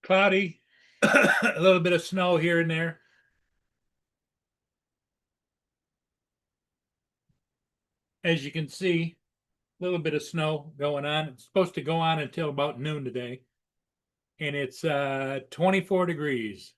Cloudy, a little bit of snow here and there. As you can see, a little bit of snow going on. It's supposed to go on until about noon today. And it's 24 degrees.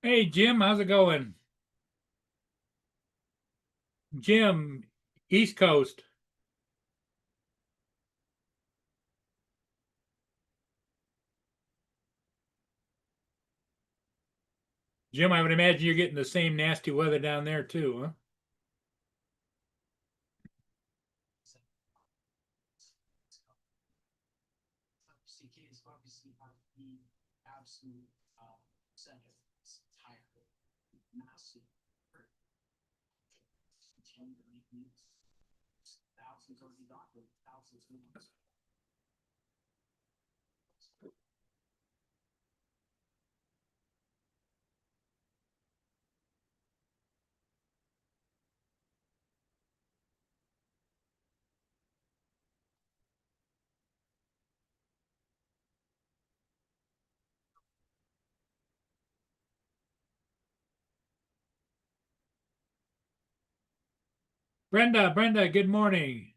Hey, Jim, how's it going? Jim, East Coast. Jim, I would imagine you're getting the same nasty weather down there too, huh? Brenda, good morning.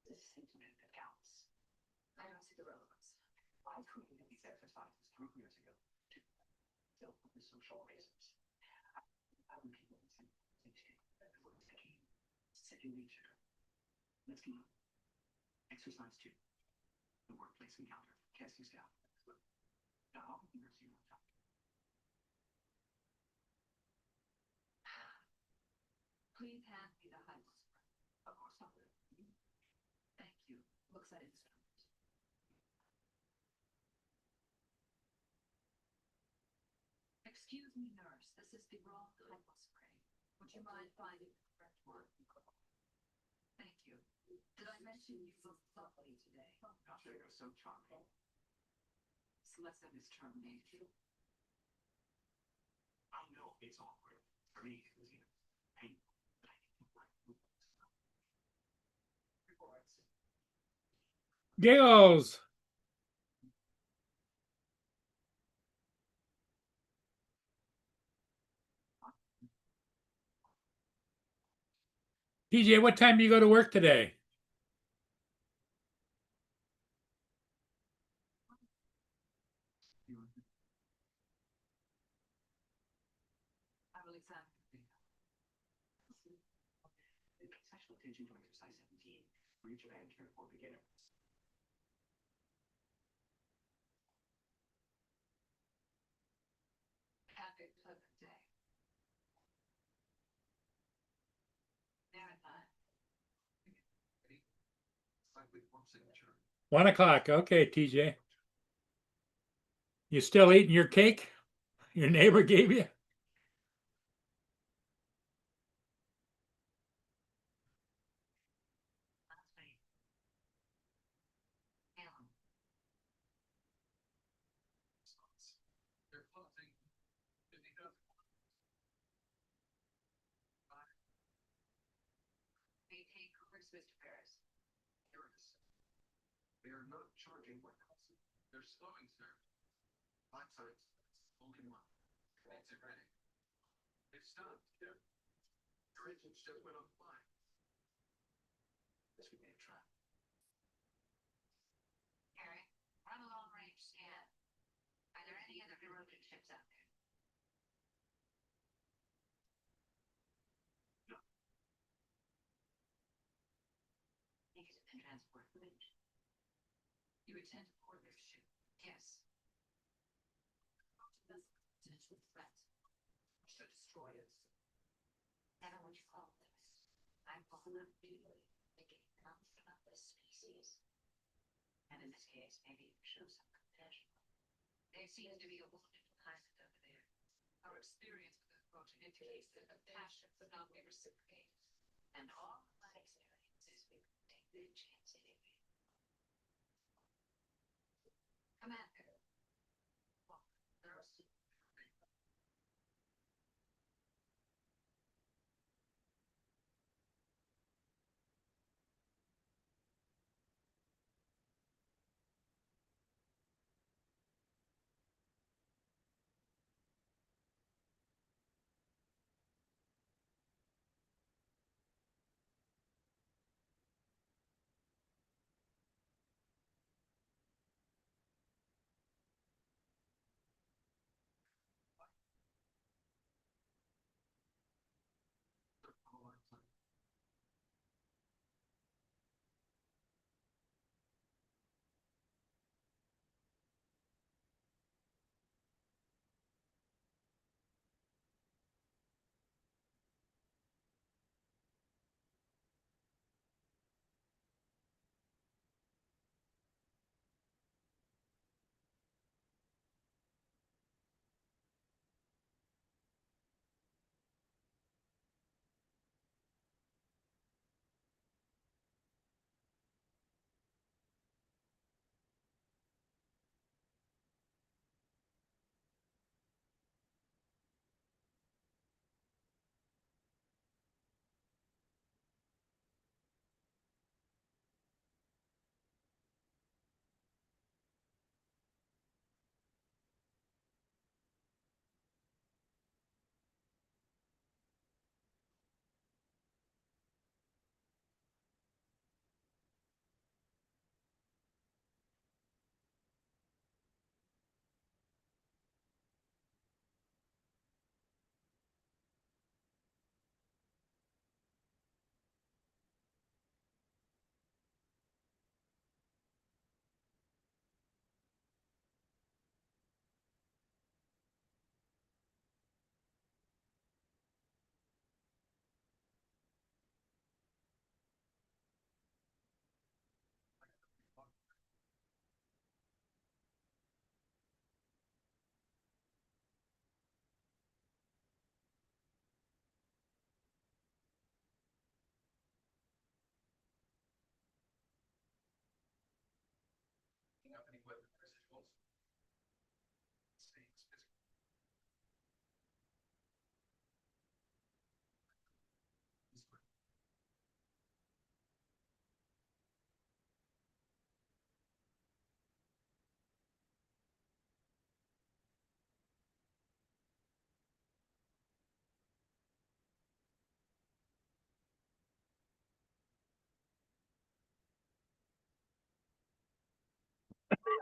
This is intimate that counts. I don't see the relevance. I created these exercises 3 years ago to build the social basis. I want people to say, second nature. Let's go. Exercise 2. The workplace encounter. Casting staff. Now, here's your time. Please hand me the high whisper. Of course I will. Thank you. Looks at instrument. Excuse me, nurse. This is the wrong hypo spray. Would you mind finding the correct one? Thank you. Did I mention you look lovely today? Gosh, you're so charming. Celeste is terminated. I know it's awkward. For me, it was even painful. But I didn't like reports. Giggles. TJ, what time do you go to work today? I will examine the data. Special attention to exercise 17. Reach of enter for beginners. Have a pleasant day. Marathon. Slightly form signature. 1 o'clock. Okay, TJ. You still eating your cake your neighbor gave you? They're closing 50,000. Maintain Christmas to Paris. Paris. They are not charging what costs. They're slowing, sir. 5 signs. Spoken one. Exit ready. It's stopped. Your engines just went offline. This would be a trap. Harry, run a long range scan. Are there any other eroded ships out there? No. These have been transport footage. You intend to board their ship? Yes. That's a potential threat. To destroy us. Never what you call this. I'm falling up duty, making announcement of this species. And in this case, maybe you show some compassion. There seems to be a wounded pilot over there. Our experience with this boat indicates that compassion would not be reciprocated. And all of my experiences, we would take the chance anyway. Commander. Well, there's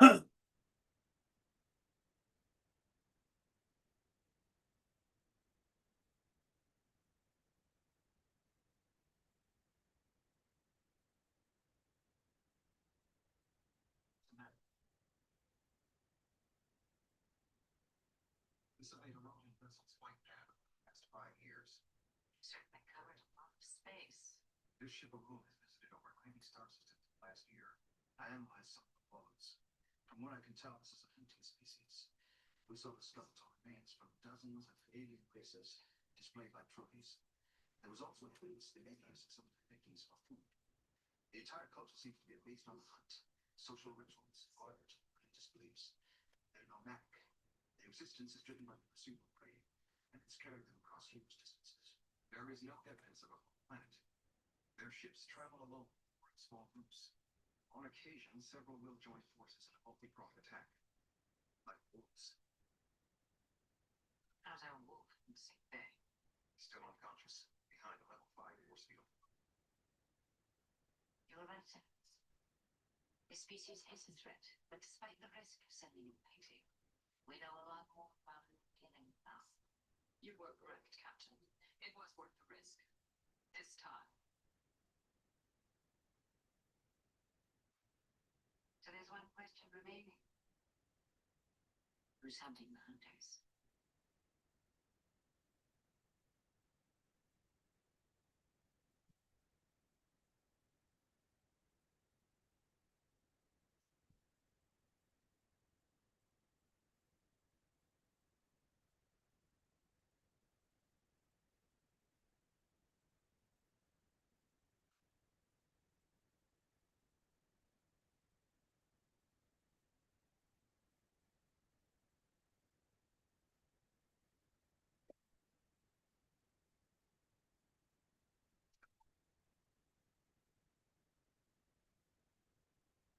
This erosion vessels quite bad over the past 5 years. Certainly covered a lot of space. This ship alone has visited over 90 star systems in the last year. I analyzed some of the flows. From what I can tell, this is a hunting species. We saw the skeletal remains from dozens of alien races displayed like trophies. There was also evidence they may use some of the techniques for food. The entire culture seems to be based on the hunt, social rituals, art, religious beliefs. They're nomadic. Their existence is driven by the pursuit of prey, and it's carried them across huge distances. There is no evidence of a whole planet. Their ships travel alone or in small groups. On occasion, several will join forces in a multi-pronged attack, like wolves. How's our wolf in sick bay? Still unconscious, behind a level 5 force field. You're right, Simmons. This species is a threat, but despite the risk of sending it pacing, we know a lot more about it than now. You were correct, Captain. It was worth the risk. This time. So there's one question remaining. Who's hunting the hunters?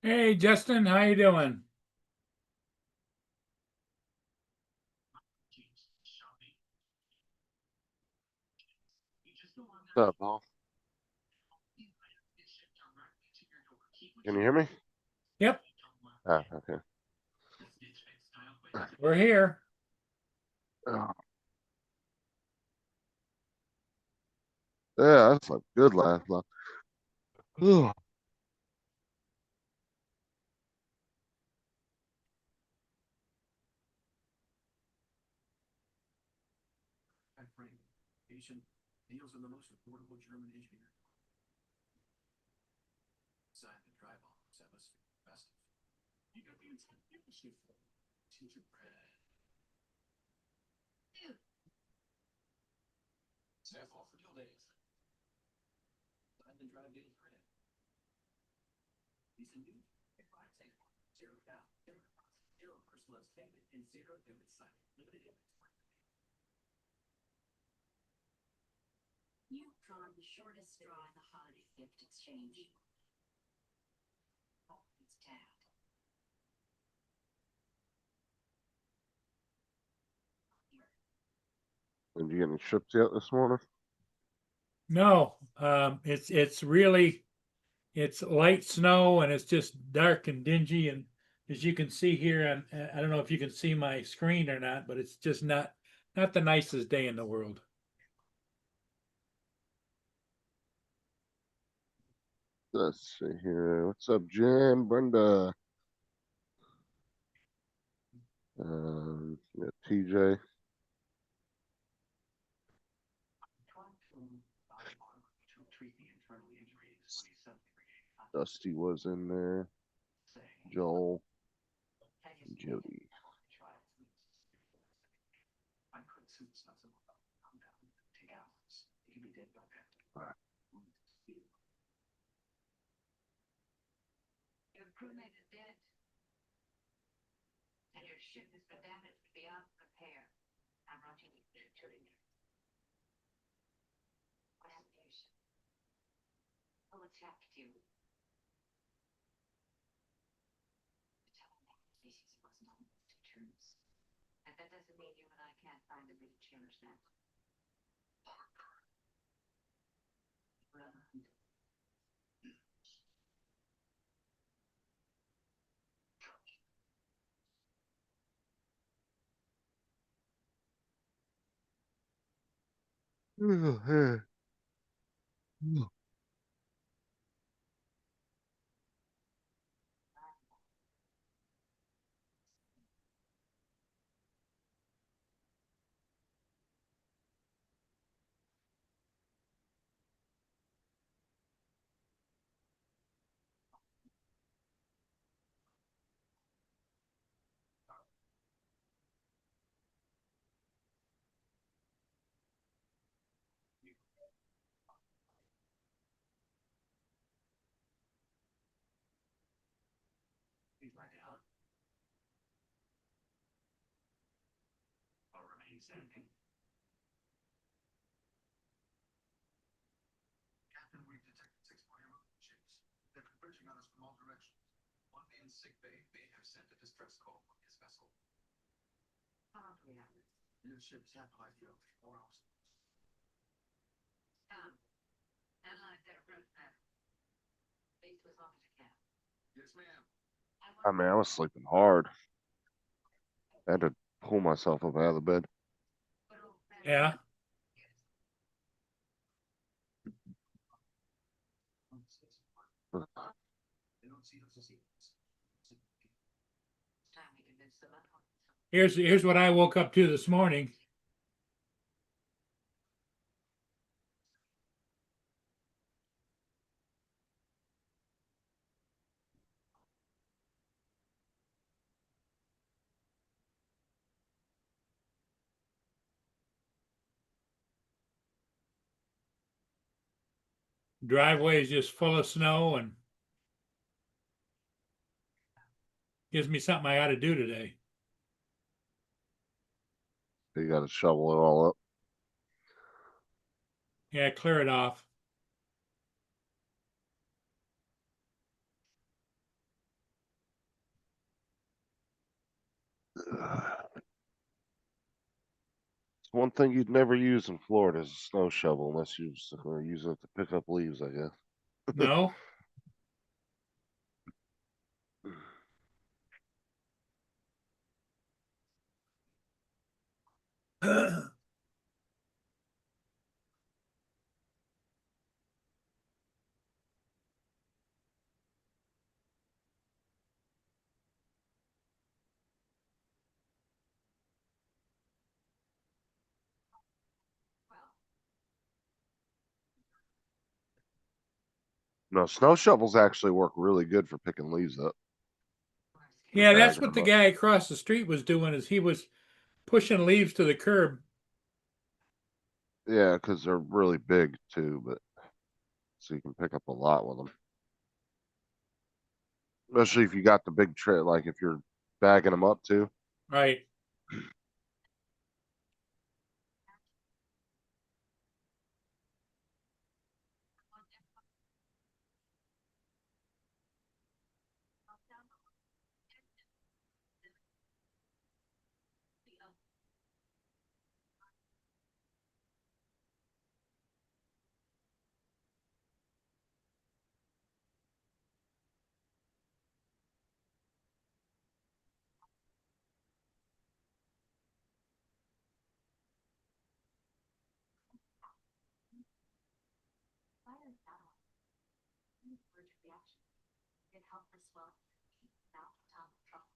Hey, Justin, how you doing? What's up, Paul? Can you hear me? Yep, Ah, okay. we're here. Oh. Yeah, that's a good laugh. Ugh. At frame, Asian deals in the most affordable German engineer. Design the drywall atmosphere festive. You got the inspiration for gingerbread. Staff offer deal days. I've been driving daily for it. These are new. Zero down, zero personal payment, and zero debit sign. Limited inventory. You've drawn the shortest straw in the holiday gift exchange. Oh, it's Dad. Did you get any ships yet this morning? No, it's light snow and it's just dark and dingy. And as you can see here, and I don't know if you can see my screen or not, but it's just not the nicest day in the world. Let's see here. What's up, Jen? Brenda? Yeah, TJ. Dusty was in there. Joel. Jody. Your crewmate is dead. And your ship has been damaged beyond repair. I'm writing you to it. What happened to your ship? Who attacked you? You're telling me the species wasn't on good terms. And that doesn't mean you and I can't find a way to change that. Captain, we've detected 6 moving ships. They're converging on us from all directions. One man in sick bay may have sent a distress call from his vessel. Your ship's half high fuel, 4 hours. Allied that wrote that. Base was officer cap. Yes, ma'am. I mean, I was sleeping hard. I had to pull myself up out of the bed. Yeah. They don't see us as equals. Time to convince them I'm home. Here's what I woke up to this morning. Driveway is just full of snow and gives me something I got to do today. You gotta shovel it all up. Yeah, clear it off. It's one thing you'd never use in Florida is a snow shovel unless you're just gonna use it to pick up leaves, I guess. No. No, snow shovels actually work really good for picking leaves up. Yeah, that's Bagging what them the up. guy across the street was doing is he was pushing leaves to the curb. Yeah, because they're really big too, but so you can pick up a lot with them. Especially if you got the big tray, like if you're bagging them up too. Right. Fire is not on. Allergic reaction. It helped for swelling. Now, top trouble.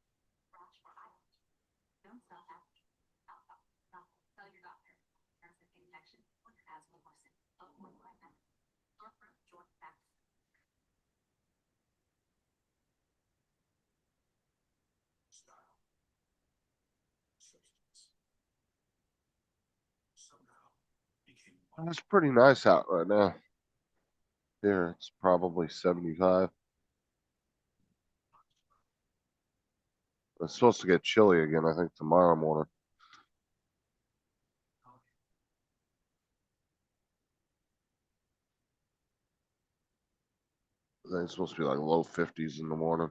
Rash or island. Don't stop after. Stop. Tell your doctor. Parasitic infection or asthma worsen. Avoid like that. Sore throat, joint back. Style. Substance. Somehow became one. It's pretty nice out right now. Here, it's probably 75. It's supposed to get chilly again, I think, tomorrow morning. I think it's supposed to be like low 50s in the morning.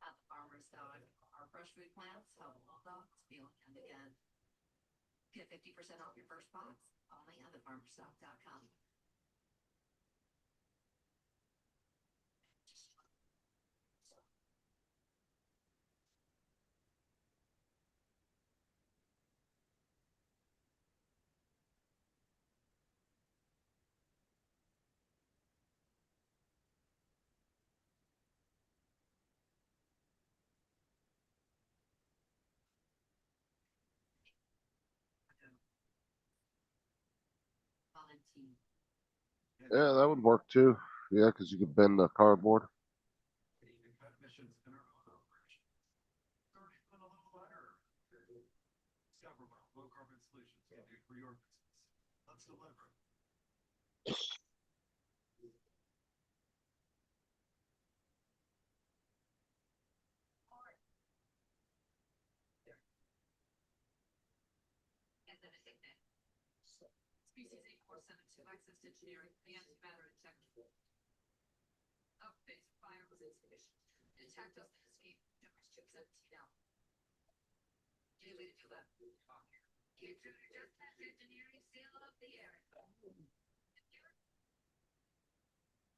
At the farmer's dog, our fresh food plants, how all dogs feel, and again, get 50% off your first box, only on thefarmerstock.com. Valentine. Yeah, that would work too. Yeah, cause you could bend the cardboard. Even cut emissions in our own operation. Starting with a little letter. Discover what low carbon solutions can do for your business. Let's deliver. And then I think that Species 8472 access to engineering, the antimatter detector. Updates fire was insufficient. Detect us and escape numerous chip 17L. Daily to that. you two just have engineering seal up the air.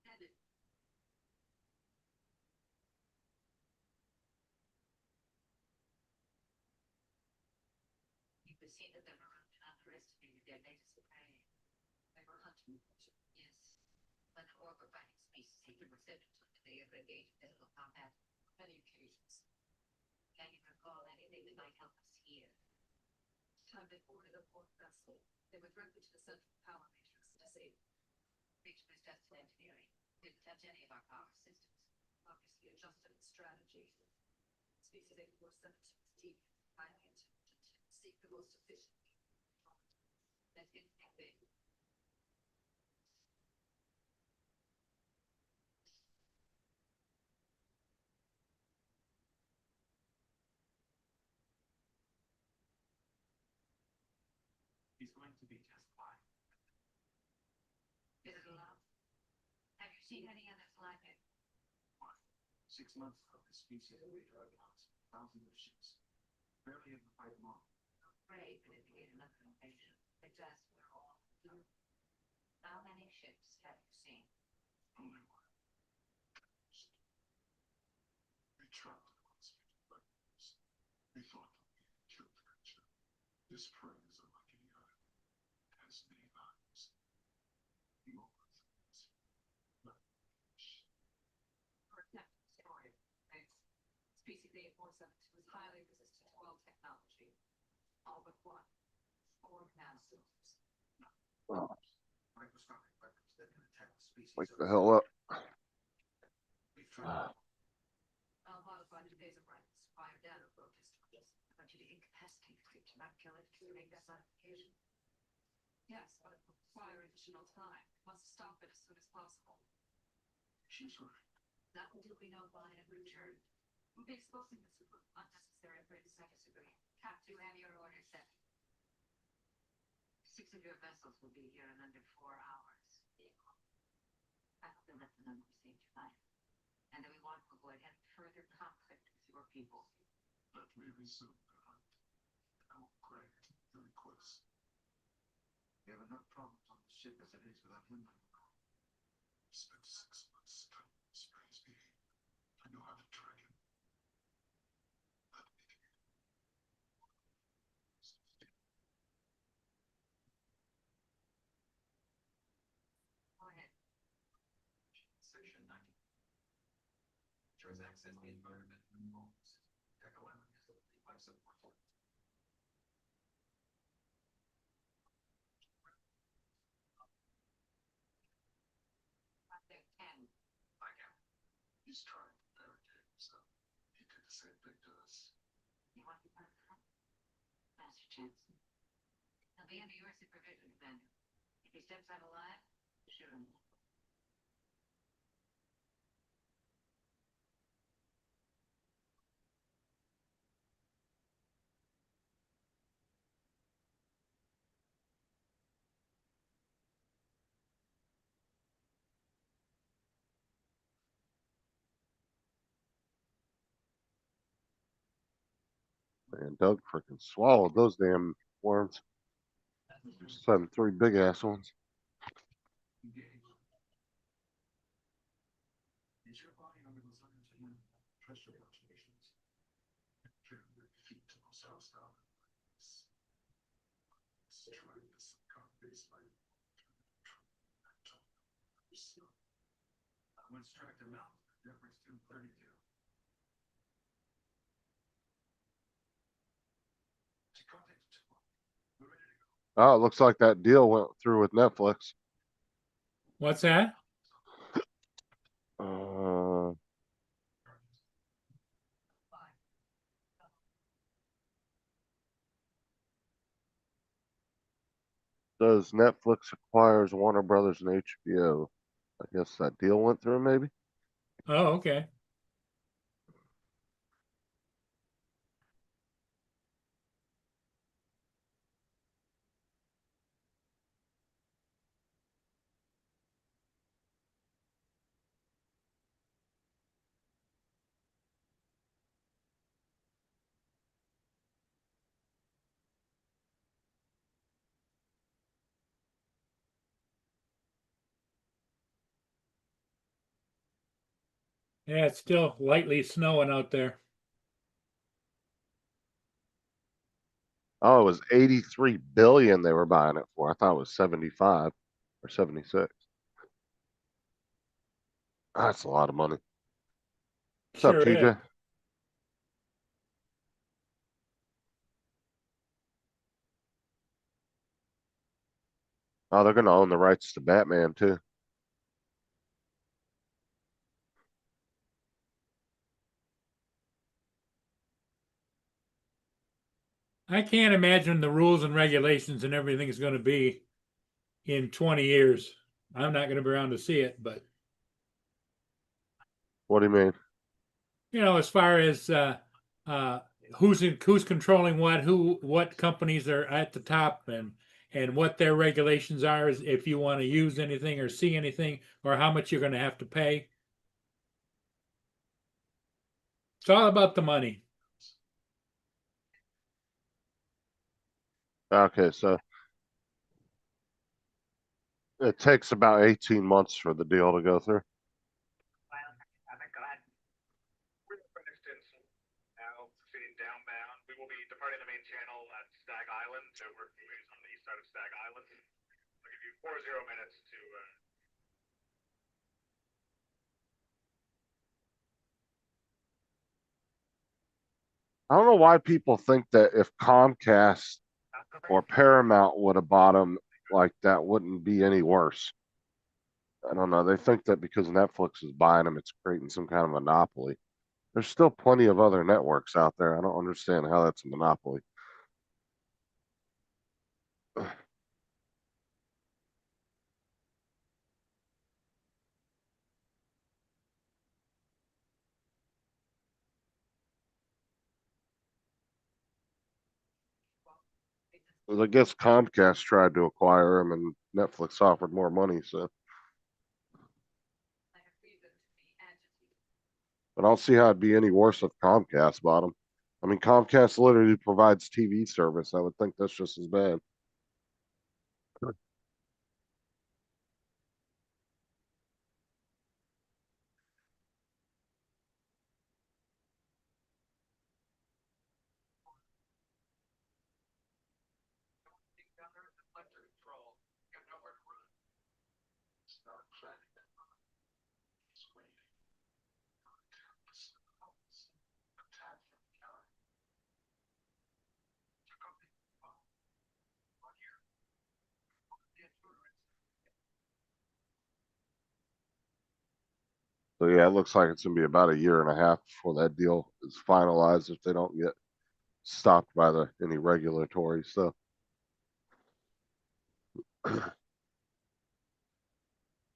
Edit. You could see that they were underestimated their latest prey. They were hunting. Yes. When the orb-fighting species taken reception to the irrigated physical combat, Many occasions. can you recall anything that might help us here? Time they boarded a port vessel. They went directly to the central power matrix to save. Reach was just an engineering. Didn't touch any of our power systems. Obviously adjusted its strategy. Species 8472 is deep, highly intelligent. Seek the most efficient. That didn't think they He's going to be just fine. Is it allowed? Have you seen any others like it? 6 months ago, this species made drug lots, thousands of ships. Barely able to fight them all. Great, but if you get another location, it just we're all through. How many ships have you seen? Only one. They trapped the concentrated vectors. They thought that we had killed the creature. This prey is unlike any other. It has many lives. The old things. Protect story. Thanks. Species 8472 is highly resistant to all technology. All but one. 4 nanosystems. Oh, Microscopic weapons that can attack the species. wake the hell up. We've tried. I'll modify the phase of rights. Fire data focused. I want you to incapacitate the creature, not kill it, to make that modification. Yes, but it will require additional time. Must stop it as soon as possible. She's right. Not until we know Bonnie and Richard. We'll be exposing this with unnecessary risk. I disagree. Have to have your order set. 6 of your vessels will be here in under 4 hours. I hope you'll let the number save your life. And that we want to avoid any further conflict with your people. Let me resume the hunt. I will grant your request. We have enough problems on the ship as it is without him. We spent 6 months studying this prey's behavior. I know how to track him. Let me do it. Go ahead. Section 90. Ensures access to the environment and homes. Echo Island is the life support. Up there, 10. I can. He's trying to barricade himself. He did the same thing to us. You want to be part of that? Now's your chance. He'll be under your supervision, Commander. If he steps out alive, shoot him. Man, Doug freaking swallowed those damn worms. Just having 3 big ass ones. Engage. Is your body under the circumcision? Trust your fluctuations. Turn your feet to the south stop. Try this base by I'm gonna strike them out. Difference 232. We're ready to go. Oh, it looks like that deal went through with Netflix. What's that? Uh, Does Netflix acquires Warner Brothers and HBO? I guess that deal went through, maybe. Oh, okay. Yeah, it's still lightly snowing out there. Oh, it was 83 billion they were buying it for. I thought it was 75 or 76. That's a lot of money. What's up, Sure is. TJ? Oh, they're gonna own the rights to Batman too. I can't imagine the rules and regulations and everything is going to be in 20 years. I'm not going to be around to see it, but What do you mean? as far as uh, who's controlling what companies are at the top and what their regulations are, is if you want to use anything or see anything or how much you're going to have to pay. It's all about the money. Okay, so it takes about 18 months for the deal to go through. We're finished in now proceeding downbound. We will be departing the main channel at Stag Island, so we're on the east side of Stag Island. I'll give you 40 minutes to I don't know why people think that if Comcast or Paramount would have bought them, like that wouldn't be any worse. I don't know. They think that because Netflix is buying them, it's creating some kind of monopoly. There's still plenty of other networks out there. I don't understand how that's a monopoly. I guess Comcast tried to acquire them and Netflix offered more money, so I have reason to be agitated. but I don't see how it'd be any worse if Comcast bought them. I mean, Comcast literally provides TV service. I would think that's just as bad. down there and left to control. You got nowhere to run. Start planning. It's waiting. Attack from behind. So yeah, it looks like it's gonna be about a year and a half before that deal is finalized if they don't get stopped by any regulatory stuff.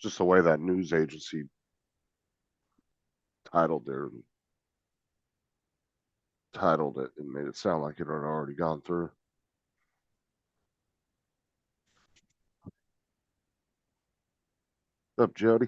Just the way that news agency titled their titled it and made it sound like it had already gone through. What's up, Jody?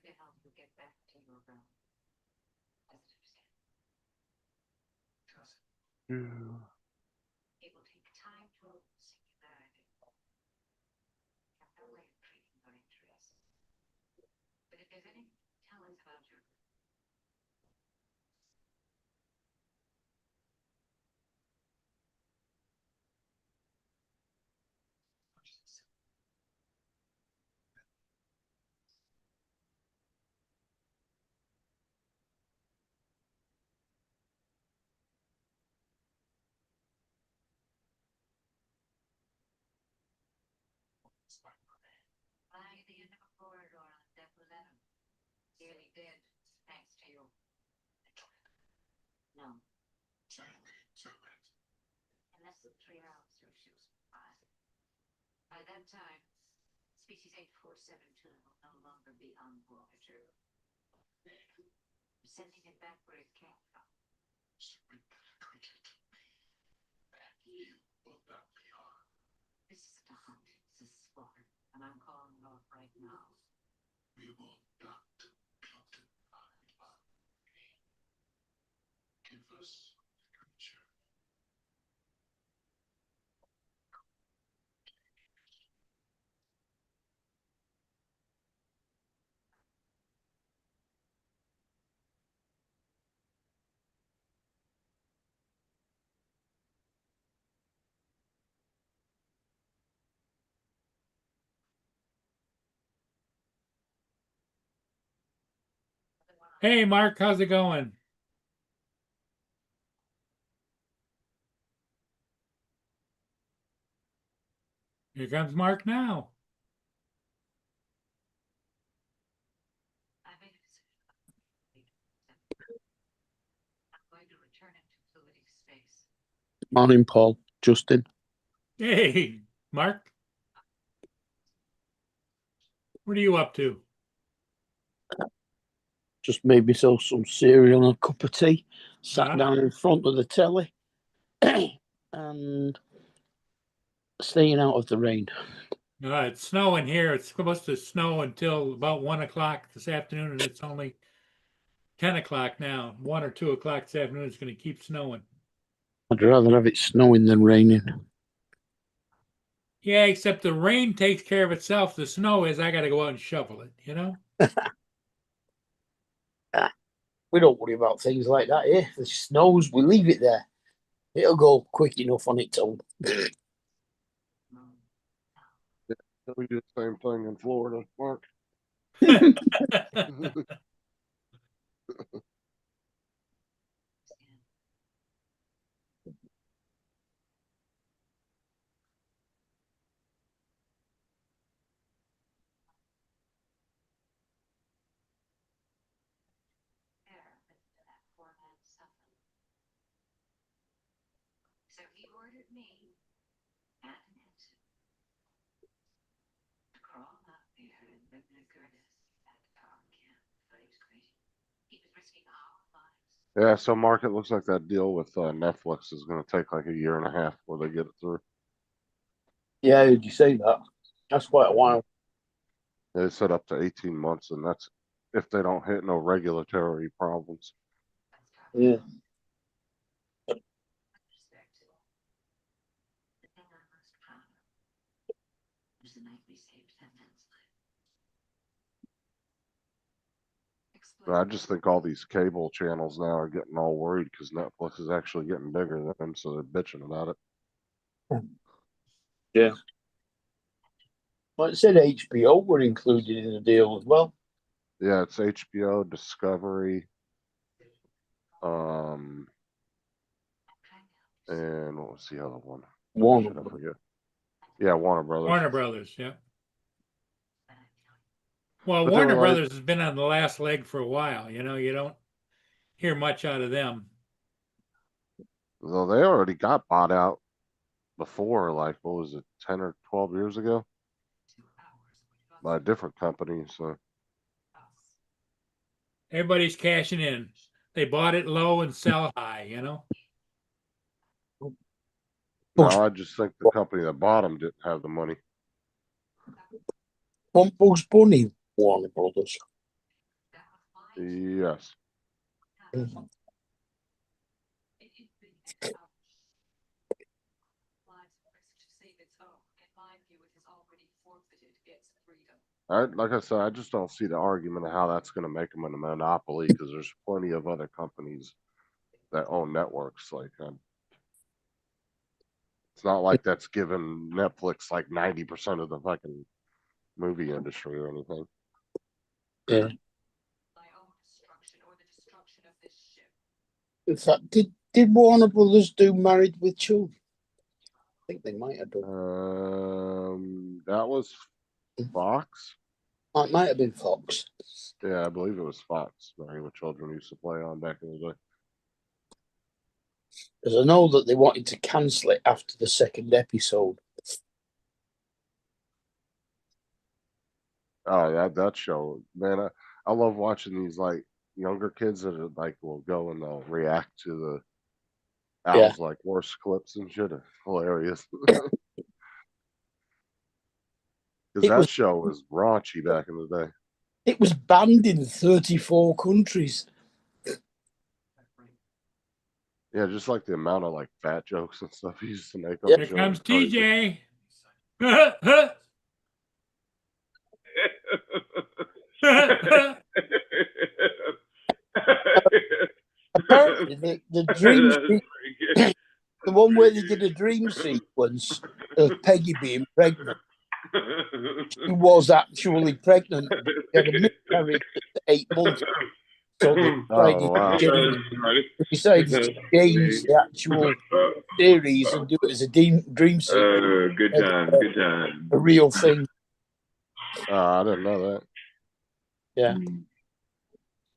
trying to help you get back to your realm. As it is. Does it? It will take time to open singularity. Have no way of treating your interests. But if there's anything, tell us about your. By the end of a corridor on Death 11. Nearly dead, thanks to you. No. In less than 3 hours, your ships will pass. By that time, species 8472 will no longer be on Voyager. I'm sending it back where it came from. This is a hunt, this is slaughter, and I'm calling it off right now. We will not give us creature. Hey, Mark, how's it going? Here comes Mark now. I made a decision. I'm going to return it to fluidic space. Morning, Paul. Justin. Hey, Mark. What are you up to? Just made myself some cereal and a cup of tea. Sat Ah. down in front of the telly and staying out of the rain. It's snowing here. It's supposed to snow until about 1 o'clock this afternoon, and it's only 10 o'clock now. 1 or 2 o'clock this afternoon. It's going to keep snowing. I'd rather have it snowing than raining. Yeah, except the rain takes care of itself. The snow is, I got to go out and shovel it, you know? We don't worry about things like that here. If it snows, we leave it there. It'll go quick enough on its own. We do the same thing in Florida, Mark. So he ordered me and Nancy to crawl out there and live in Curtis at the power camp. But he was crazy. He was risking our lives. Yeah, so Mark, it looks like that deal with Netflix is going to take like a year and a half before they get it through. Yeah, did you say that? That's quite a while. They said up to 18 months, and that's if they don't hit no regulatory problems. Yeah. With respect to the thing I'm most proud of was the night we saved that man's life. But I Explain. just think all these cable channels now are getting all worried because Netflix is actually getting bigger than them, so they're bitching about it. Yeah. Well, it said HBO were included in the deal as well. Yeah, it's HBO, Discovery, and what was the other one? Warner Should I forget? Yeah, Warner Brothers. Warner Brothers, yeah. Well, But they Warner were like- Brothers has been on the last leg for a while. You know, you don't hear much out of them. Though they already got bought out before, like what was it, 10 or 12 years ago, by a different company. So Everybody's cashing in. They bought it low and sell high, you know? no, I just think the company that bought them didn't have the money. Bugs Bunny, Warner Brothers. Yes. Mhm. It is big and lives at risk to save its own. In my view, it has already forfeited its freedom. Like I said, I just don't see the argument of how that's going to make them a monopoly because there's plenty of other companies that own networks. Like, it's not like that's given Netflix like 90% of the fucking movie industry or anything. Yeah. My own destruction or the destruction of this ship. In fact, did Warner Brothers do Married with Children? I think they might have done. That was Fox. It might have been Fox. Yeah, I believe it was Fox. Married with Children used to play on back in the day. Because I know that they wanted to cancel it after the second episode. Oh, that show, man! I love watching these like younger kids that are, like will go and they'll react to the Yeah. Al's like worst clips and shit. Are hilarious. Because It that was show was raunchy back in the day. it was banned in 34 countries. Yeah, just like the amount of like fat jokes and stuff he used to make on Yeah. the Here show. comes was crazy. TJ. Apparently, the dream the one where they did a dream sequence of Peggy being pregnant. She was actually pregnant. She had a miscarriage at 8 months. So they Oh wow! decided to change the actual series and do it as a dream sequence. Good Make time, it good time. a real thing. I didn't know that. Yeah.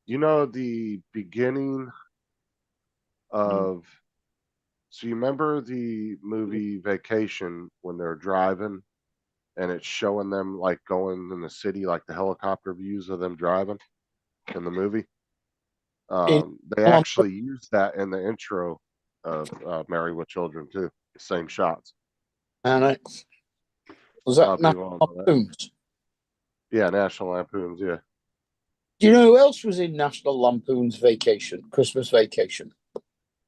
You know the beginning of. So you remember the movie Vacation when they're driving, and it's showing them like going in the city, like the helicopter views of them driving in the movie. They actually used that in the intro of Married with Children too. The same shots. And was A that lot of people National don't know that. Lampoons? Yeah, National Lampoons. Yeah. Do you know who else was in National Lampoon's Vacation, Christmas Vacation?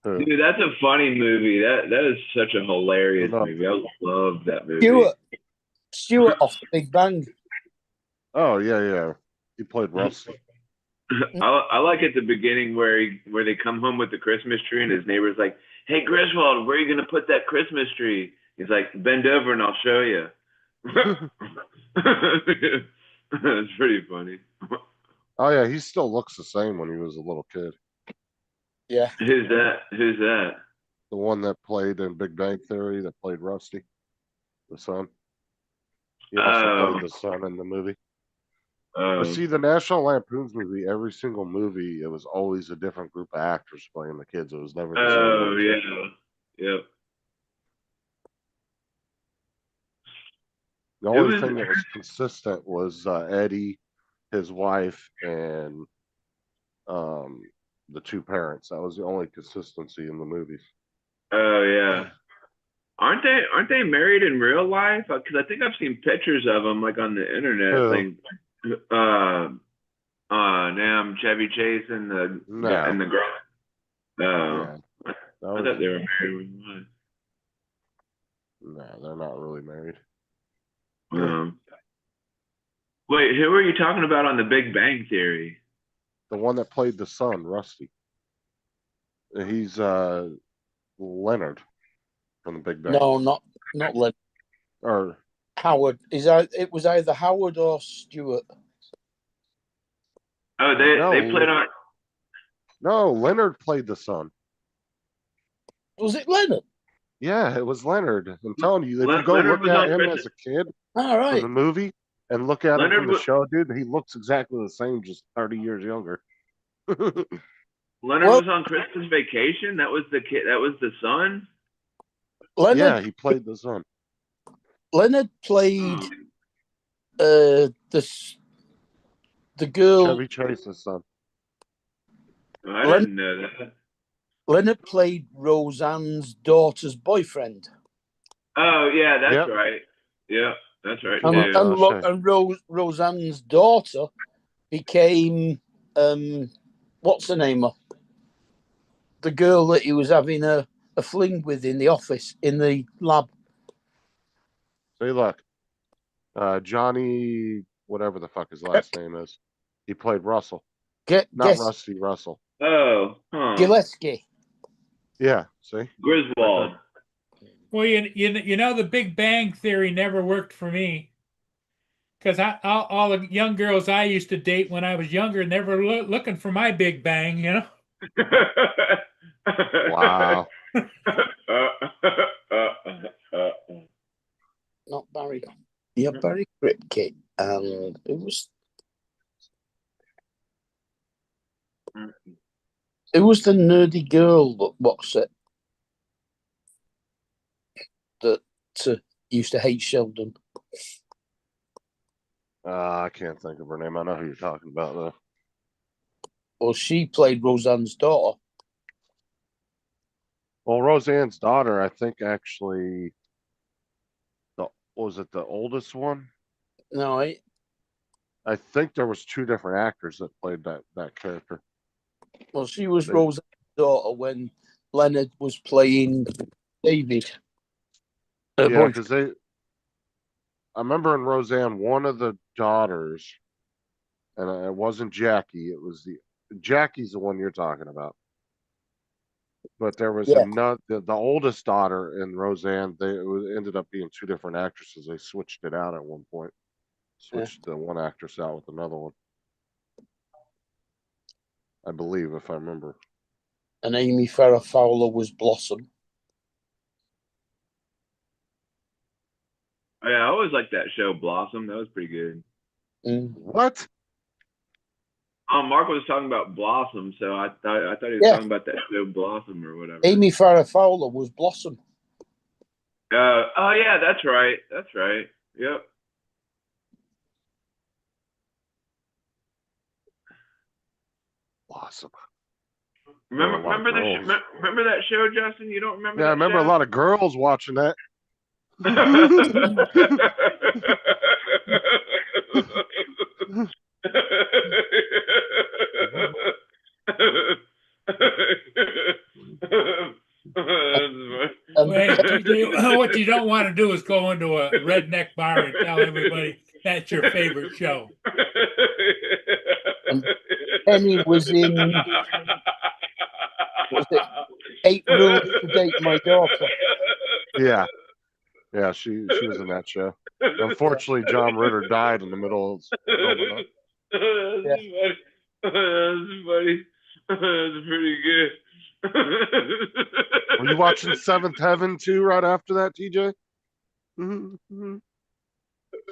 Who? Dude, that's a funny movie. That is such a hilarious No. movie. I love that movie. Stewart off the Big Bang. Oh yeah. He played Rusty. I like at the beginning where they come home with the Christmas tree and his neighbor's like, "Hey Griswold, where are you gonna put that Christmas tree?" He's like, "Bend over and I'll show you." That's pretty funny. Oh yeah, he still looks the same when he was a little kid. Yeah. Who's that? Who's that? The one that played in Big Bang Theory that played Rusty, the son. He also played the son in the movie. But see, the National Lampoon's movie, every single movie, it was always a different group of actors playing the kids. It was never the same. Oh ones. yeah, yep. The only thing that was consistent was Eddie, his wife, and the two parents. That was the only consistency in the movies. Oh yeah. Aren't they married in real life? Because I think I've seen pictures of them like on the internet. Who? Like, damn, Chevy Chase and the girl. Yeah. I thought they were married in real life. No, they're not really married. Wait, who are you talking about on The Big Bang Theory? The one that played the son, Rusty. He's Leonard from The Big Bang. No, not Leonard. Or Howard. It was either Howard or Stewart. Oh, they played on. No, Leonard played the son. Was it Leonard? Yeah, it was Leonard. I'm telling you, if you go Leonard look was at on him as a kid All right. from the movie and look at him Leonard from the was- show, dude, he looks exactly the same, just 30 years younger. Leonard Well- was on Christmas Vacation. That was the kid. That was the son. Leonard. Yeah, he played the son. Leonard played the girl. Chevy Chase's son. I didn't know that. Leonard played Roseanne's daughter's boyfriend. Oh yeah, that's Yep. right. Yeah, that's right. And, too. I'll show you. Roseanne's daughter became what's her name? The girl that he was having a fling with in the office, in the lab. See, look, Johnny, whatever the fuck his last name is, he played Russell, not Guess Rusty Russell. Oh, huh. Gillespie. Yeah, see, Griswold. Well, you know, the Big Bang Theory never worked for me because all the young girls I used to date when I was younger never looking for my Big Bang, you know. Wow. Not Barry. Yeah, Barry Kripke. And it was the nerdy girl that what's it that used to hate Sheldon. I can't think of her name. I know who you're talking about though. Well, she played Roseanne's daughter. Well, Roseanne's daughter, I think actually, was it the oldest one? No, I think there was two different actors that played that character. well, she was Roseanne's daughter when Leonard was playing David. Yeah, because I remember in Roseanne, one of the daughters, and it wasn't Jackie. It was Jackie's the one you're talking about. But there was another, the oldest daughter in Roseanne. It ended up being two different actresses. They switched it out at one point. Switched the one actress out with another one. I believe, if I remember. And Amy Farrah Fowler was Blossom. Yeah, I always liked that show, Blossom. That was pretty good. What? Mark was talking about Blossom, so I thought he was talking about that show, Blossom, or whatever. Amy Farrah Fowler was Blossom. Oh yeah, that's right. That's right. Yep. Blossom. Remember that show, Justin? You don't remember? Yeah, that I remember show? a lot of girls watching that. What you don't want to do is go into a redneck bar and tell everybody that's your favorite show. Penny was in. Was it 8 Rules to Date My Daughter? Yeah. Yeah, she was in that show. Unfortunately, John Ritter died in the middle of filming it. That's funny. That's pretty good. Were you watching Seventh Heaven too right after that, TJ?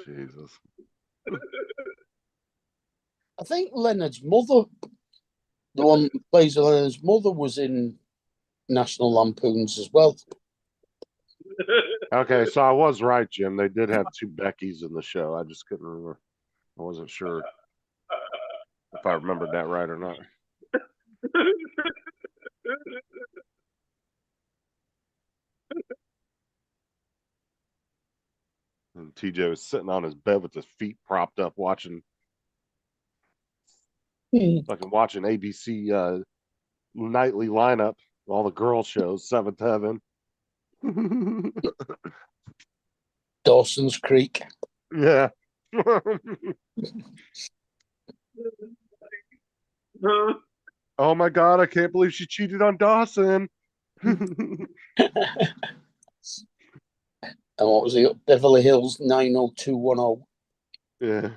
Jesus. I think Leonard's mother, the one who plays Leonard's mother, was in National Lampoons as well. Okay, so I was right, Jim. They did have two Beckys in the show. I just couldn't remember. I wasn't sure if I remembered that right or not. And TJ was sitting on his bed with his feet propped up watching ABC nightly lineup, all the girl shows, Seventh Heaven. Dawson's Creek. Yeah. Oh my God, I can't believe she cheated on Dawson. And what was it? Beverly Hills 90210. Yeah.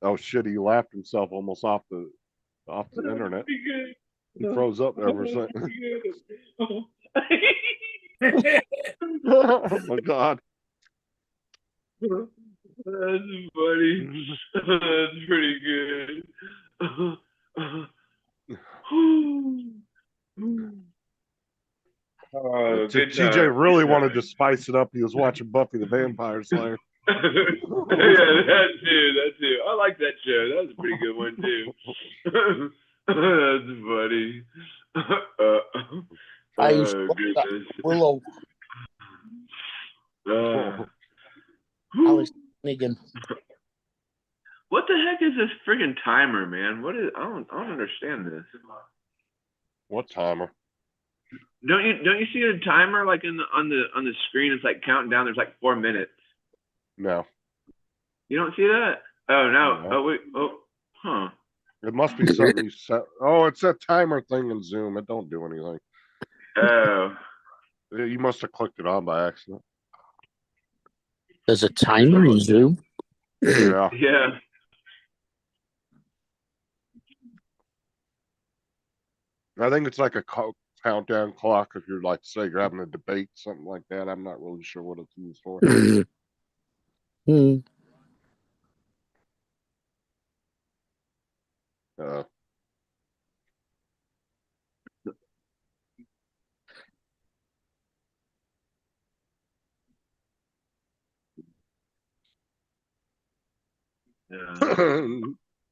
Oh shit, he laughed himself almost off the internet. He froze up there for a second. Oh my God. That's funny. That's pretty good. TJ really wanted to spice it up. He was watching Buffy the Vampire Slayer. Yeah, that too. I like that show. That was a pretty good one too. That's funny. I used to watch that Willow. Uh, Alice Nigan. What's what the heck is this friggin' timer, man? What is? I don't understand this. What timer? Don't you see a timer like on the screen? It's like counting down. There's like 4 minutes. No. You don't see that? Oh no. No. Oh wait. Oh, huh. It must be something you set. Oh, it's that timer thing in Zoom. It don't do anything. Oh. You must have clicked it on by accident. There's a timer in Zoom. Yeah. Yeah. I think it's like a countdown clock if you're like, say, you're having a debate, something like that. I'm not really sure what it's used for. Hmm. Yeah.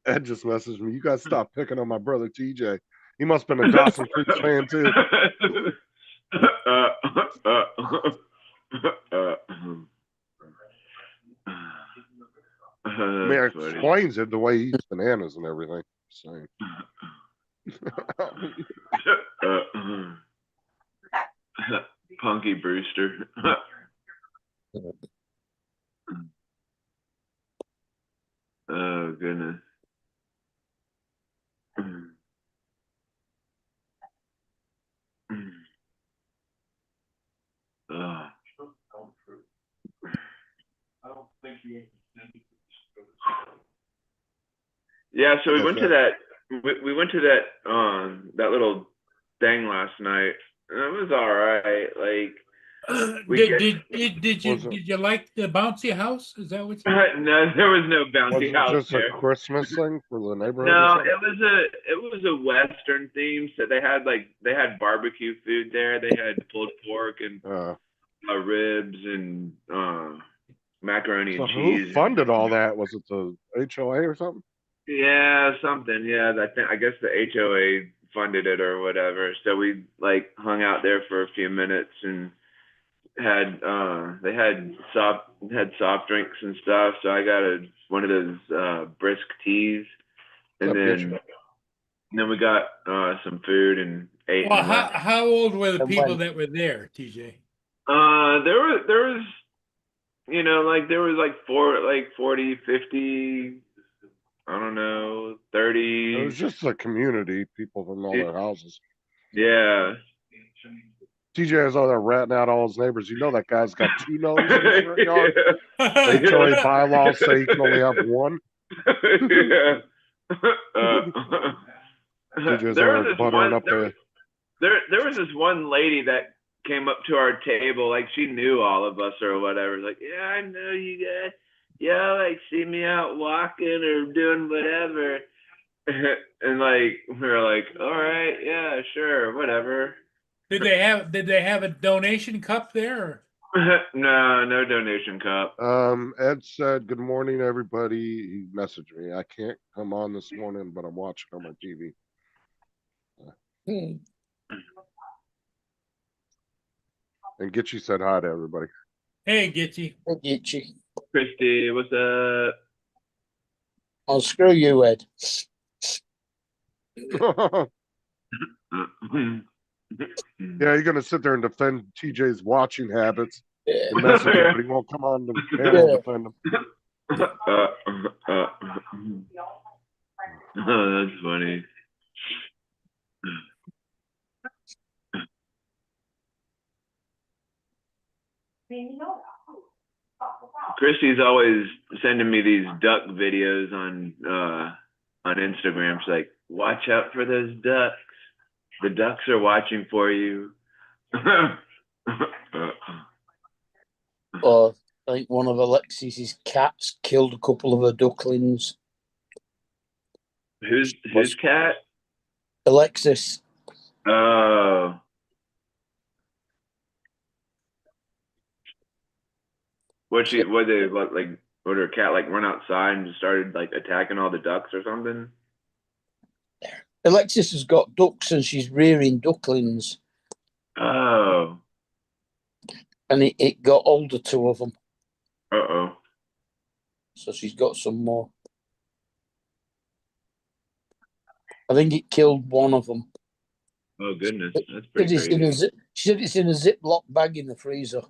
Ed just messaged me. You guys stop picking on my brother TJ. He must have been a Dawson Creek fan too. I mean, it explains it the way he eats bananas and everything. Same. Punky Brewster. Oh goodness. Oh. Yeah, so we went to that. We went to that little thing last night. And it was all right. Like, Did you like the bouncy house? Is that what you? no, there was no Was bouncy it house just there. a Christmas thing for the neighborhood? No, or something? it was a Western theme. So they had barbecue food there. They had pulled pork and ribs and macaroni So and who cheese. funded all that? Was it the HOA or something? Yeah, something. Yeah, I guess the HOA funded it or whatever. So we like hung out there for a few minutes and had they had soft drinks and stuff. So I got one of those brisk teas, and then we got some food and ate. Well, and left. how old were the And people when- that were there, TJ? There was there was like 40, 50, I don't know, 30. It was just a community, people from all their houses. Yeah. TJ is over there ratting out all his neighbors. You know that guy's got 2 noses in his front yard. HOA bylaws say he can only have one. Yeah. TJ's There over was this buttering one. up there. There was this one lady that came up to our table, like she knew all of us or whatever. Like, yeah, I know you guys. Yeah, like see me out walking or doing whatever. And like we were like, all right, yeah, sure, whatever. Did they have a donation cup there? No donation cup. Ed said, good morning, everybody. He messaged me. I can't come on this morning, but I'm watching on my TV. And Gitchy said hi to everybody. Hey, Gitchy. Gitchy. Christy, what's up? I'll screw you, Ed. Yeah, you're gonna sit there and defend TJ's watching habits and message him, but he won't come on the panel and defend him. Oh, that's funny. Christy's always sending me these duck videos on Instagram. She's like, watch out for those ducks. The ducks are watching for you. I think one of Alexis's cats killed a couple of her ducklings. Whose cat? Alexis. Oh. Would her cat like run outside and just started like attacking all the ducks or something? Alexis has got ducks and she's rearing ducklings. Oh. And it got older, 2 of them. Uh-oh. So she's got some more. I think it killed one of them. Oh goodness, that's Said pretty it's in crazy. she said it's in a Ziploc bag in the freezer.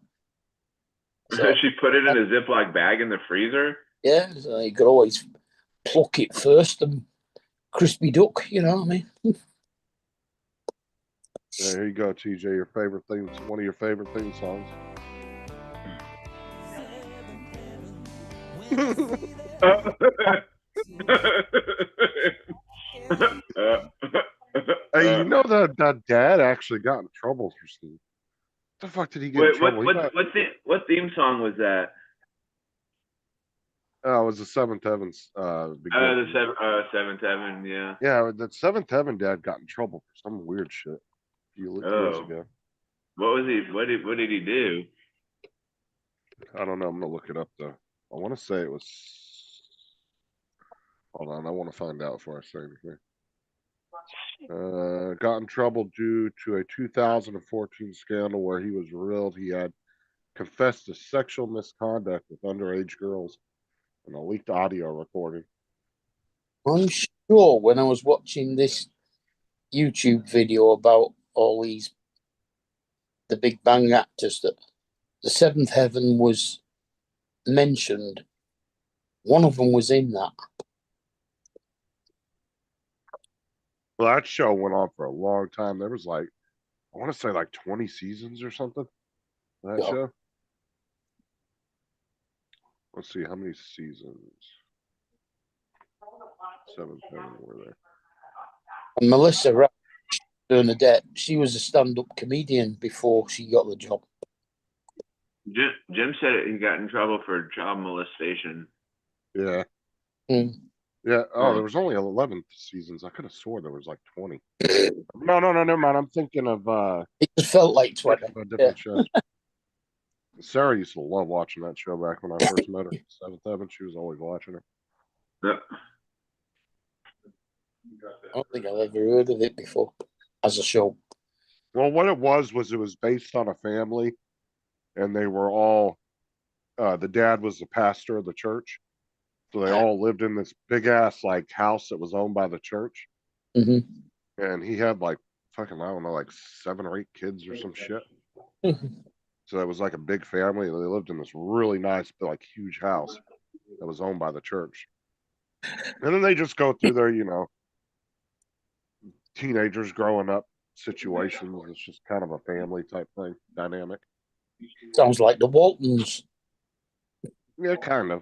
So, She put it in a Ziploc bag in the freezer. yeah, so you could always pluck it first and crispy duck, you know what I mean? Yeah, here you go, TJ. Your favorite theme, one of your favorite theme songs. Hey, you know that dad actually got in trouble for some. What the fuck did he get in Wait, trouble? what theme song was that? It was the Seventh Heavens. The Seventh Heaven, yeah. Yeah, that Seventh Heaven dad got in trouble for some weird shit a few years Oh. ago. What was he? What did he do? I don't know. I'm gonna look it up though. I want to say it was. Hold on, I want to find out before I say anything. Got in trouble due to a 2014 scandal where he was revealed he had confessed to sexual misconduct with underage girls in a leaked audio recording. I'm sure when I was watching this YouTube video about all the Big Bang actors that the Seventh Heaven was mentioned. One of them was in that. Well, that show went on for a long time. There was like, I want to say like 20 seasons or something. That Yeah. show. Let's see how many seasons. Seventh Heaven were there. And Melissa Bernadette, she was a stand-up comedian before she got the job. Jim said he got in trouble for child molestation. Yeah. Mm. Yeah. Oh, there was only 11 seasons. I could have swore there was like 20. No, never mind. I'm thinking of It just felt like 20. a different show. Sarah used to love watching that show back when I first met her. Seventh Heaven, she was always watching it. Yeah. I don't think I've ever heard of it before as a show. Well, what it was it was based on a family, and they were all. The dad was the pastor of the church, so they all lived in this big ass like house that was owned by the church. Mm-hmm. And he had like fucking I don't know like 7 or 8 kids or some shit. So it was like a big family. They lived in this really nice, like huge house that was owned by the church. And then they just go through their, teenagers growing up situations. It's just kind of a family type thing, dynamic. Sounds like the Waltons. Yeah, kind of.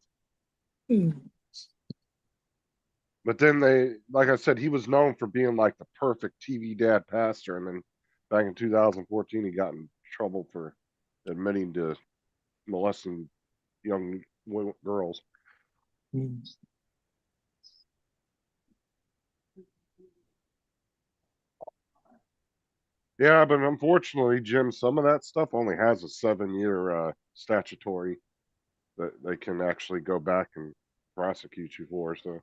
But then they, like I said, he was known for being like the perfect TV dad pastor. And then back in 2014, he got in trouble for admitting to molesting young girls. Yeah, but unfortunately, Jim, some of that stuff only has a 7-year statutory that they can actually go back and prosecute you for. So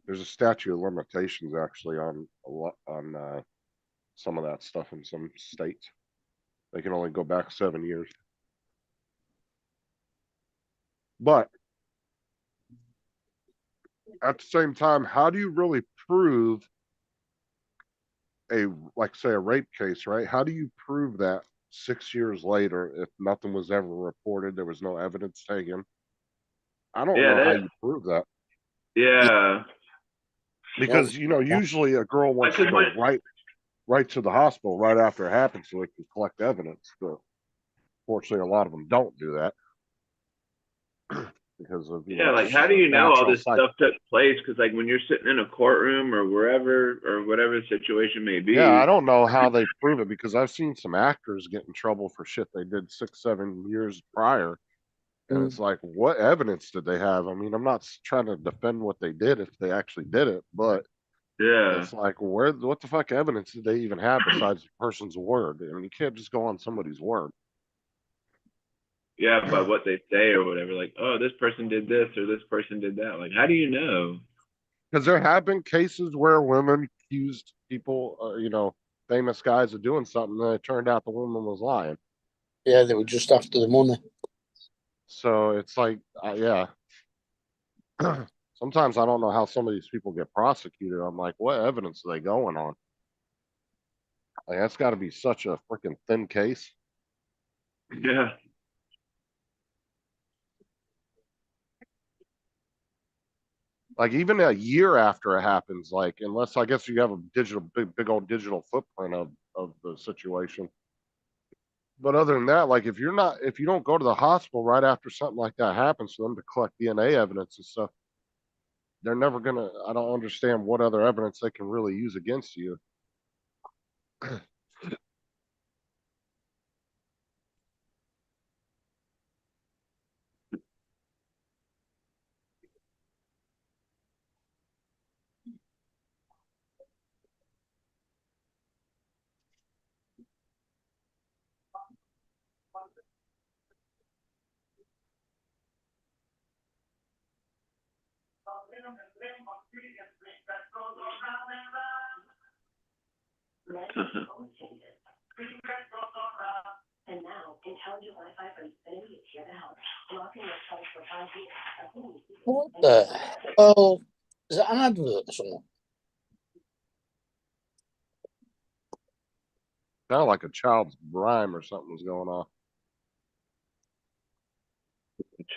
there's a statute of limitations actually on some of that stuff in some states. They can only go back 7 years. But at the same time, how do you really prove say a rape case, right? How do you prove that 6 years later if nothing was ever reported, there was no evidence taken? I don't know how you prove that. Yeah. Because usually a girl wants to go right to the hospital right after it happens so they can collect evidence. But fortunately, a lot of them don't do that because of like how do you know all this stuff took place? Because like when you're sitting in a courtroom or wherever or whatever the situation may be. Yeah, I don't know how they prove it because I've seen some actors get in trouble for shit they did 6-7 years prior. And it's like, what evidence did they have? I mean, I'm not trying to defend what they did if they actually did it, but yeah, it's like, what the fuck evidence did they even have besides the person's word? I mean, you can't just go on somebody's word. Yeah, by what they say or whatever. Like, oh, this person did this or this person did that. Like, how do you know? Because there have been cases where women accused people, famous guys of doing something, and it turned out the woman was lying. Yeah, they were just after the money. So it's like, yeah. Sometimes I don't know how some of these people get prosecuted. I'm like, what evidence are they going on? Like, that's got to be such a freaking thin case. Yeah. Like even a year after it happens, like unless I guess you have a big old digital footprint of the situation. But other than that, like if you don't go to the hospital right after something like that happens for them to collect DNA evidence and stuff, they're never gonna. I don't understand what other evidence they can really use against you. And now, intelligent Wi-Fi from Xfinity is here to help. Locking your phone for 5 years. What the hell? Is that an advert or something? Sound like a child's rhyme or something was going on.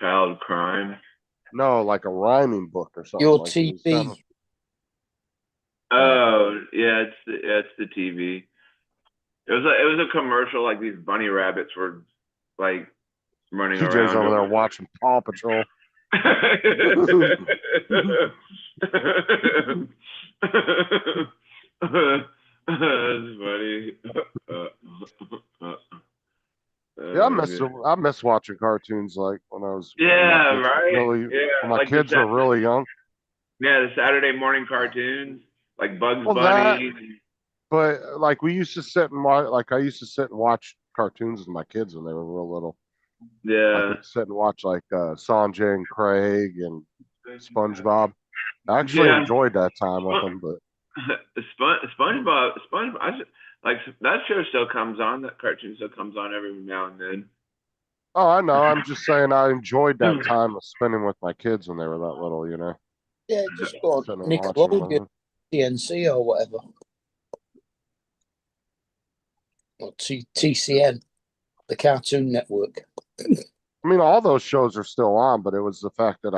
Child crime. No, like a rhyming book or something. Your Like it was TV. sounding- Oh, yeah, it's the TV. It was a commercial, like these bunny rabbits were like running TJ's around. over there watching Paw Patrol. That's funny. Yeah, I miss watching cartoons like when I was. Yeah, when my kids right. were Really, Yeah, when my like kids were really young. Yeah, the Saturday morning cartoons, like Bugs Well, Bunny. But like we used to sit and watch, like I used to sit and watch cartoons with my kids when they were real little. Yeah. Like we'd sit and watch like Sanjay and Craig and SpongeBob. I actually Yeah. enjoyed that time with them, but SpongeBob, like that show still comes on. That cartoon still comes on every now and then. oh, I know. I'm just saying I enjoyed that time of spending with my kids when they were that little. You know, Yeah, just go on sitting and watching them with Nickelodeon, them. TNC or whatever. Or TCN, the Cartoon Network. I mean, all those shows are still on, but it was the fact that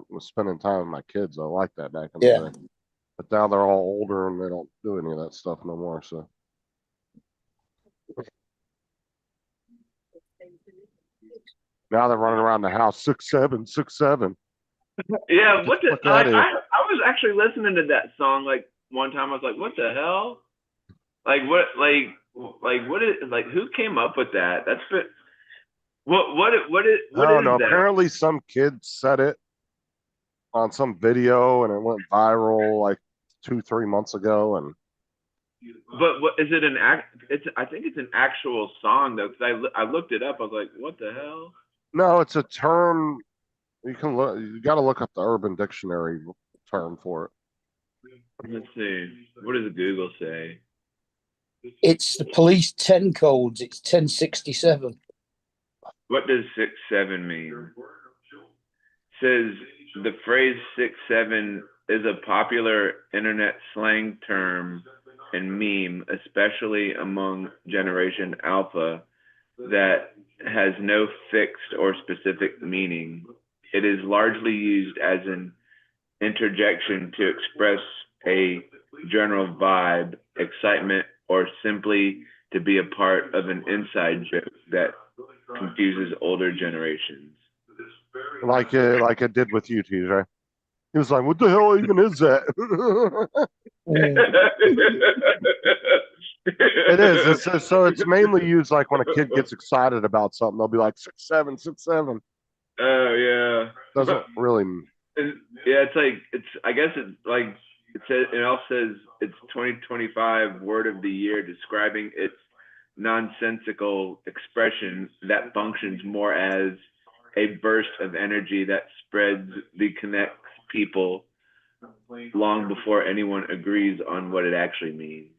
was spending time with my kids. I like that back in Yeah. the day. But now they're all older and they don't do any of that stuff no more. So now they're running around the house 6'7", 6'7". Yeah, what the? Look at it. I was actually listening to that song like one time. I was like, what the hell? Like what? Like what is? Like who came up with that? That's been. What I don't know. that? Apparently, some kid said it on some video, and it went viral like 2-3 months ago. And But what is it? An act? I think it's an actual song though, because I looked it up. I was like, what the hell? no, it's a term. You can look. You got to look up the Urban Dictionary term for it. Let's see. What does Google say? It's the police 10 codes. It's 1067. What does 6'7" mean? Says the phrase 6'7" is a popular internet slang term and meme, especially among Generation Alpha, that has no fixed or specific meaning. It is largely used as an interjection to express a general vibe, excitement, or simply to be a part of an inside joke that confuses older generations. Like it did with you, TJ. He was like, "What the hell even is that?" It is. So it's mainly used like when a kid gets excited about something, they'll be like 6'7", 6'7". Oh yeah. Doesn't really. Yeah, it's like I guess it's like it says. It also says it's 2025 word of the year, describing its nonsensical expression that functions more as a burst of energy that spreads the connects people long before anyone agrees on what it actually means.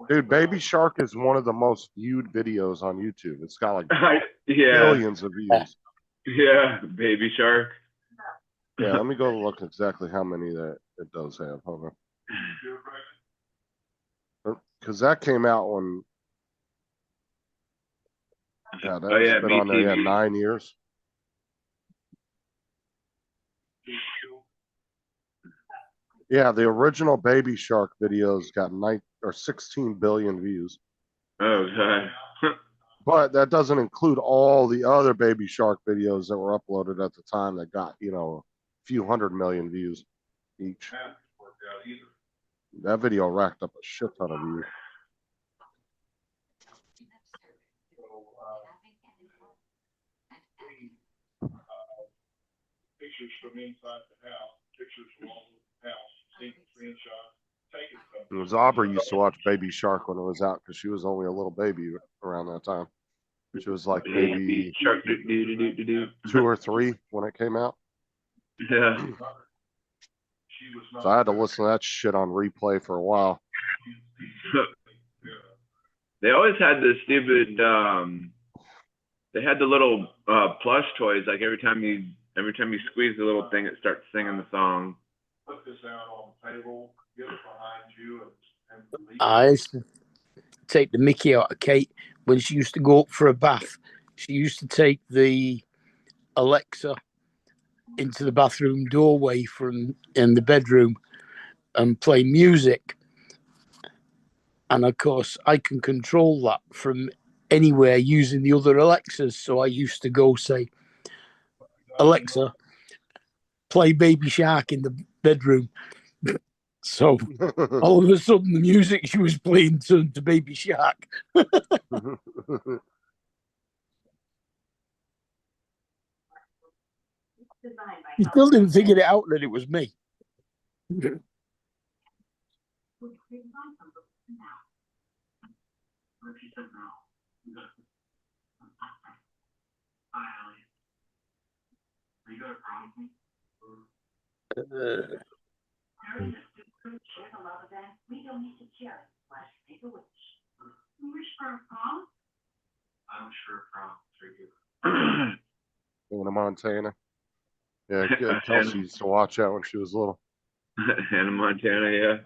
Dude, Baby Shark is one of the most viewed videos on YouTube. It's got like Yeah. billions of views. Yeah, Baby Shark. Yeah, let me go look exactly how many that it does have. Hold on. Because that came out when, yeah, Oh yeah, that's been on there, yeah, BTV. 9 years. Yeah, the original Baby Shark videos got 16 billion views. Oh god. But that doesn't include all the other Baby Shark videos that were uploaded at the time that got, a few 100 million views each. That video racked up a shit ton of views. Pictures from inside the house, pictures from all over the house, taking screenshots, taking It was Aubrey used to watch Baby Shark when it was out because she was only a little baby around that time. She was like maybe Shark do do do do do. 2 or 3 when it came out. Yeah. So I had to listen to that shit on replay for a while. They always had the stupid they had the little plush toys, like every time you squeeze the little thing it starts singing the song. Put this out on the table, get it behind you and I used to take the mickey out of Kate when she used to go up for a bath. She used to take the Alexa into the bathroom doorway from in the bedroom and play music. And of course, I can control that from anywhere using the other Alexas. So I used to go say, Alexa, play Baby Shark in the bedroom. So all of a sudden, the music she was playing turned to Baby Shark. You still didn't figure it out that it was me. I'm sure from Hannah Montana. Yeah, Kelsey used to watch that when she was little. Hannah Montana, yeah.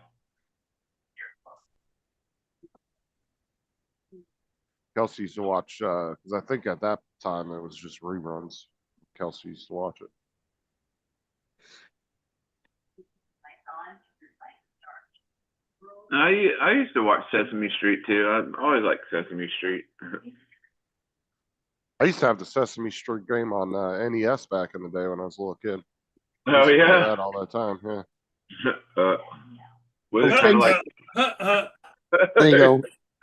Kelsey used to watch, because I think at that time it was just reruns. Kelsey used to watch it. I used to watch Sesame Street too. I always liked Sesame Street. I used to have the Sesame Street game on NES back in the day when I was a little kid. I Oh used to play yeah. that all the time. Yeah. Was it kind of like? There you go.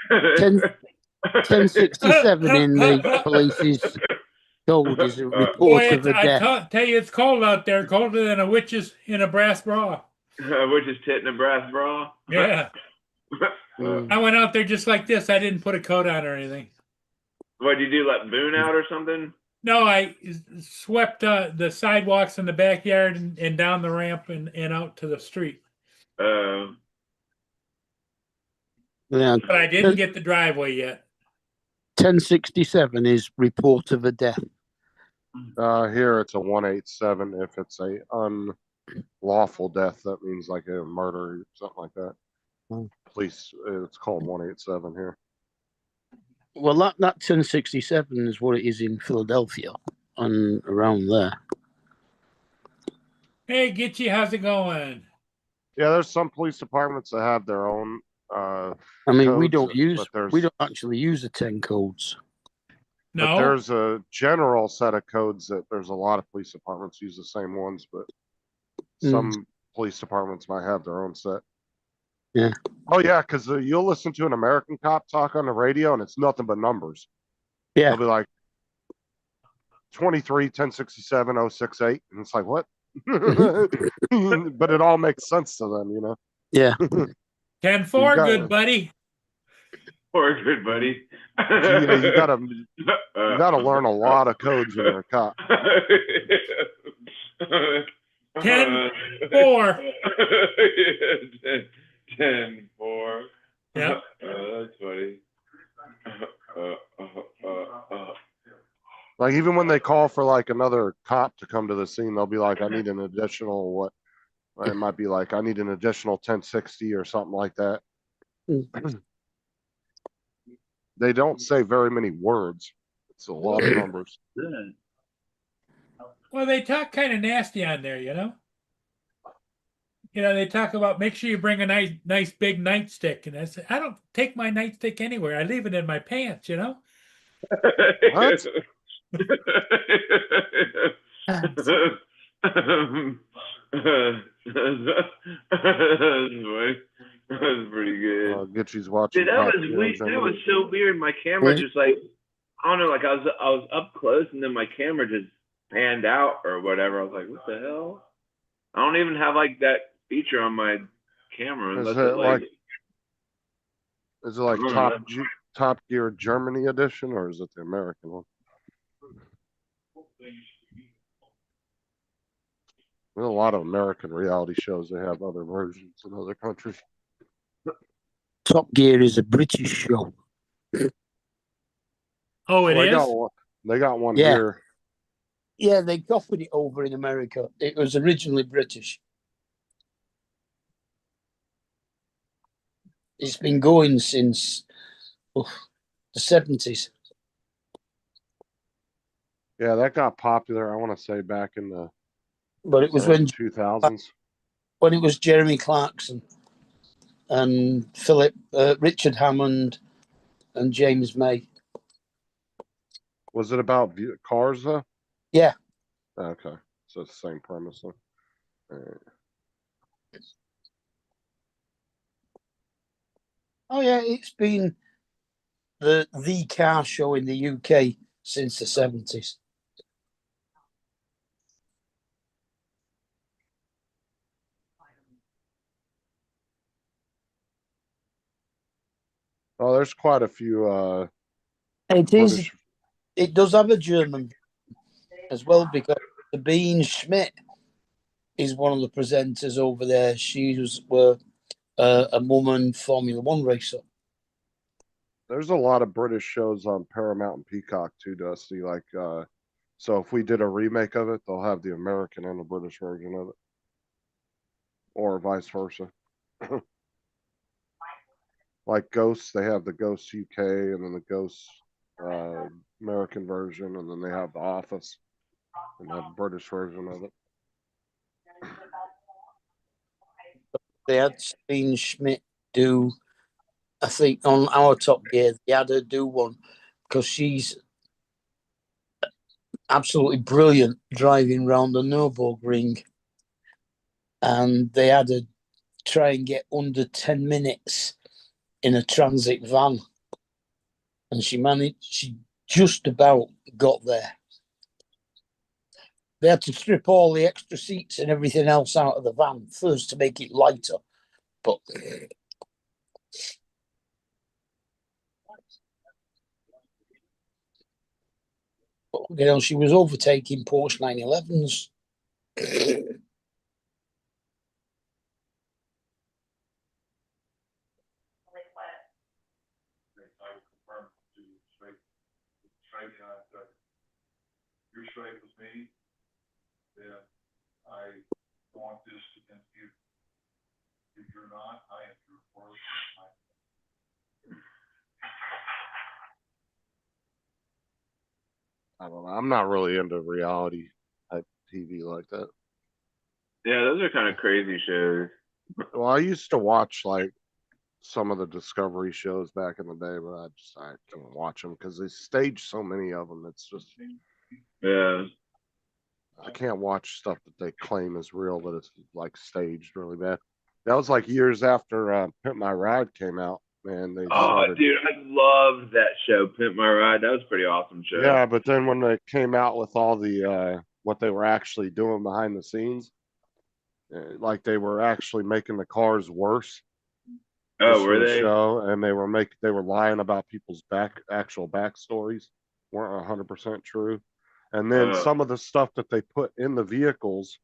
1067 in the police's code is a report Boy, of a death. tell you, it's cold out there, colder than a witch's in a brass bra. Which is tit in a brass bra. Yeah. I went out there just like this. I didn't put a coat on or anything. What did you do? Let Boone out or something? No, I swept the sidewalks in the backyard and down the ramp and out to the street. Yeah. But I didn't get the driveway yet. 1067 is report of a death. Here it's a 187 if it's a unlawful death. That means like a murder or something like that. Police, it's called 187 here. Well, that 1067 is what it is in Philadelphia and around there. Hey, Gitchy, how's it going? Yeah, there's some police departments that have their own. I mean, we codes, don't actually use the 10 codes. No, but there's a general set of codes that there's a lot of police departments use the same ones, but some police departments might have their own set. Yeah. Oh yeah, because you'll listen to an American cop talk on the radio and it's nothing but numbers. Yeah. They'll be like 23 1067 068, and it's like what? But it all makes sense to them, you know. Yeah. 10-4, good buddy. Poor good buddy. Yeah, you gotta learn a lot of codes when you're a cop. 10-4. 10-4. Yeah. That's funny. Like even when they call for like another cop to come to the scene, they'll be like, I need an additional what? It might be like, I need an additional 1060 or something like that. They don't say very many words. It's a lot of numbers. Well, they talk kind of nasty on there, you know. You know, they talk about make sure you bring a nice big nightstick, and I said, I don't take my nightstick anywhere. I leave it in my pants, you know. What? That's pretty good. Gitchy's watching. Dude, that Top was Gear weird. That Germany. was so weird. My camera just like, I don't know, like I was up close and then my camera just panned out or whatever. I was like, what the hell? I don't even have like that feature on my camera Is unless it it like, is it like I don't Top Gear Germany edition, or is it the American one? There's a lot of American reality shows. They have other versions in other countries. Top Gear is a British show. Oh, it Well, is. they got one Yeah. here. Yeah, they copied it over in America. It was originally British. It's been going since the 70s. Yeah, that got popular. I want to say back in the But it was when 2000s. it was Jeremy Clarkson and Richard Hammond and James May. Was it about cars though? Yeah. Okay, so it's the same premise. Then. All right. Oh yeah, it's been the car show in the UK since the 70s. Oh, there's quite a few. It is. British... It does have a German as well because Sabine Schmidt is one of the presenters over there. She was a woman Formula One racer. There's a lot of British shows on Paramount and Peacock too, Dusty. Like, so if we did a remake of it, they'll have the American and the British version of it, or vice versa. Like Ghosts, they have the Ghosts UK and then the Ghosts American version, and then they have The Office and have the British version of it. They had Sabine Schmidt do, I think, on our Top Gear, they had her do one because she's absolutely brilliant driving around the Nürburgring. And they had to try and get under 10 minutes in a transit van. And she just about got there. They had to strip all the extra seats and everything else out of the van first to make it lighter. But you know, she was overtaking Porsche 911s. You're straight with me, then I want this against you. If you're not, I am your worst. I don't know. I'm not really into reality type TV like that. Yeah, those are kind of crazy shows. Well, I used to watch like some of the Discovery shows back in the day, but I can't watch them because they stage so many of them. It's just Yeah. I can't watch stuff that they claim is real, but it's like staged really bad. That was like years after Pimp My Ride came out, man. They started. Dude, I love that show, Pimp My Ride. That was a pretty awesome show. Yeah, but then when they came out with all the what they were actually doing behind the scenes, like they were actually making the cars worse. Oh, were they? Show, and they were lying about people's actual backstories, weren't 100% true. And then some of the stuff that they put in the vehicles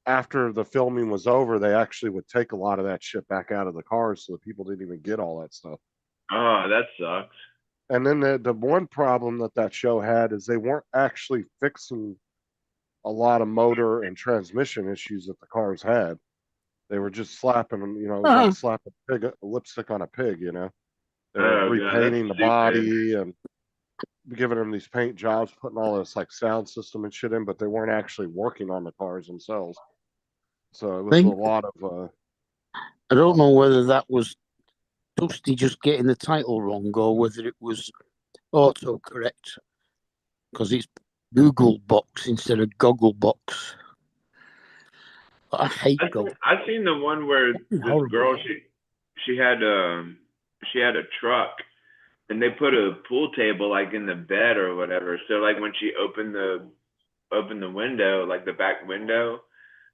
after the filming was over, they actually would take a lot of that shit back out of the cars, so the people didn't even get all that stuff. Oh, that sucks. And then the one problem that show had is they weren't actually fixing a lot of motor and transmission issues that the cars had. They were just slapping them, it was like slapping lipstick on a pig, They were Oh, God, that's repainting the stupid. body and giving them these paint jobs, putting all this like sound system and shit in, but they weren't actually working on the cars themselves. So it was a lot of I don't know whether that was Dusty just getting the title wrong or whether it was autocorrect because it's Google Box instead of Goggle Box. But I hate Goggle. I've seen the one where this horrible. girl she had a truck and they put a pool table like in the bed or whatever. So like when she opened the window, like the back window,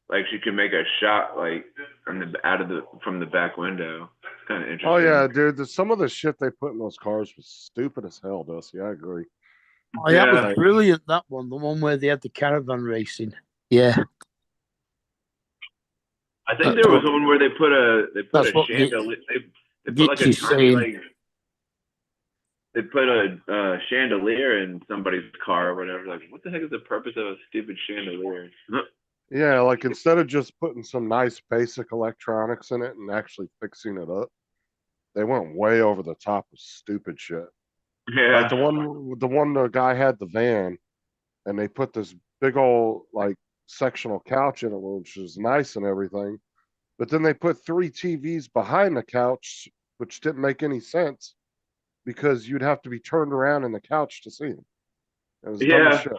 like she could make a shot like from the back window. It's kind of interesting. oh yeah, dude. Some of the shit they put in those cars was stupid as hell, Dusty. I agree. Oh, that Yeah. was brilliant. That one, the one where they had the caravan racing. Yeah, I think there was one where they put a That's what chandelier. They put like a Gitchy's tiny, saying. like they put a chandelier in somebody's car or whatever. Like, what the heck is the purpose of a stupid chandelier? Yeah, like instead of just putting some nice basic electronics in it and actually fixing it up, they went way over the top with stupid shit. Yeah. Like the guy had the van, and they put this big old like sectional couch in it, which is nice and everything. But then they put 3 TVs behind the couch, which didn't make any sense because you'd have to be turned around in the couch to see them. It was dumb as shit.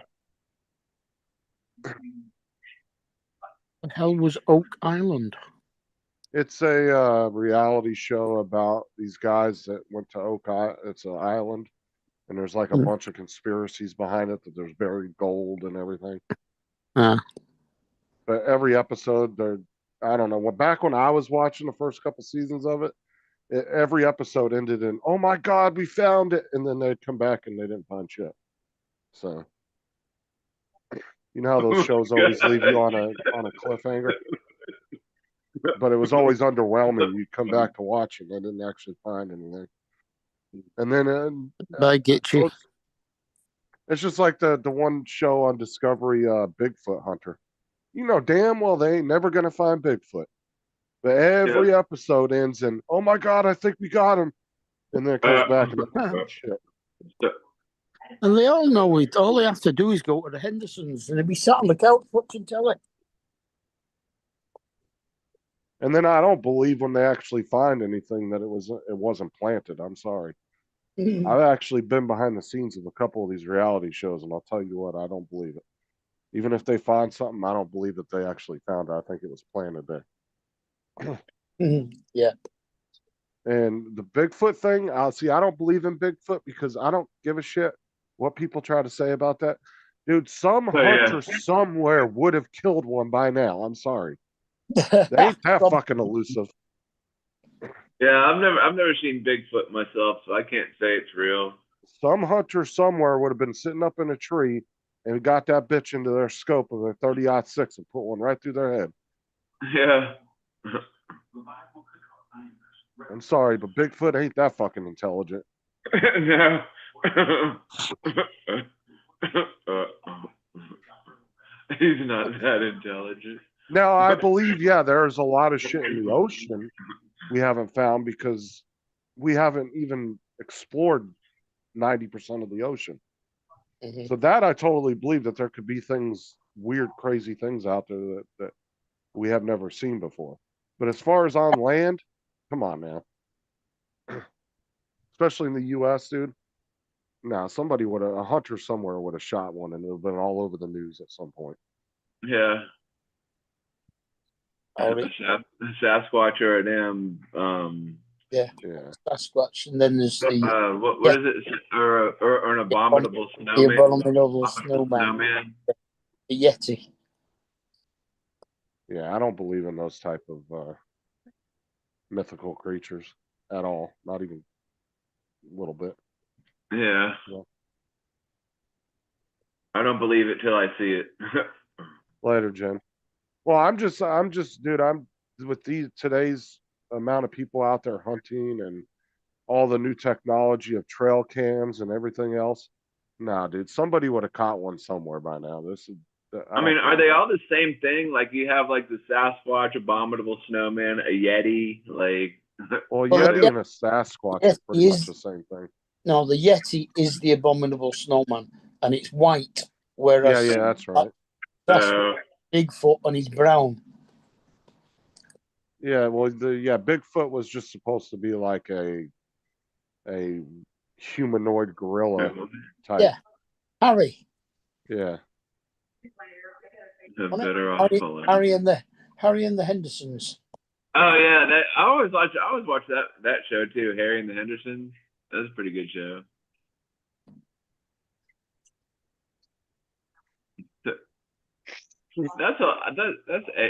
The hell was Oak Island? It's a reality show about these guys that went to It's an island, and there's like a bunch of conspiracies behind it that there's buried gold and everything. But every episode, I don't know. Well, back when I was watching the first couple seasons of it, every episode ended in, "Oh my God, we found it," and then they'd come back and they didn't find shit. So, you know how those shows always leave you on a cliffhanger. But it was always underwhelming. You'd come back to watch it, and they didn't actually find anything. And then I get you. It's just like the one show on Discovery, Bigfoot Hunter. You know damn well they ain't never gonna find Bigfoot. But every episode ends in, "Oh my God, I think we got him," and then it comes back and shit. And they all know it. All they have to do is go to the Hendersons, and they'll be sat on the couch watching telly. And then I don't believe when they actually find anything that it wasn't planted. I'm sorry. I've actually been behind the scenes of a couple of these reality shows, and I'll tell you what, I don't believe it. Even if they find something, I don't believe that they actually found it. I think it was planted there. Yeah. And the Bigfoot thing, I don't believe in Bigfoot because I don't give a shit what people try to say about that. Dude, some hunter somewhere would have killed one by now. I'm sorry. They ain't that fucking elusive. Yeah, I've never seen Bigfoot myself, so I can't say it's real. Some hunter somewhere would have been sitting up in a tree and got that bitch into their scope of their 30-06 and put one right through their head. Yeah. I'm sorry, but Bigfoot ain't that fucking intelligent. No. He's not that intelligent. Now, I believe, there's a lot of shit in the ocean we haven't found because we haven't even explored 90% of the ocean. So that I totally believe that there could be things, weird, crazy things out there that we have never seen before. But as far as on land, come on now. Especially in the U.S., dude. No, a hunter somewhere would have shot one and it would have been all over the news at some point. Yeah. Sasquatch or a damn Sasquatch, and then there's the what is it, or an abominable snowman? The abominable snowman. The Yeti. Yeah, I don't believe in those type of mythical creatures at all. Not even a little bit. Yeah. I don't believe it till I see it. Later, Jen. Well, I'm just, dude, I'm with today's amount of people out there hunting and all the new technology of trail cams and everything else. Nah, dude, somebody would have caught one somewhere by now. This is. I mean, are they all the same thing? Like you have like the Sasquatch, Abominable Snowman, a Yeti, like. Well, Well, Yeti and a Sasquatch Yes, are pretty much is- the same thing. No, the Yeti is the abominable snowman, and it's white, Yeah, whereas yeah, that's right. that's Uh, Bigfoot and he's brown. Yeah, well, Bigfoot was just supposed to be like a humanoid gorilla type. Yeah. Harry, Yeah. the better off color. Harry and the Hendersons. Oh yeah, that I always watch that show too, Harry and the Hendersons. That's a pretty good show.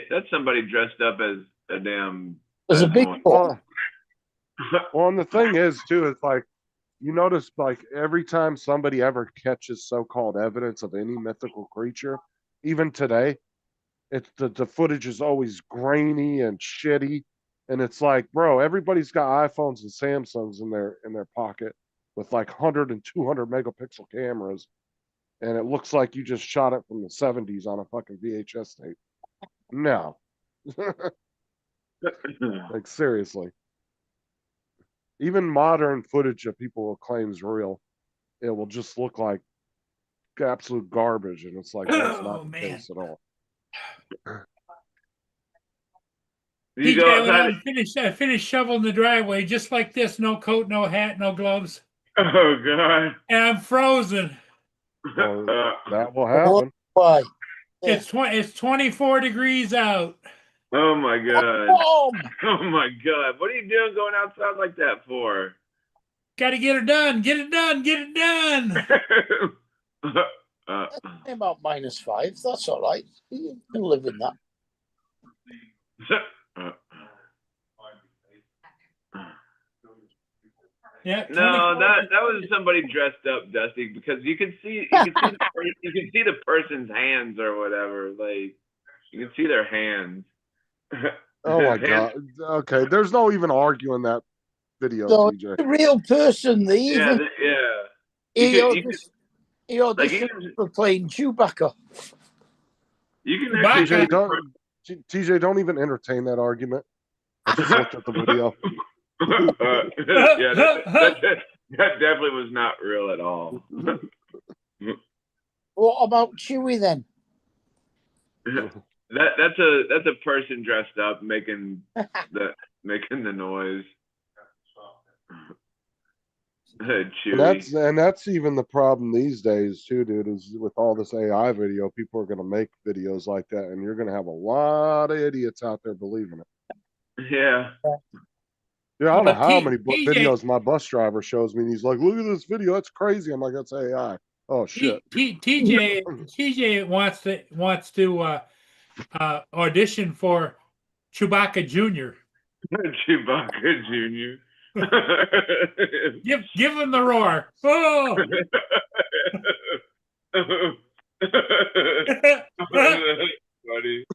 That's somebody dressed up as a damn. There's a as Bigfoot. one. Well, and the thing is too, it's like you notice like every time somebody ever catches so-called evidence of any mythical creature, even today, it's the footage is always grainy and shitty. And it's like, bro, everybody's got iPhones and Samsungs in their pocket with like 100 and 200 megapixel cameras. And it looks like you just shot it from the 70s on a fucking VHS tape. No. Like seriously. Even modern footage that people will claim is real, it will just look like absolute garbage. And it's like, that's Oh, not the man. case at all. You DJ, go when outside. I finished shoveling the driveway, just like this, no coat, no hat, no gloves, Oh god. and I'm frozen. Well, that will happen. Why? Yeah. It's 24 degrees out. Oh my god. Boom! Oh my god. What are you doing going outside like that for? Got to get it done. Get it done. Get it done. About -5. That's all right. You can live with that. Yeah. No, 24 that was somebody dressed up, Dusty, because you can see the person's hands or whatever. Like you can see their hands. Oh my Hands- god. Okay, there's no even arguing that video, So TJ. the real person, they Yeah, even yeah. he You can- auditioned for playing Chewbacca. You can Chewbacca. actually TJ, don't even entertain that argument. I just looked at the video. yeah, that definitely was not real at all. What about Chewie then? That's a person dressed up making the noise. Chewy. And that's even the problem these days too, dude, is with all this AI video, people are gonna make videos like that, and you're gonna have a lot of idiots out there believing it. Yeah. Yeah, I don't know But how many TJ videos my bus driver shows me, and he's like, "Look at this video, that's crazy." I'm like, "That's AI." Oh shit. TJ wants to audition for Chewbacca Jr. Chewbacca Jr. Give him the roar. Oh. Buddy.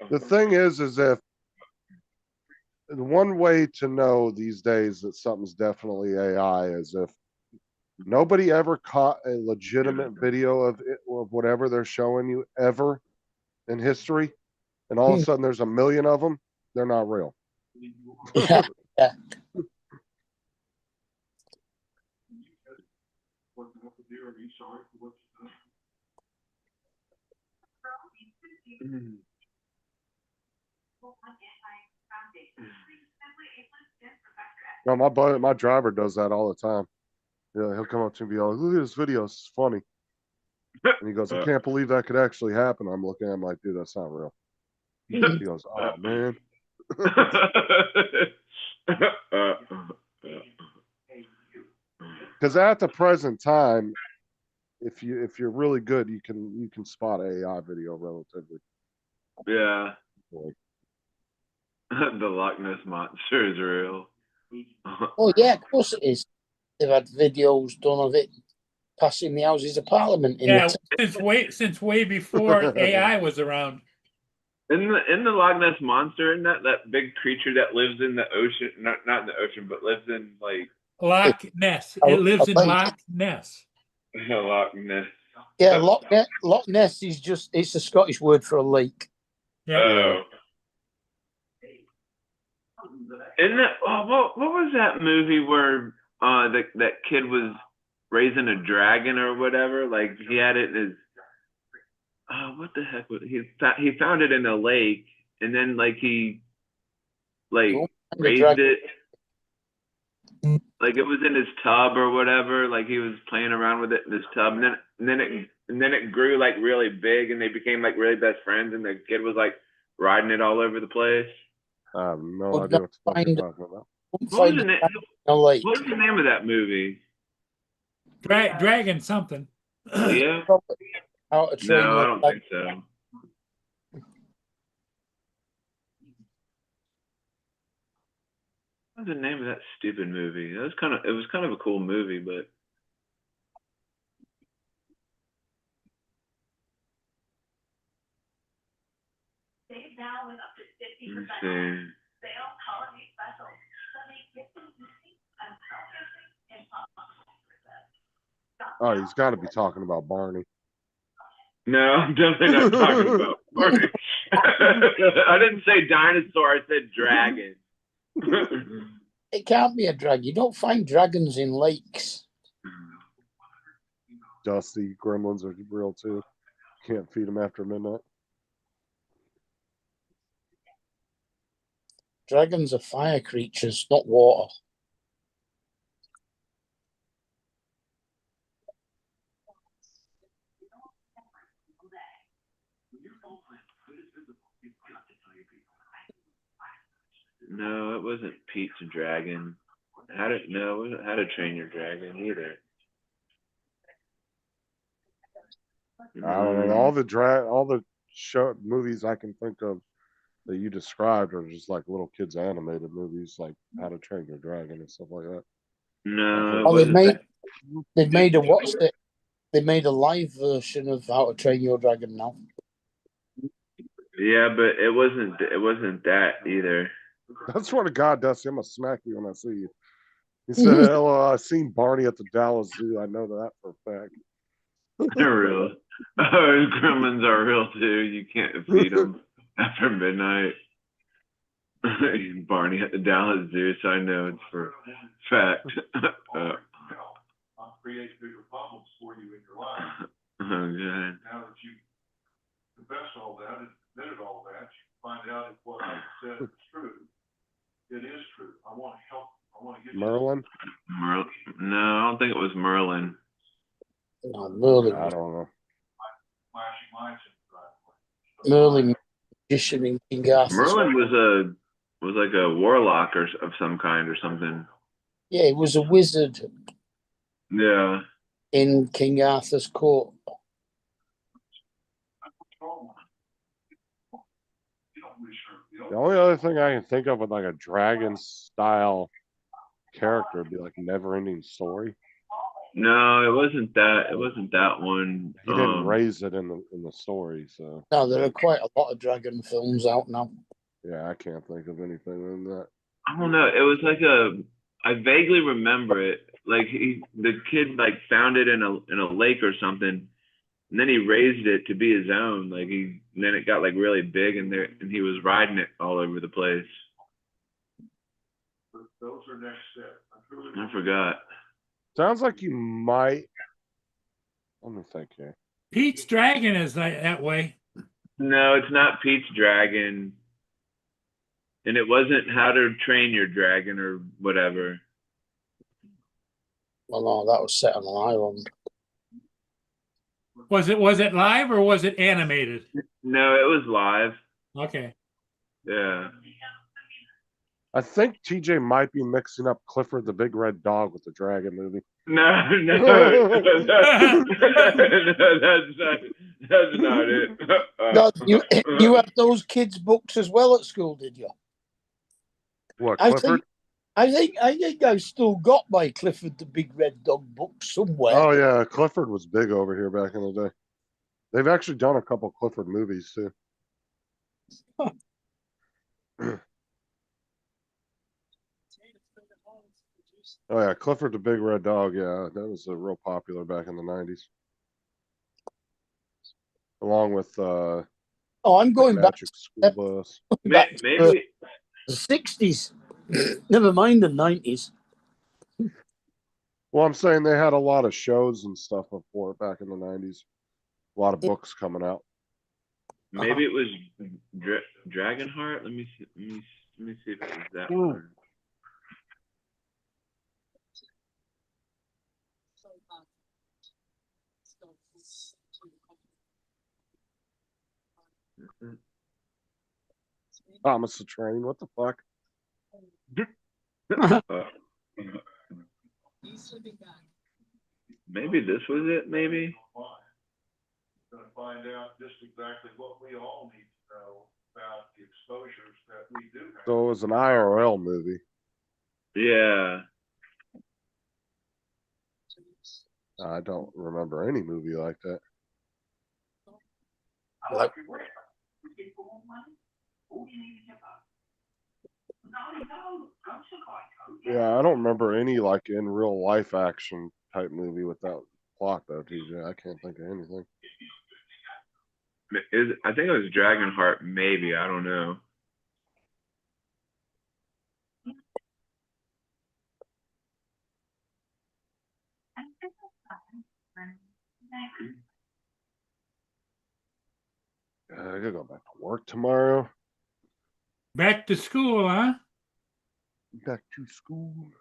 The thing is if the one way to know these days that something's definitely AI is if nobody ever caught a legitimate video of it, of whatever they're showing you ever in history, and all of a sudden there's a million of them, they're not real. Yeah. Yeah. No, my driver does that all the time. Yeah, he'll come up to me and be like, "Look at this video, it's funny." And he goes, "I can't believe that could actually happen." I'm looking at him like, "Dude, that's not real." He goes, "Oh man." Because at the present time, if you're really good, you can spot AI video relatively. Yeah. The Loch Ness Monster is real. Oh yeah, of course it is. They've had videos done of it passing the Houses of Parliament in Yeah, the since way before AI was around. In the Loch Ness monster, isn't that big creature that lives in the ocean? Not in the ocean, but lives in like Loch Ness. It lives in Loch Ness. Loch Ness. Yeah, Loch Ness is it's a Scottish word for a lake. Yeah. Oh. Isn't that what was that movie where that kid was raising a dragon or whatever? Like he had it in his what the heck was he found it in a lake and then like he like raised it like it was in his tub or whatever, like he was playing around with it in his tub and then it grew like really big and they became like really best friends and the kid was like riding it all over the place. I have no idea what the fuck you're talking about. What was the name of that movie? Dragon something. Yeah. How to Train No, I Your don't Dragon. think so. What was the name of that stupid movie? It was kind of a cool movie, but let's see. Oh, he's got to be talking about Barney. No, I'm definitely not talking about Barney. I didn't say dinosaur, I said dragon. It can't be a dragon. You don't find dragons in lakes. Dusty gremlins are real too. Can't feed them after midnight. Dragons are fire creatures, not water. No, it wasn't Pete's Dragon. It wasn't How to Train Your Dragon either. I don't know. All the show movies I can think of that you described are just like little kids animated movies, like How to Train Your Dragon and stuff like that. No, Oh, they made a what's it? They made a live version of How to Train Your Dragon now. Yeah, but it wasn't that either. I swear to God, Dusty, I'm gonna smack you when I see you. He said, "Hello, I seen Barney at the Dallas Zoo. I know that for a fact." They're real. Oh, gremlins are real too. You can't feed them after midnight. Barney at the Dallas Zoo, so I know it's for fact. I'll create bigger problems for you in your life. Oh, God. Now that you confessed all that and admitted all that, you find out if what I said is true. It is true. I want to help. I want to get Merlin? No, I don't think it was Merlin. No, Merlin. I don't know. flashing lights in the driveway. Merlin, magician in King Arthur's. Merlin was like a warlock of some kind or something. Yeah, he was a wizard Yeah. in King Arthur's court. The only other thing I can think of with like a dragon style character would be like Never Ending Story. No, it wasn't that. It wasn't that one. He didn't raise it in the story, so No, there are quite a lot of dragon films out now. yeah, I can't think of anything in that. I don't know. It was like I vaguely remember it. Like the kid like found it in a lake or something, and then he raised it to be his own. And then it got like really big, and he was riding it all over the place. Those are next steps. I forgot. Sounds like you might. Let me think here. Pete's Dragon is that way. No, it's not Pete's Dragon, and it wasn't How to Train Your Dragon or whatever. Well, no, that was set on an island. Was it live or was it animated? No, it was live. Okay. Yeah. I think TJ might be mixing up Clifford the Big Red Dog with the Dragon movie. No, that's not it. No, you had those kids' books as well at school, did you? What, Clifford? I think I've still got my Clifford the Big Red Dog book somewhere. Oh yeah, Clifford was big over here back in the day. They've actually done a couple Clifford movies too. Oh yeah, Clifford the Big Red Dog. Yeah, that was real popular back in the 90s. Along with Oh, I'm going back Magic School Bus. back to Maybe the 60s. Never mind the 90s. Well, I'm saying they had a lot of shows and stuff before it back in the 90s. A lot of books coming out. maybe it was Dragonheart. Let me see. Let me see if it was that one. Thomas the Train. What the fuck? Maybe this was it. Maybe. Gonna find out just exactly what we all need to know about the exposures that we do have. So it was an IRL movie. Yeah. I don't remember any movie like that. Like, Yeah, I don't remember any like in real life action type movie with that plot though, TJ. I can't think of anything. I think it was Dragonheart. Maybe, I don't know. I gotta go back to work tomorrow. Back to school, huh? Back to school.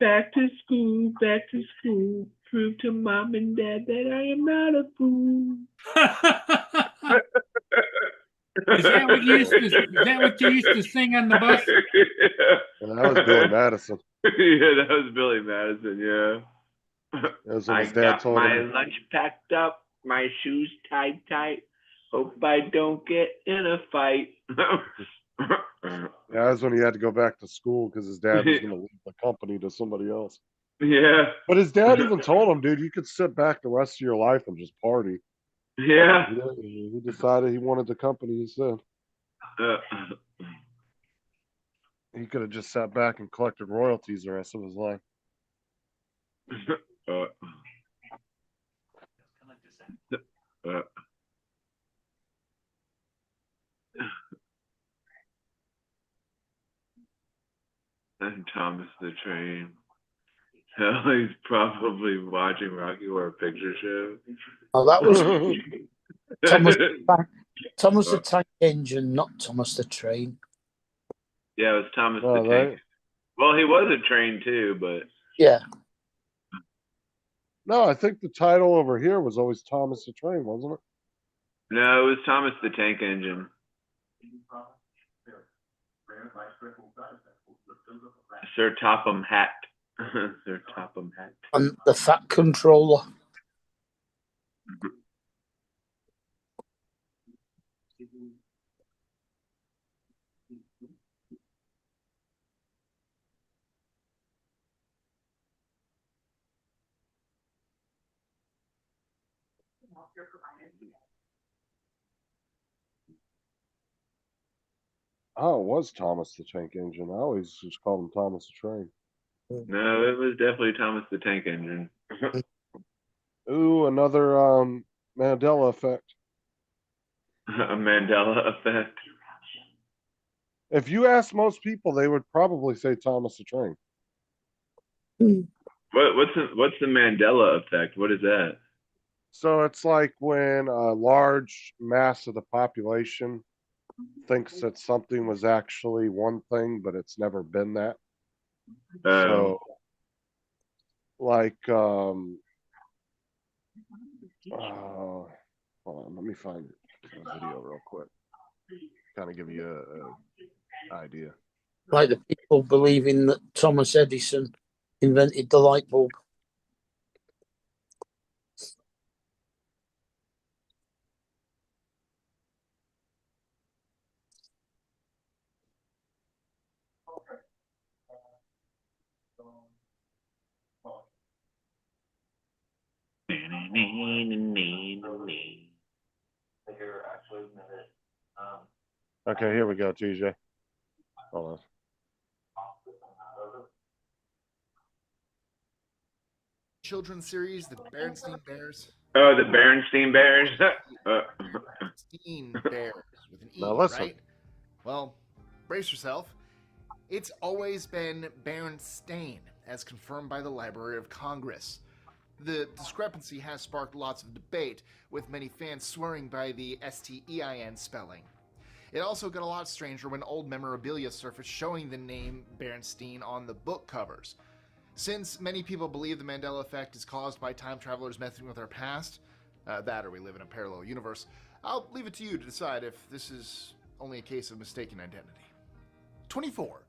Back to school, back to school. Prove to mom and dad that I am not a fool. Is that what you used to? Is that what you used to sing on the bus? And that was Billy Madison. Yeah, that was Billy Madison. Yeah. That was when I his dad got told my him. lunch packed up, my shoes tied tight. Hope I don't get in a fight. Yeah, that was when he had to go back to school because his dad was gonna leave the company to somebody else. Yeah. But his dad even told him, dude, you could sit back the rest of your life and just party. Yeah. He decided he wanted the company instead. He could have just sat back and collected royalties the rest of his life. And Thomas the Train. Hell, he's probably watching Rocky Horror Picture Show. oh, that was Thomas the Tank Engine, not Thomas the Train. Yeah, it was Thomas Oh, the Tank. Well, he was a train too, but Yeah. No, I think the title over here was always Thomas the Train, wasn't it? no, it was Thomas the Tank Engine. Sir Topham Hatt. Sir Topham Hatt. And the Fat Controller. Oh, it was Thomas the Tank Engine. I always just called him Thomas the Train. No, it was definitely Thomas the Tank Engine. Ooh, another Mandela effect. A Mandela effect. If you ask most people, they would probably say Thomas the Train. What's the Mandela effect? What is that? So it's like when a large mass of the population thinks that something was actually one thing, but it's never been that. So, like, hold on, let me find a video real quick. Kind of give you a idea. Like the people believing that Thomas Edison invented the light bulb. You're actually admitted, Okay, here we go, TJ. Hold on. Children's series, the Berenstein Bears. Oh, the Berenstein Bears. Berenstein Bears with an E, Now listen. right? Well, brace yourself. It's always been Berenstain, as confirmed by the Library of Congress. The discrepancy has sparked lots of debate, with many fans swearing by the Stein spelling. It also got a lot stranger when old memorabilia surfaced showing the name Berenstein on the book covers. Since many people believe the Mandela effect is caused by time travelers messing with our past, that or we live in a parallel universe, I'll leave it to you to decide if this is only a case of mistaken identity. 24.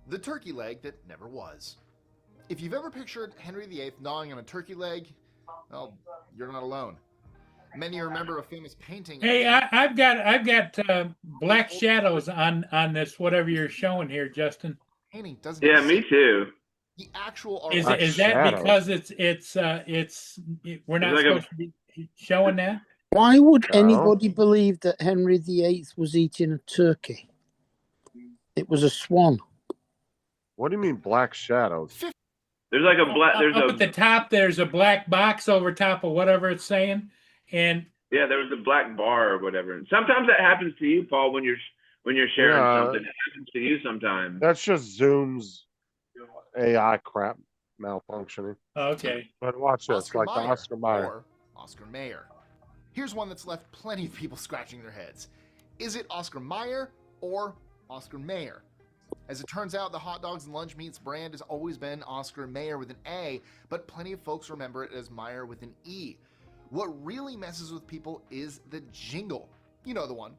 The turkey leg that never was. If you've ever pictured Henry VIII gnawing on a turkey leg, well, you're not alone. Many remember a famous painting. Hey, I've got black shadows on this whatever you're showing here, Justin. Painting doesn't Yeah, me exist. too. The actual Is art. is that shadows. because we're not It's like supposed to be showing that? Why would No. anybody believe that Henry VIII was eating a turkey? It was a swan. What do you mean black shadows? There's like a black. There's Up at the a top, there's a black box over top of whatever it's saying, and yeah. There was a black bar or whatever. Sometimes that happens to you, Paul, when you're sharing Yeah. something. It happens to you sometimes. That's just Zoom's AI crap malfunctioning. okay. But watch this, Oscar like the Mayer Oscar Mayer. or Oscar Mayer. Here's one that's left plenty of people scratching their heads. Is it Oscar Mayer or Oscar Mayer? As it turns out, the hot dogs and lunch meats brand has always been Oscar Mayer with an A, but plenty of folks remember it as Meyer with an E. What really messes with people is the jingle. You know the one.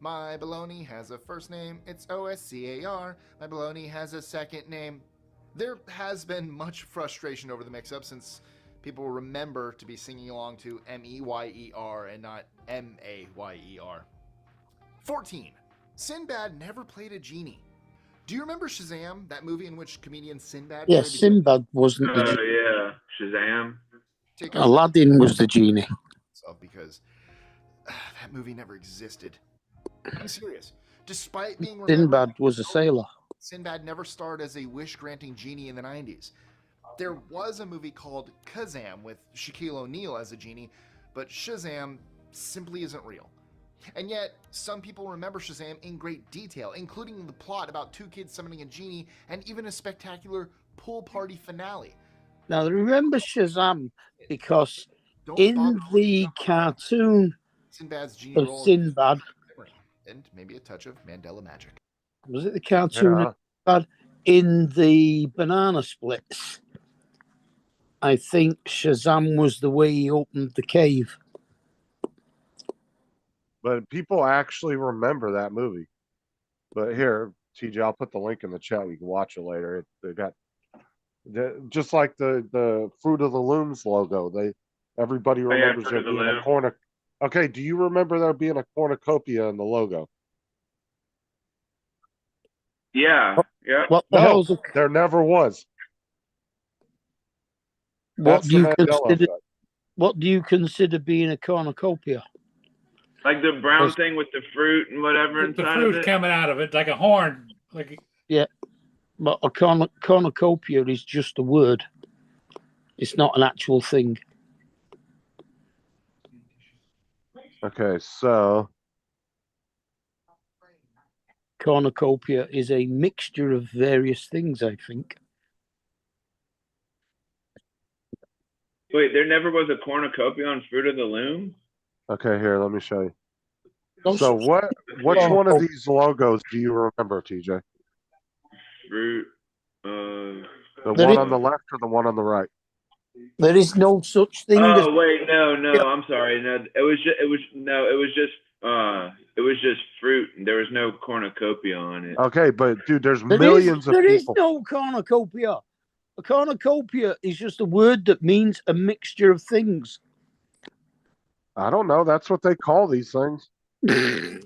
My baloney has a first name, it's OSCAR. My baloney has a second name. There has been much frustration over the mix-up since people remember to be singing along to M-E-Y-E-R and not M-A-Y-E-R. 14. Sinbad never played a genie. Do you remember Shazam, that movie in which comedian Sinbad Yeah, played the Sinbad wasn't the Oh genie. yeah, Shazam. Take Aladdin was the genie. myself because that movie never existed. I'm serious. Despite being remembered, Sinbad was a sailor. Sinbad never starred as a wish-granting genie in the 90s. There was a movie called Kazam with Shaquille O'Neal as a genie, but Shazam simply isn't real. And yet, some people remember Shazam in great detail, including the plot about two kids summoning a genie and even a spectacular pool party finale. Now, remember Shazam because Don't in bother the cartoon Sinbad's genie of role Sinbad, and maybe a touch of Mandela magic. was it the cartoon Yeah. of Sinbad in the banana splits? I think Shazam was the way he opened the cave. But people actually remember that movie. But here, TJ, I'll put the link in the chat. You can watch it later. They got just like the Fruit of the Looms logo. Everybody yeah, remembers Fruit there of the being a Loom. corner. Okay, do you remember there being a cornucopia in the logo? Yeah, yeah. What the No, hell's a, there never was. what That's do the you Mandela consider? effect. What do you consider being a cornucopia? Like the brown Yes. thing with the fruit and whatever The inside of fruit it. coming out of it like a horn. Like But a cornucopia is just a word. It's not an actual thing. Okay, so Cornucopia is a mixture of various things, I think. Wait, there never was a cornucopia on Fruit of the Loom? okay, here, let me show you. No So such- which one of these logos do you remember, TJ? Fruit. The There one is- on the left or the one on the right? There is no such thing as Oh wait, no, I'm sorry. No, it was just fruit. There was no cornucopia on it. Okay, but dude, there's There millions of there is people. no cornucopia. A cornucopia is just a word that means a mixture of things. I don't know. That's what they call these things. But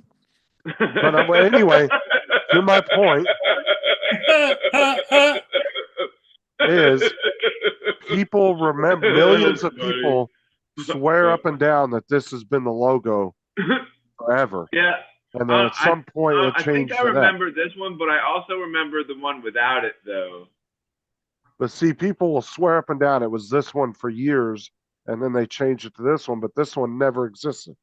anyway, to my point is people remember, millions of people swear up and down that this has been the logo forever. Yeah. And then at some point it I think changed I to that. remember this one, but I also remember the one without it though. But see, people will swear up and down it was this one for years, and then they changed it to this one, but this one never existed.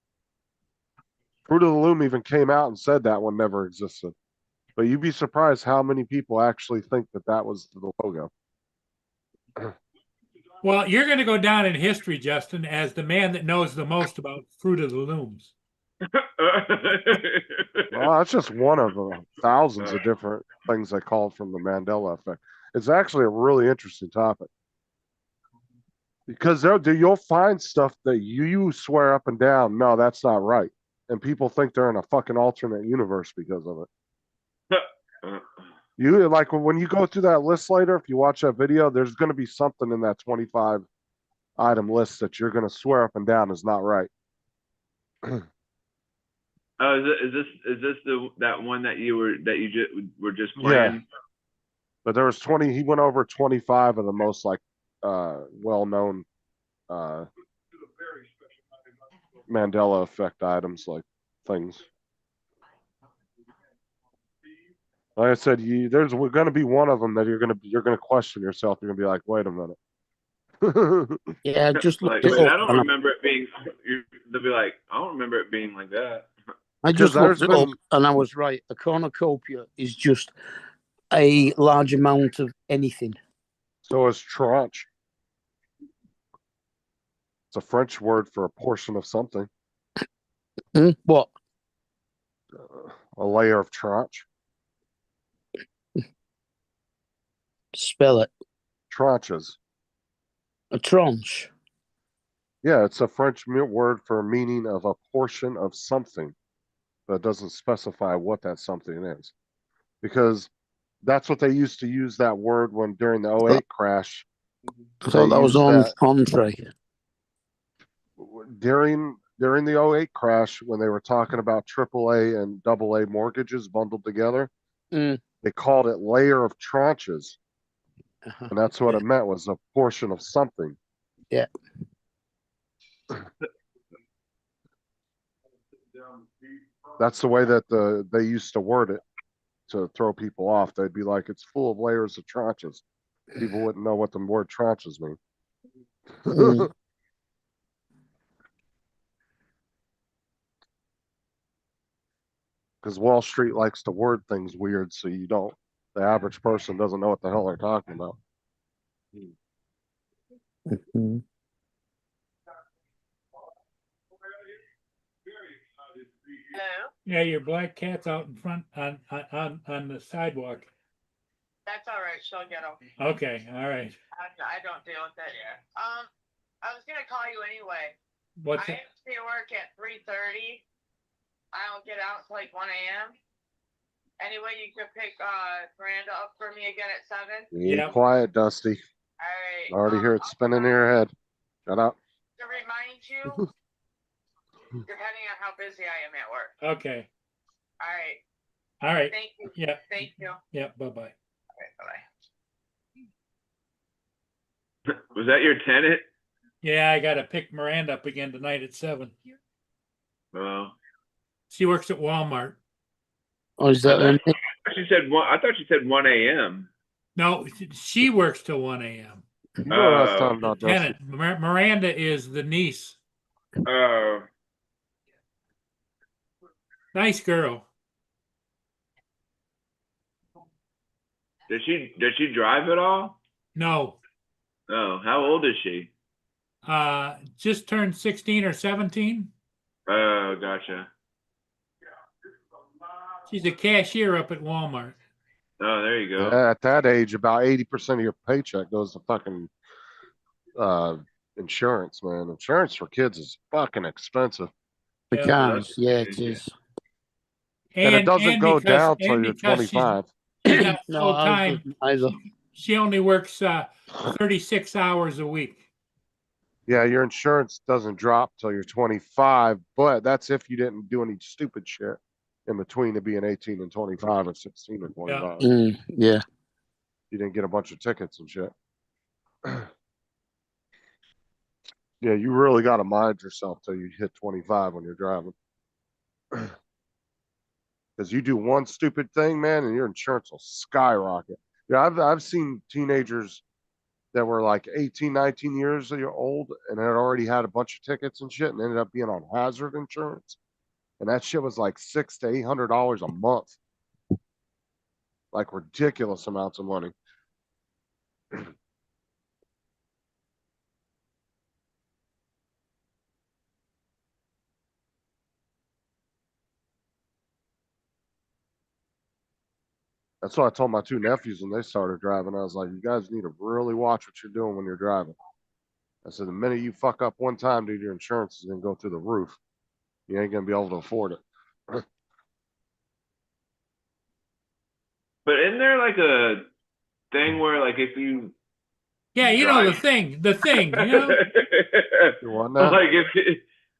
Fruit of the Loom even came out and said that one never existed. But you'd be surprised how many people actually think that that was the logo. Well, you're going to go down in history, Justin, as the man that knows the most about Fruit of the Looms. Well, that's just one of the thousands of different things they call from the Mandela effect. It's actually a really interesting topic. Because you'll find stuff that you swear up and down, no, that's not right. And people think they're in a fucking alternate universe because of it. You like when you go through that list later, if you watch that video, there's going to be something in that 25 item list that you're going to swear up and down is not right. Oh, is this that one that you were just playing? Yeah. But there was 20. He went over 25 of the most like well-known Mandela effect items, like things. Like I said, there's going to be one of them that you're going to question yourself. You're going to be like, wait a minute. Yeah, I just Like, looked it man, up. I don't remember it being. They'll be like, I don't remember it being like that. I just Because looked it up, and I was right. A cornucopia is just a large amount of anything. So is tranche. It's a French word for a portion of something. What? A layer of tranche. Spell it. Tranches. A tranche. Yeah, it's a French word for meaning of a portion of something, but it doesn't specify what that something is. Because that's what they used to use that word when during the 08 crash. I thought that was on entree. During the 08 crash, when they were talking about AAA and AA mortgages bundled together, they called it layer of tranches. And that's what it meant, was a portion of something. Yeah. That's the way that they used to word it to throw people off. They'd be like, it's full of layers of tranches. People wouldn't know what the word tranches mean. Because Wall Street likes to word things weird, so the average person doesn't know what the hell they're talking about. Yeah, your black cat's out in front on the sidewalk. That's all right. She'll get them. Okay, all right. I don't deal with it. I was gonna call you anyway. What's I have to be to work at 3:30. I don't get out until like 1 a.m. Anyway, you could pick Miranda up for me again at 7. Be quiet, Dusty. All right. I already hear it spinning in your head. Shut up. To remind you, depending on how busy I am at work. Okay. All right. All right. Thank you. Yeah. Thank you. Yeah. Bye bye. All right. Bye bye. Was that your tenant? Yeah, I got to pick Miranda up again tonight at 7. Oh. She works at Walmart. Oh, is that She said one. I thought she said 1 a.m. No, she works till 1 a.m. You know what I was talking about, Dusty. Tenant. Miranda is the niece. Oh. Nice girl. Does she drive at all? No. Oh, how old is she? Just turned 16 or 17. Oh, gotcha. She's a cashier up at Walmart. Oh, there you go. At that age, about 80% of your paycheck goes to fucking insurance, man. Insurance for kids is fucking expensive. Because, yeah, it is. And it doesn't go down till you're 25. She's not No, full ours time. doesn't either. She only works 36 hours a week. Yeah, your insurance doesn't drop till you're 25, but that's if you didn't do any stupid shit in between of being 18 and 25 or 16 and 25. Yeah. You didn't get a bunch of tickets and shit. Yeah, you really got to mind yourself till you hit 25 when you're driving. Because you do one stupid thing, man, and your insurance will skyrocket. Yeah, I've seen teenagers that were like 18, 19 years old and had already had a bunch of tickets and shit and ended up being on hazard insurance. And that shit was like $600 to $800 a month. Like ridiculous amounts of money. That's what I told my two nephews when they started driving. I was like, you guys need to really watch what you're doing when you're driving. I said, the minute you fuck up one time, dude, your insurance is going to go through the roof. You ain't going to be able to afford it. But isn't there like a thing where like if you Yeah, you know drive the thing, you know? You want that? like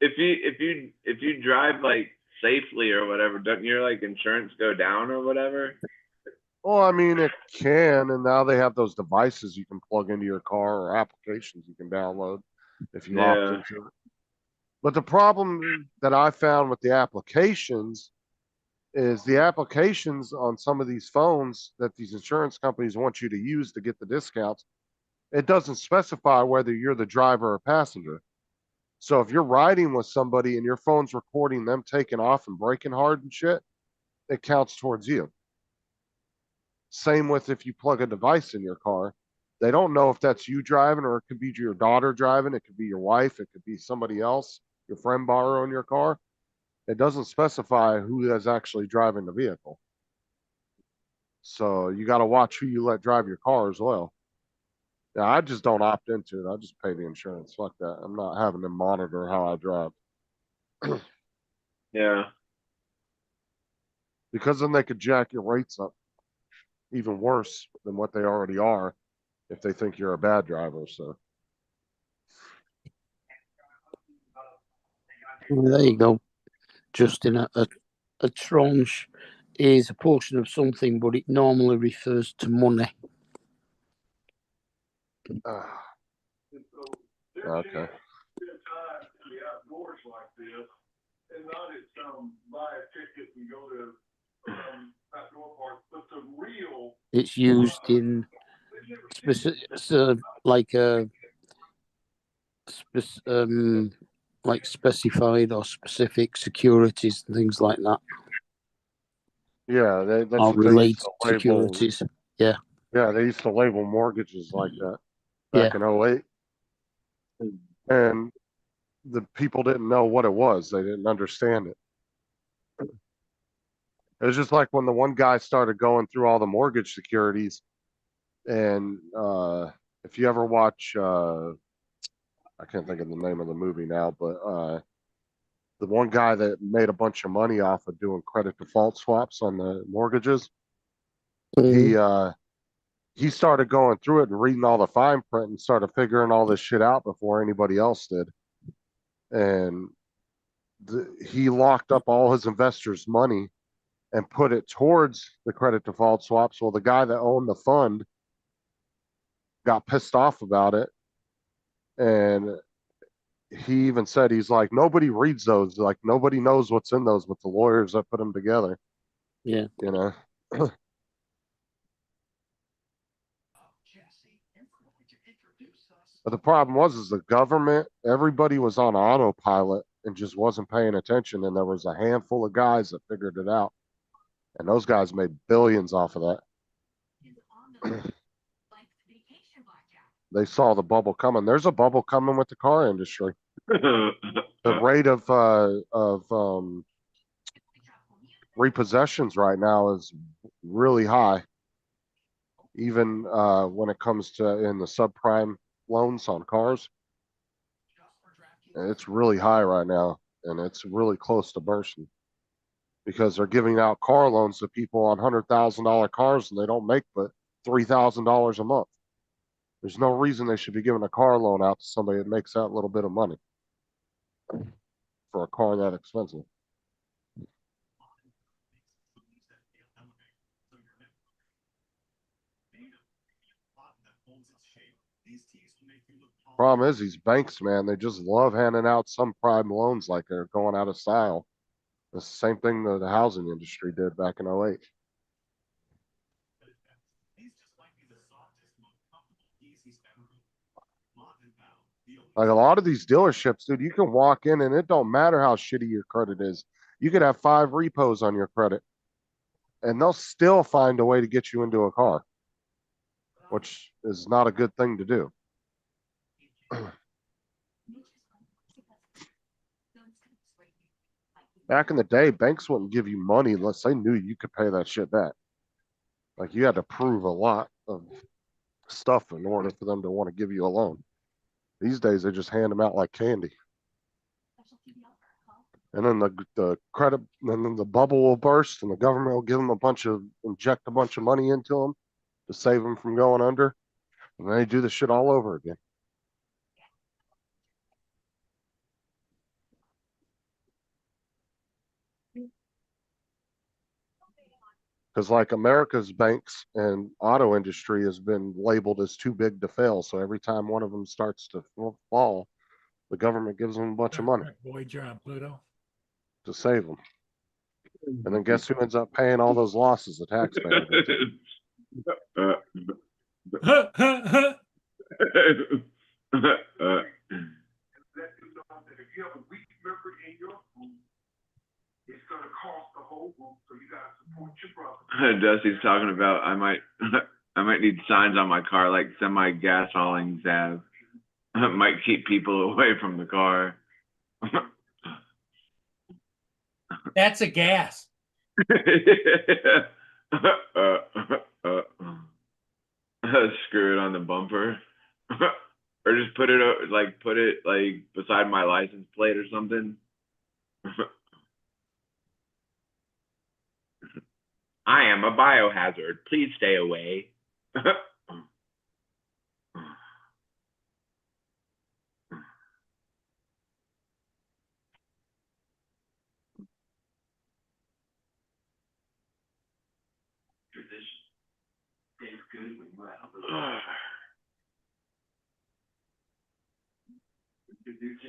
if you drive like safely or whatever, doesn't your like insurance go down or whatever? Well, I mean, it can, and now they have those devices you can plug into your car or applications you can download if you opt Yeah. into it. But the problem that I found with the applications is the applications on some of these phones that these insurance companies want you to use to get the discounts, it doesn't specify whether you're the driver or passenger. So if you're riding with somebody and your phone's recording them taking off and braking hard and shit, it counts towards you. Same with if you plug a device in your car. They don't know if that's you driving or it could be your daughter driving. It could be your wife. It could be somebody else, your friend borrowing your car. It doesn't specify who is actually driving the vehicle. So you got to watch who you let drive your car as well. Yeah, I just don't opt into it. I just pay the insurance. Fuck that. I'm not having to monitor how I drive. Yeah. Because then they could jack your rates up even worse than what they already are if they think you're a bad driver. So Well, there you go. Justin, a tranche is a portion of something, but it normally refers to money. okay. Spend time in the outdoors like this, and not at some buy a ticket and go to some outdoor park, but the real. It's used in like specified or specific securities and things like that, Yeah, that's or what they used related to label. securities. Yeah. Yeah, they used to label mortgages like that Yeah. back in 08. And the people didn't know what it was. They didn't understand it. It was just like when the one guy started going through all the mortgage securities. And if you ever watch, I can't think of the name of the movie now, but the one guy that made a bunch of money off of doing credit default swaps on the mortgages, he started going through it and reading all the fine print and started figuring all this shit out before anybody else did. And he locked up all his investors' money and put it towards the credit default swaps. Well, the guy that owned the fund got pissed off about it. And he even said, he's like, nobody reads those. Like, nobody knows what's in those but the lawyers that put them together. Yeah. You know? But the problem was the government, everybody was on autopilot and just wasn't paying attention. And there was a handful of guys that figured it out. And those guys made billions off of that. They saw the bubble coming. There's a bubble coming with the car industry. The rate of repossessions right now is really high. Even when it comes to in the subprime loans on cars, it's really high right now, and it's really close to bursting because they're giving out car loans to people on $100,000 cars, and they don't make but $3,000 a month. There's no reason they should be giving a car loan out to somebody that makes that little bit of money for a car that expensive. Problem is, these banks, man, they just love handing out some prime loans like they're going out of style. It's the same thing that the housing industry did back in 08. Like a lot of these dealerships, dude, you can walk in and it don't matter how shitty your credit is. You could have 5 repos on your credit and they'll still find a way to get you into a car, which is not a good thing to do. Back in the day, banks wouldn't give you money unless they knew you could pay that shit back. Like you had to prove a lot of stuff in order for them to want to give you a loan. These days, they just hand them out like candy. And then the credit, and then the bubble will burst and the government will give them inject a bunch of money into them to save them from going under. And then they do the shit all over again. Because like America's banks and auto industry has been labeled as too big to fail. So every time one of them starts to fall, the government gives them a bunch of money Voyager on Pluto. to save them. And then guess who ends up paying all those losses? The taxpayer. If you have a weak member in your group, it's gonna cost the whole group, so you gotta support your brother. Dusty's talking about I might need signs on my car like semi-gas haulings have. Might keep people away from the car. That's a gas. Screw it on the bumper. Or just put it beside my license plate or something. I am a biohazard. Please stay away.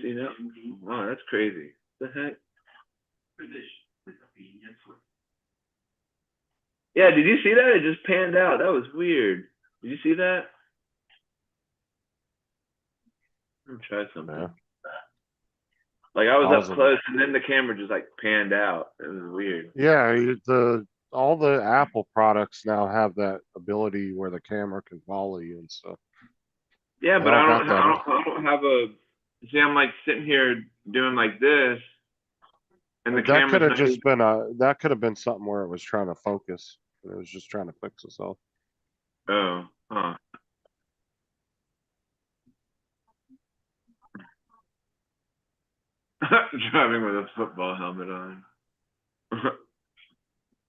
See that? Wow, that's crazy. What the heck? Yeah, did you see that? It just panned out. That was weird. Did you see that? I'm gonna try something. Yeah. Like I was Awesome. up close and then the camera just like panned out. It was weird. Yeah, all the Apple products now have that ability where the camera can follow you and stuff. Yeah, They but all I got that. don't have a. See, I'm like sitting here doing like this, and the That camera's could have not just been that could have been something where it was trying to focus. It was just trying to fix itself. Oh, huh. Driving with a football helmet on.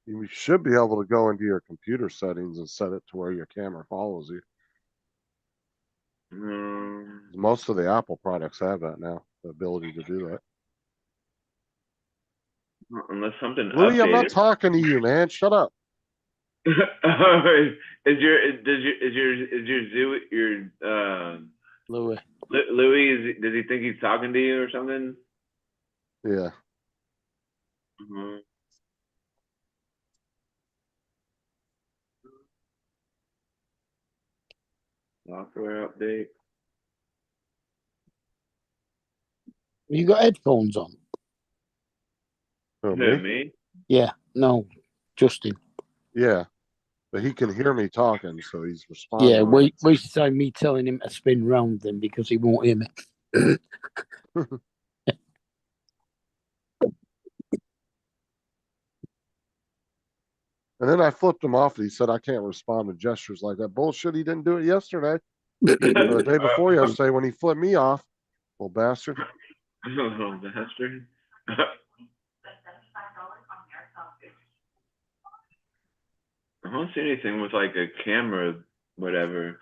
You should be able to go into your computer settings and set it to where your camera follows you. Most of the Apple products have that now, the ability to do that. Unless something Louis, I'm not updated. talking to you, man. Shut up. Is Louis. Louis, does he think he's talking to you or something? Yeah. Mm-hmm. Software update. You got headphones on? Who, Who, me? me? Yeah. No, Justin. Yeah. But he can hear me talking, so he's responding. Yeah, waste of time me telling him to spin round then because he won't hear me. And then I flipped him off and he said, I can't respond to gestures like that. Bullshit, he didn't do it yesterday. Or the day before yesterday when he flipped me off. Little bastard. Little bastard. I don't see anything with like a camera, whatever.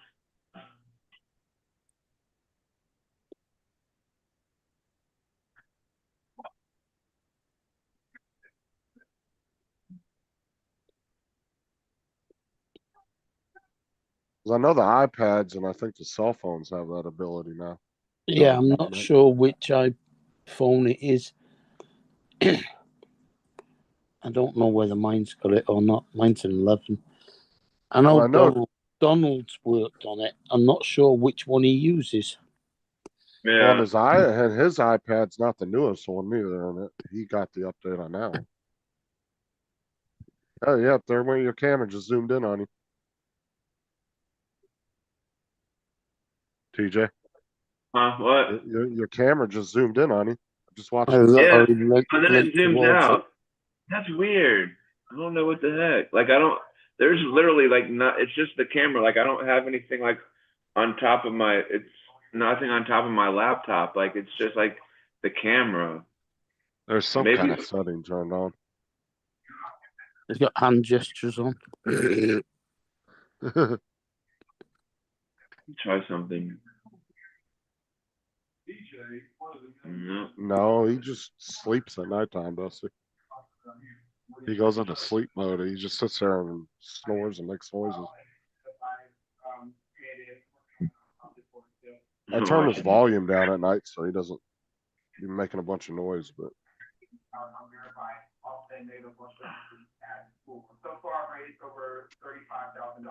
Because I know the iPads and I think the cell phones have that ability now. Yeah, I'm not sure which iPhone it is. I don't know whether mine's got it or not. Mine's an 11. I know, Well, I know- Donald's worked on it. I'm not sure which one he uses. Well, Yeah. his iPad's not the newest one either, and he got the update on that one. Oh yeah, there where your camera just zoomed in on you. TJ, What? your camera just zoomed in on you. Just watching. Yeah, Or link- and then it link zooms towards it. out. That's weird. I don't know what the heck. Like I don't. There's literally like not. It's just the camera. Like I don't have anything like on top of my. It's nothing on top of my laptop. Like it's just like the camera. There's some Maybe- kind of setting turned on. It's got hand gestures on. Try something. No. No, he just sleeps at nighttime, does he? He goes into sleep mode. He just sits there and snores and makes noises. I turn his volume down at night so he doesn't be making a bunch of noise, but So far, raised over $35,000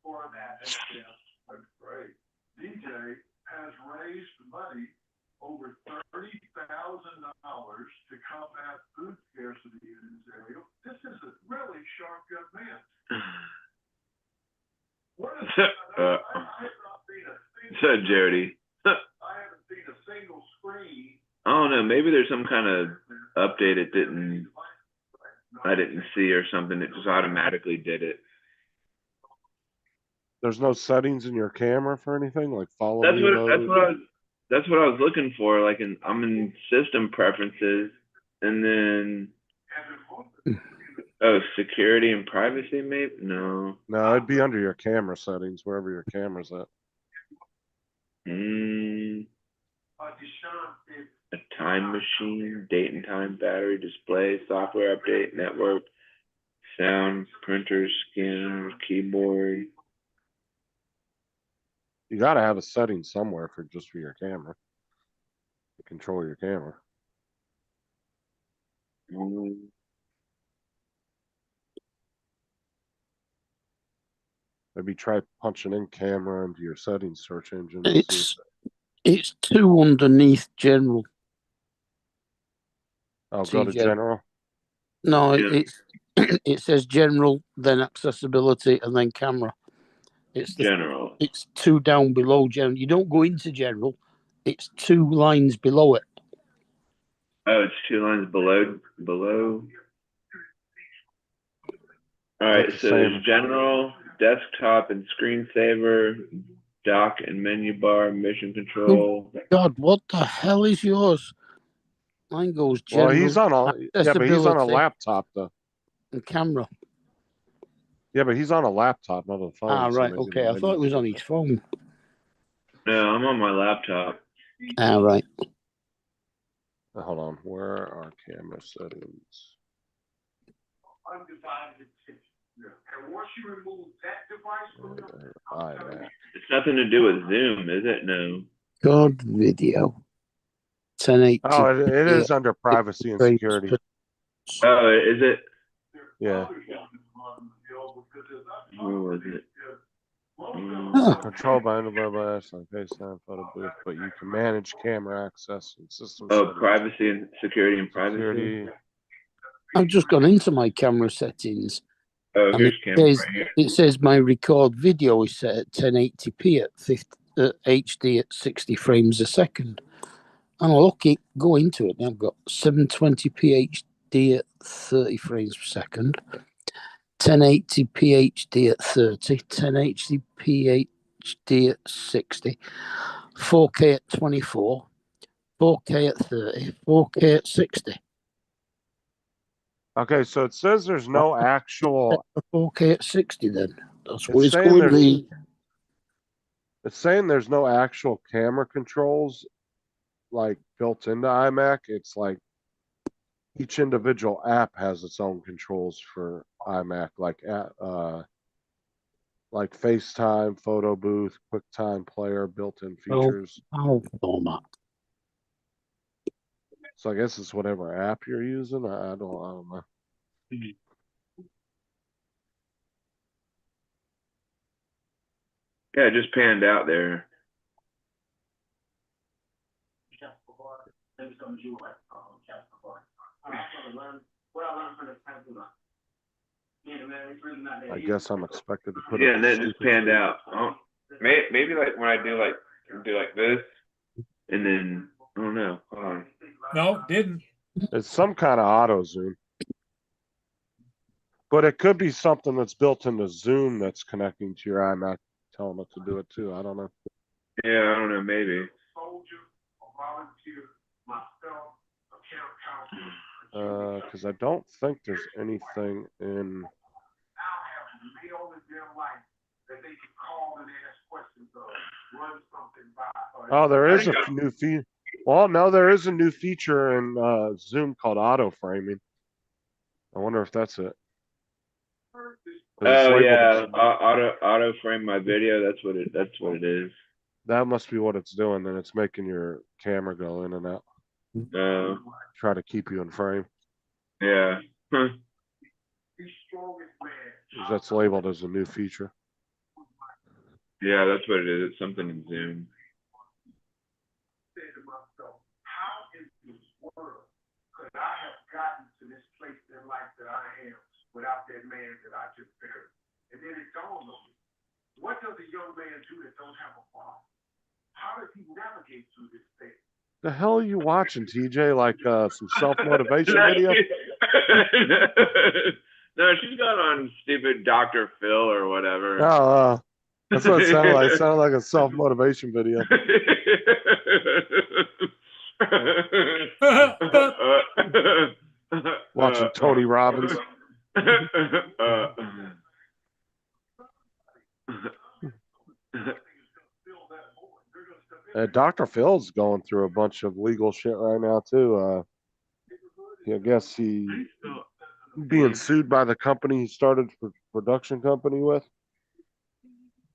for that. That's great. DJ has raised money over $30,000 to combat food scarcity in this area. This is a really sharp young man. What is I have not seen a So single, Jody. I haven't seen a single screen. I don't know. Maybe there's some kind of update I didn't see or something. It just automatically did it. there's no settings in your camera for anything like follow That's me what I was looking for. Like I'm in system preferences, and then security and privacy. Maybe no. No, it'd be under your camera settings wherever your camera's at. A time machine, date and time, battery, display, software update, network, sound, printer, scanner, keyboard. You got to have a setting somewhere for your camera to control your camera. Maybe try punching in camera into your settings search engine. And see It's 2 underneath general. I'll go to TJ. general. No, Yeah. it says general, then accessibility, and then camera. It's General. It's 2 down below general. You don't go into general. It's 2 lines below it. Oh, it's 2 lines below. All right, That's the so same. there's general, desktop, and screensaver, dock and menu bar, mission control. God, what the hell is yours? Mine goes general. Well, he's on a but he's on a accessibility, laptop though. and camera. Yeah, but he's on a laptop, not a phone. Ah, so right. maybe Okay, the I thought it menus was on are- his phone. No, I'm on my laptop. Ah, right. Hold on, where are camera settings? And once you remove that device from your iMac. It's nothing to do with Zoom, is it? No. God video. 1080. Oh, it is under privacy and security. Oh, is it? Yeah. Where was it? Control by like FaceTime, photo booth, but you can manage camera access and system Oh, settings. privacy and security and privacy. Security. I've just gone into my camera settings. Oh, And here's it camera says, right here. it says my record video is set at 1080p at 50, HD at 60 frames a second. And I go into it, and I've got 720p HD at 30 frames per second, 1080p HD at 30, 1080p HD at 60, 4K at 24, 4K at 30, 4K at 60. Okay, so it says there's no actual. 4K at 60 then. That's It's what it's saying going to there's- be. It's saying there's no actual camera controls like built into iMac. It's like each individual app has its own controls for iMac, like FaceTime, photo booth, QuickTime player, built-in features. Oh, Matt. So I guess it's whatever app you're using. I don't know. Yeah, it just panned out there. I guess I'm expected to put Yeah, up and a then it just stupid panned screen. out. Maybe like when I do like this, and then I don't know. Hold on. No, didn't. It's some kind of auto zoom. But it could be something that's built into Zoom that's connecting to your iMac, telling it to do it too. I don't know. Yeah, I don't know. Maybe. Soldier, a volunteer, myself, a camp counselor. Because I don't think there's anything in. Now have male in their life that they can call and ask questions of, run something by. Oh, there is a new feature. Well, no, there is a new feature in Zoom called auto framing. I wonder if that's it. 'Cause it's Oh labeled yeah, as- auto frame my video. That's what it is. That must be what it's doing. And it's making your camera go in and out. Try to keep you in frame. Yeah. Huh. 'Cause that's labeled as a new feature. Yeah, that's what it is. It's something in Zoom. Say to myself, how in this world could I have gotten to this place in life that I am without that man that I just buried? And then it dawned on me, what does a young man do that don't have a father? How does he navigate through this thing? The hell are you watching, TJ? Like some self-motivation video? No, she's got on stupid Dr. Phil or whatever. Oh, that's what it sounded like. It sounded like a self-motivation video. Watching Tony Robbins. Dr. Phil's going through a bunch of legal shit right now too. I guess he being sued by the company he started production company with,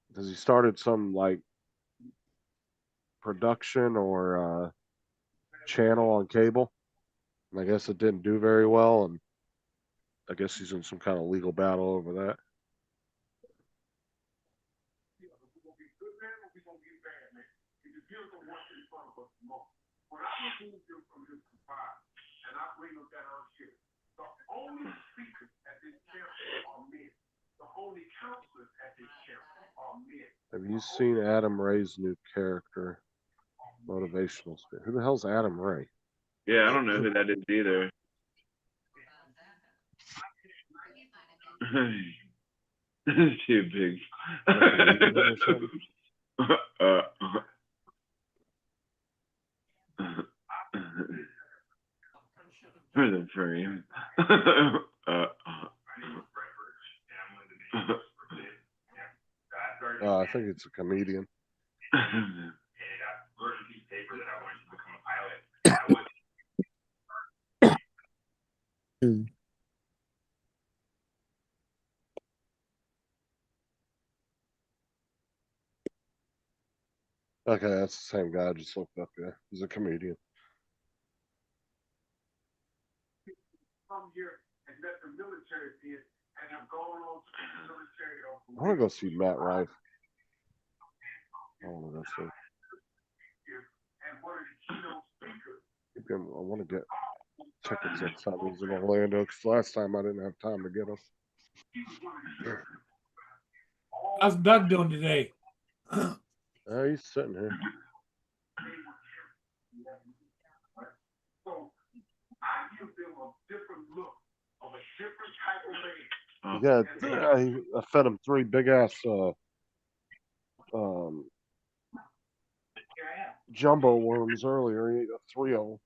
because he started some like production or channel on cable, and I guess it didn't do very well, and I guess he's in some kind of legal battle over that. When I remove him from his provider and I bring him down here, the only speakers at this camp are men. The only counselors at this camp are men. Have you seen Adam Ray's new character, motivational speaker? Who the hell's Adam Ray? Yeah, I don't know who that is either. Too big. For the frame. I think it's a comedian. Okay, that's the same guy I just looked up there. He's a comedian. Come here and let the military in and have gone on to the military. I want to go see Matt Rife. I want to go see. And one of the keynote speakers. I want to get tickets next time he's in Orlando, because last time I didn't have time to get them. How's Doug doing today? He's sitting here. So I give them a different look of a different type of man. I fed him 3 big ass jumbo worms earlier. He ate 3 of them.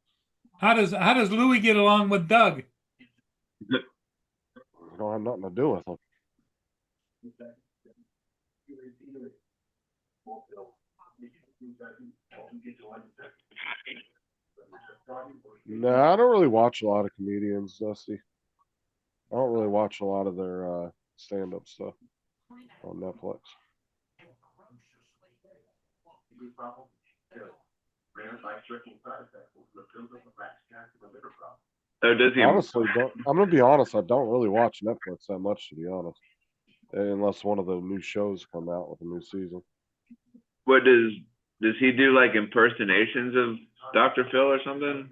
How does Louis get along with Doug? You don't have nothing to do with him. No, I don't really watch a lot of comedians, Dusty. I don't really watch a lot of their stand-up stuff on Netflix. Oh, does he? Honestly, I'm gonna be honest. I don't really watch Netflix that much, to be honest, unless one of the new shows come out with a new season. What does he do, like impersonations of Dr. Phil or something?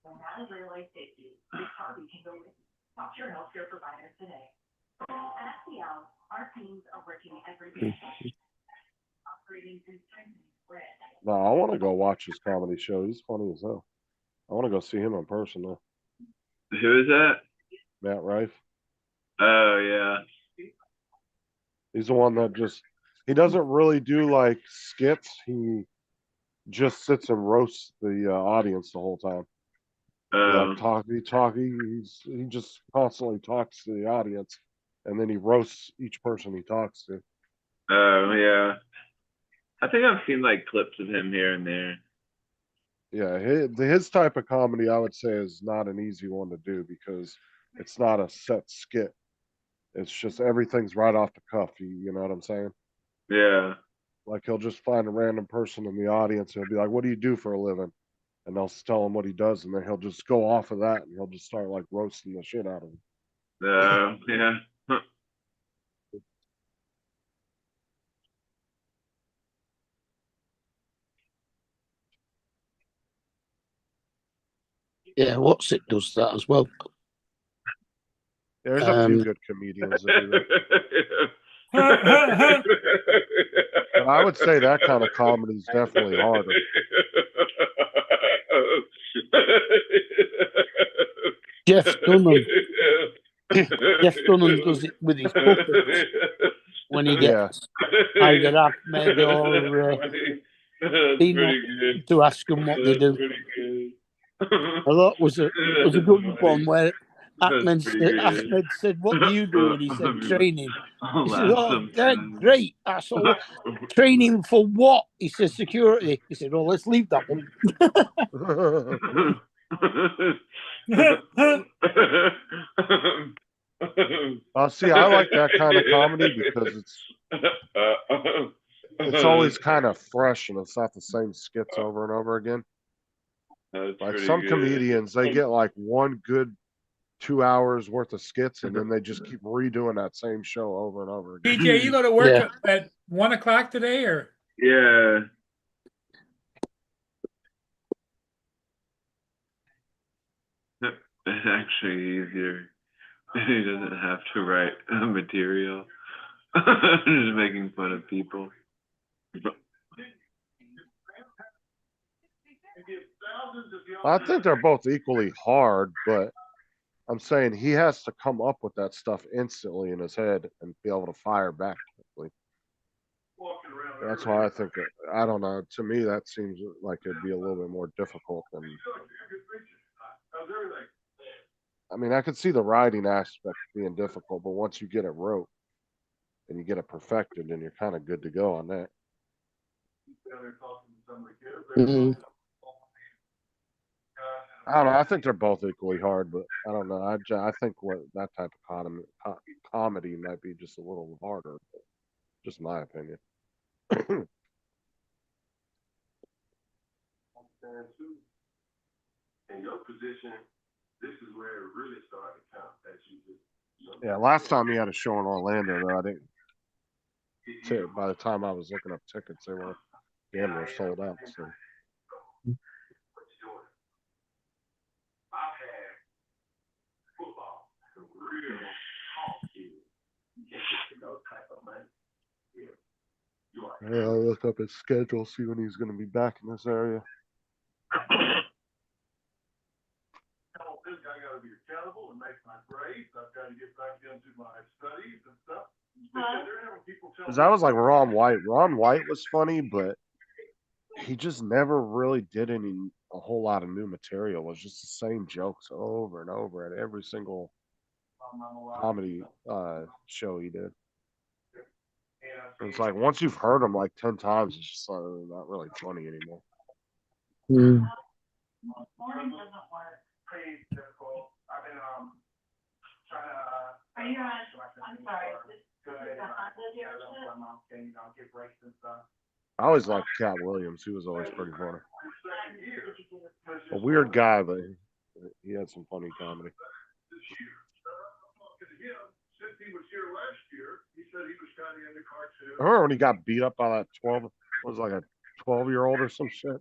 When out of railway safety, Big Coffee can go with you. Talk to your healthcare provider today. At SEL, our teams are working every day. Operating and strengthening bread. No, I want to go watch his comedy show. He's funny as hell. I want to go see him in person though. Who is that? Matt Rife. Oh yeah. He's the one that he doesn't really do like skits. He just sits and roasts the audience the whole time. He just constantly talks to the audience, and then he roasts each person he talks to. Oh yeah. I think I've seen like clips of him here and there. Yeah, his type of comedy, I would say, is not an easy one to do because it's not a set skit. It's just everything's right off the cuff. You know what I'm saying? Yeah. Like he'll just find a random person in the audience and he'll be like, "What do you do for a living?" And they'll tell him what he does, and then he'll just go off of that and he'll just start like roasting the shit out of him. Yeah. Yeah, what's it does that as well. There's a few good comedians that do that. But I would say that kind of comedy is definitely harder. Jeff Dunham. Jeff Dunham does it with his puppets when he gets either Ahmed or Peanut to ask them what they do. I thought was a good one where Ahmed said, "What do you do?" And he said, "Training." He said, "Oh, great. That's all. Training for what?" He said, "Security." He said, "Oh, let's leave that one." See, I like that kind of comedy because it's always kind of fresh and it's not the same skits over and over again. Like some comedians, they get like one good 2 hours worth of skits and then they just keep redoing that same show over and over again. DJ, you go to work at 1 o'clock today, or? Yeah. It's actually easier. He doesn't have to write material. Just making fun of people. I think they're both equally hard, but I'm saying he has to come up with that stuff instantly in his head and be able to fire back quickly. That's why I think I don't know. To me, that seems like it'd be a little bit more difficult than. I mean, I could see the writing aspect being difficult, but once you get it wrote and you get it perfected, then you're kind of good to go on that. Mm-hmm. I don't know. I think they're both equally hard, but I don't know. I think that type of comedy might be just a little harder. Just my opinion. In your position, this is where it really started to count. That you just. Yeah, last time he had a show in Orlando, though, I didn't. By the time I was looking up tickets, they were damn near sold out. So. I've had football, real talk those type of money. Yeah, I'll look up his schedule, see when he's going to be back in this area. I got to be accountable and make my grades. I've got to get back into my studies and stuff. Because I was like Ron White. Ron White was funny, but he just never really did a whole lot of new material. It was just the same jokes over and over at every single comedy show he did. It's like once you've heard him like 10 times, it's just not really funny anymore. Mm. Morning doesn't work. Pretty difficult. I've been trying to. Are you on? I'm sorry. I always liked Cat Williams. He was always pretty funny. here. Because A his weird wife guy, but he had some funny comedy. this year. I'm talking to him since he was here last year. He said he was kind of into cartoons. I remember when he got beat up by that 12, was like a 12-year-old or some shit.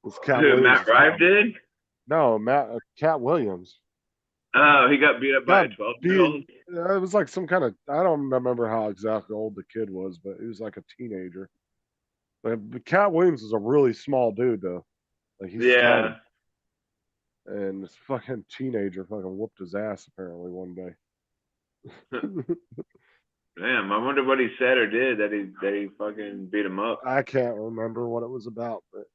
This Cat Who, Williams. Matt Rife did? No, Cat Williams. Oh, he got beat up by a Got 12-year-old. It was like some kind of, I don't remember how exactly old the kid was, but he was like a teenager. But Cat Williams is a really small dude, though. Like he's Yeah. tiny. And this fucking teenager fucking whooped his ass apparently one day. Damn, I wonder what he said or did that he fucking beat him up. I can't remember what it was about, but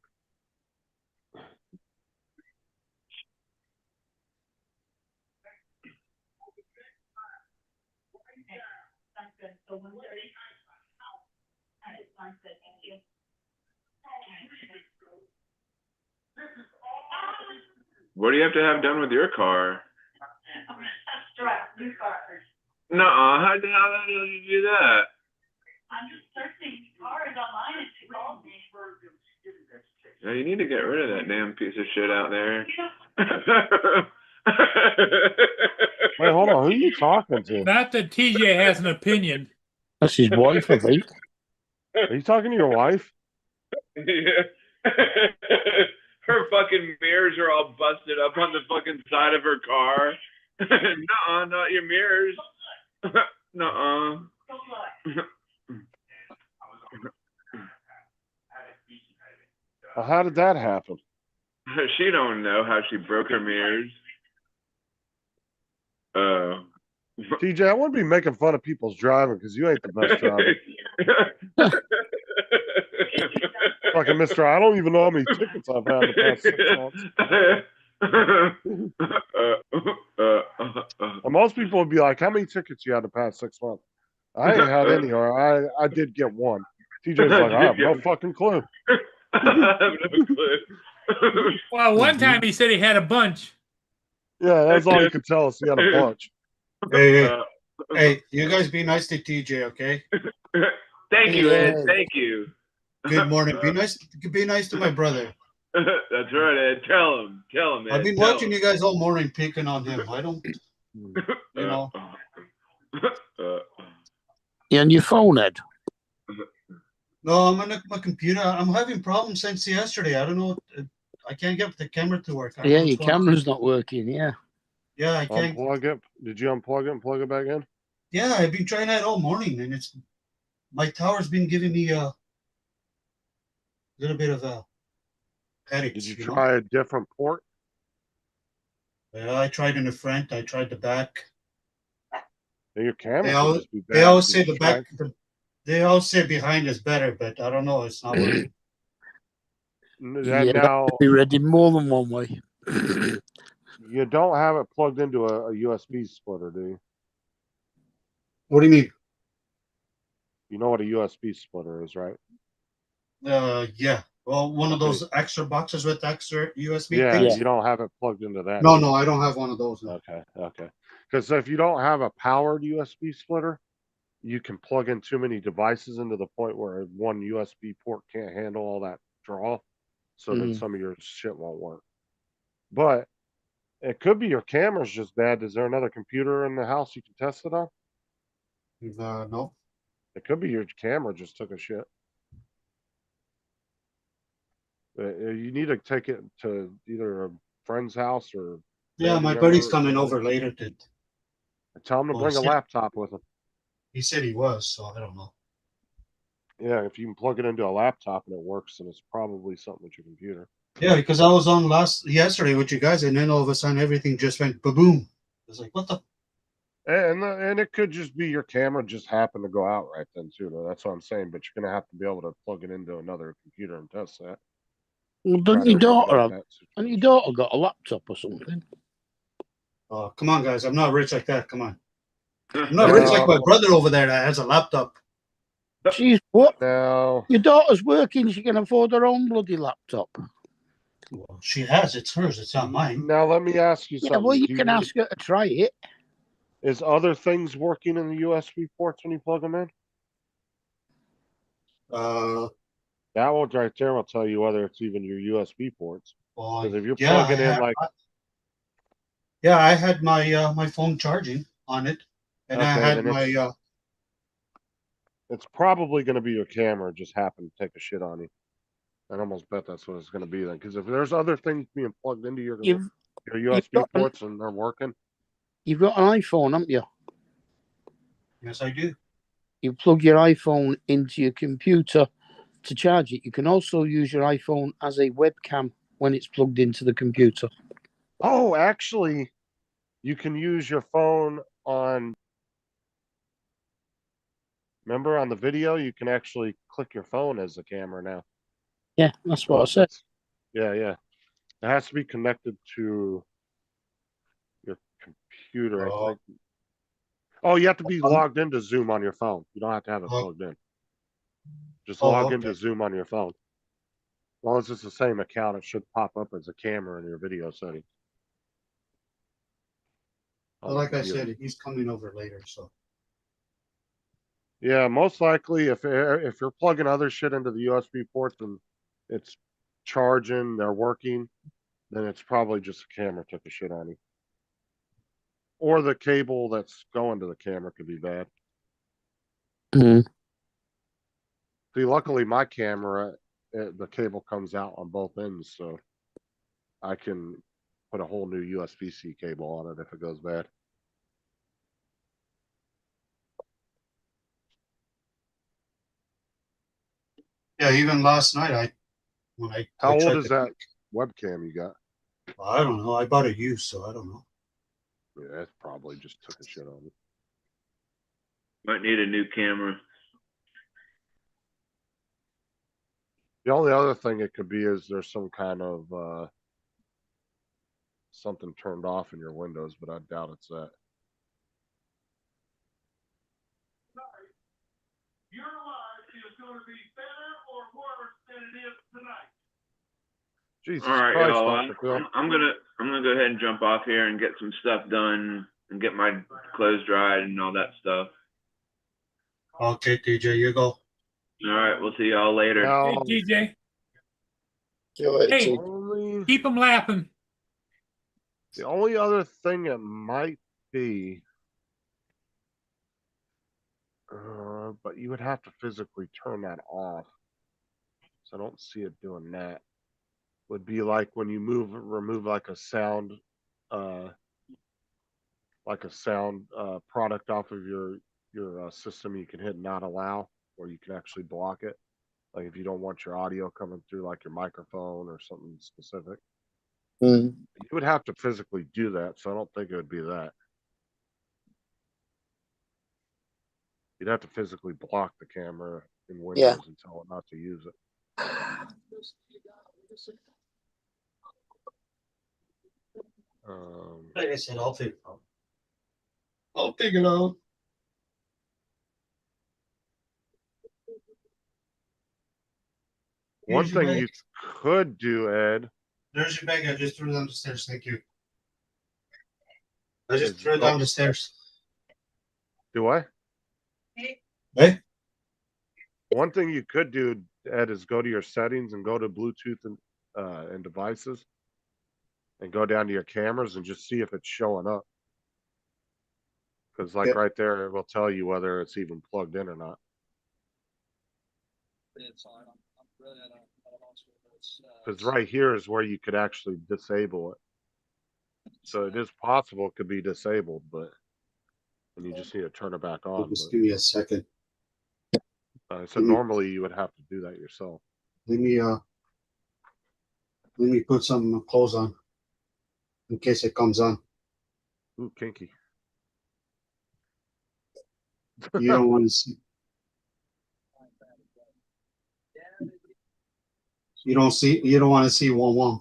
What do you have to have done with your car? Nuh-uh, how the hell did you do that? I'm just searching cars online and she called me. Yeah, you need to get rid of that damn piece of shit out there. wait, hold on, who are you talking to? Not that TJ has an opinion. That's his wife, I think. Are you talking to your wife? Yeah. Her fucking mirrors are all busted up on the fucking side of her car. Nuh-uh, not your mirrors. Nuh-uh. Well, how did that happen? She don't know how she broke her mirrors. TJ, I wouldn't be making fun of people's driving because you ain't the best driver. Fucking mister, I don't even know how many tickets I've had in the past 6 months. And most people would be like, how many tickets you had the past 6 months? I ain't had any, or I did get one. TJ's like, I have no fucking clue. I have no clue. Well, one time he said he had a bunch. Yeah, that's all he could tell us. He had a bunch. Hey, you guys be nice to TJ, okay? Thank you, Ed. Thank you. Good morning. Be nice to my brother. That's right, Ed. Tell him, Ed. I've been watching you guys all morning picking on him. I don't, you know. You on your phone, Ed? No, I'm on my computer. I'm having problems since yesterday. I don't know. I can't get the camera to work. Yeah, your camera's not working. Yeah. Yeah, I can't. Unplug it. Did you unplug it and plug it back in? Yeah, I've been trying that all morning, and it's my tower's been giving me a little bit of a headache. Did you try a different port? Yeah, I tried in the front. I tried the back. Yeah, your camera. They always say the back. They always say behind is better, but I don't know. It's not working. Yeah, now be read in more than one way. You don't have it plugged into a USB splitter, do you? What do you mean? You know what a USB splitter is, right? Yeah. Well, one of those extra boxes with extra USB Yeah, things. you don't have it plugged into that. No, I don't have one of those. No. Okay. Because if you don't have a powered USB splitter, you can plug in too many devices into the point where one USB port can't handle all that draw. So then some of your shit won't work. But it could be your camera's just bad. Is there another computer in the house you can test it on? No. It could be your camera just took a shit. You need to take it to either a friend's house or. Yeah, my buddy's coming over later to. Tell him to bring a laptop with him. He said he was, so I don't know. Yeah, if you can plug it into a laptop and it works, then it's probably something with your computer. Yeah, because I was on yesterday with you guys, and then all of a sudden everything just went ba-boom. I was like, what the? And it could just be your camera just happened to go out right then too. Though. That's what I'm saying. But you're gonna have to be able to plug it into another computer and test that. Well, doesn't your daughter have? And your daughter got a laptop or something? Oh, come on, guys! I'm not rich like that. Come on, I'm not rich like my brother over there that has a laptop. She's what? No. Your daughter's working. She can afford her own bloody laptop. Well, she has. It's hers. It's not mine. Now let me ask you something. Yeah, well, you can ask her to try it. Is other things working in the USB ports when you plug them in? That one right there will tell you whether it's even your USB ports. Well, Because if you're yeah, plugging in like, yeah, I had my my phone charging on it, and I okay, had then my it's probably going to be your camera just happened to take a shit on you. I'd almost bet that's what it's going to be then. Because if there's other things being plugged into your You've USB got an, ports and they're working, you've got an iPhone, haven't you? yes, I do. You plug your iPhone into your computer to charge it. You can also use your iPhone as a webcam when it's plugged into the computer. oh, actually, you can use your phone on. Remember on the video, you can actually click your phone as a camera now. Yeah, that's what I said. Yeah, yeah. It has to be connected to your computer, I think. Oh, you have to be logged into Zoom on your phone. You don't have to have it plugged in. Just log into Zoom on your phone. As long as it's the same account, it should pop up as a camera in your video setting. Well, like I said, he's coming over later, so. Yeah, most likely if you're plugging other shit into the USB ports and it's charging, they're working, then it's probably just a camera took a shit on you. Or the cable that's going to the camera could be bad. Mm. See, luckily my camera, the cable comes out on both ends, so I can put a whole new USB-C cable on it if it goes bad. Yeah, even last night, when I How old tried is that webcam you got? I don't know. I bought it used, so I don't know. Yeah, it probably just took a shit on it. Might need a new camera. The only other thing it could be is there's some kind of something turned off in your Windows, but I doubt it's that. Your life is going to be better or worse than it is tonight. Jesus All right, Christ, y'all. Dr. Phil. I'm gonna go ahead and jump off here and get some stuff done and get my clothes dried and all that stuff. Okay, TJ, you go. All right, we'll see y'all later. Hey, TJ. Hey, keep them laughing. The only other thing it might be, but you would have to physically turn that off. So I don't see it doing that. Would be like when you remove like a sound product off of your system, you can hit not allow, or you can actually block it. Like if you don't want your audio coming through like your microphone or something specific. Mm. You would have to physically do that, so I don't think it would be that. You'd have to physically block the camera in Windows and tell it not to use it. Like I said, I'll figure it out. I'll figure it out. One Here's your thing bag. you could do, Ed. There's your bag. I just threw it down the stairs. Thank you. I just threw it down the stairs. Do I? Hey? One thing you could do, Ed, is go to your settings and go to Bluetooth and devices and go down to your cameras and just see if it's showing up. Because like right there, it will tell you whether it's even plugged in or not. Because right here is where you could actually disable it. So it is possible it could be disabled, but and you just need to turn it back on. Just give me a second. So normally you would have to do that yourself. Let me put some clothes on in case it comes on. Ooh, kinky. You don't want to see. You don't want to see 1-1.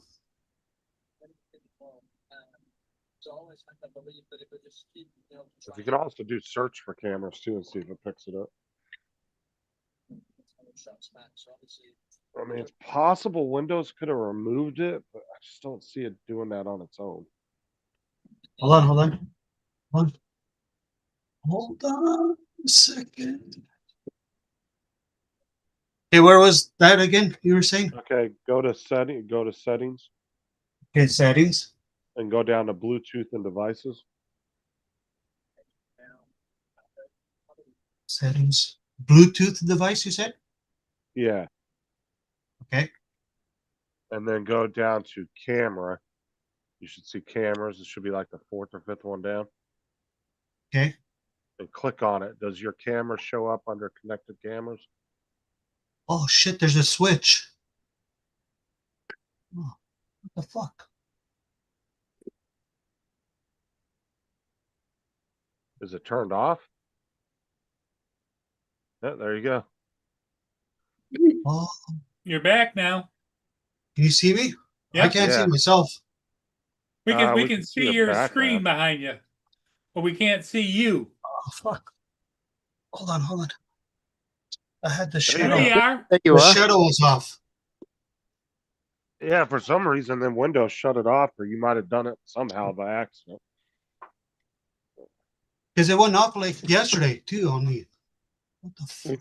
You can also do search for cameras too and see if it picks it up. I mean, it's possible Windows could have removed it, but I just don't see it doing that on its own. Hold on a second. Hey, where was that again? You were saying? Okay, go to settings Okay, settings. and go down to Bluetooth and devices. Settings. Bluetooth device, you said? Yeah. Okay. And then go down to camera. You should see cameras. It should be like the fourth or fifth one down. Okay. And click on it. Does your camera show up under connected cameras? Oh shit, there's a switch. Oh, what the fuck? Is it turned off? Yeah, there you go. Oh, You're back now. can you see me? I Yep. can't see Yeah. myself. We can we we can can see see your your background. screen behind you, but we can't see you. Oh fuck. Hold on. I had the you shadow. There you are. There you The are. shadow was off. Yeah, for some reason, then Windows shut it off, or you might have done it somehow by accident. Because it went off like yesterday too on me. What the fuck?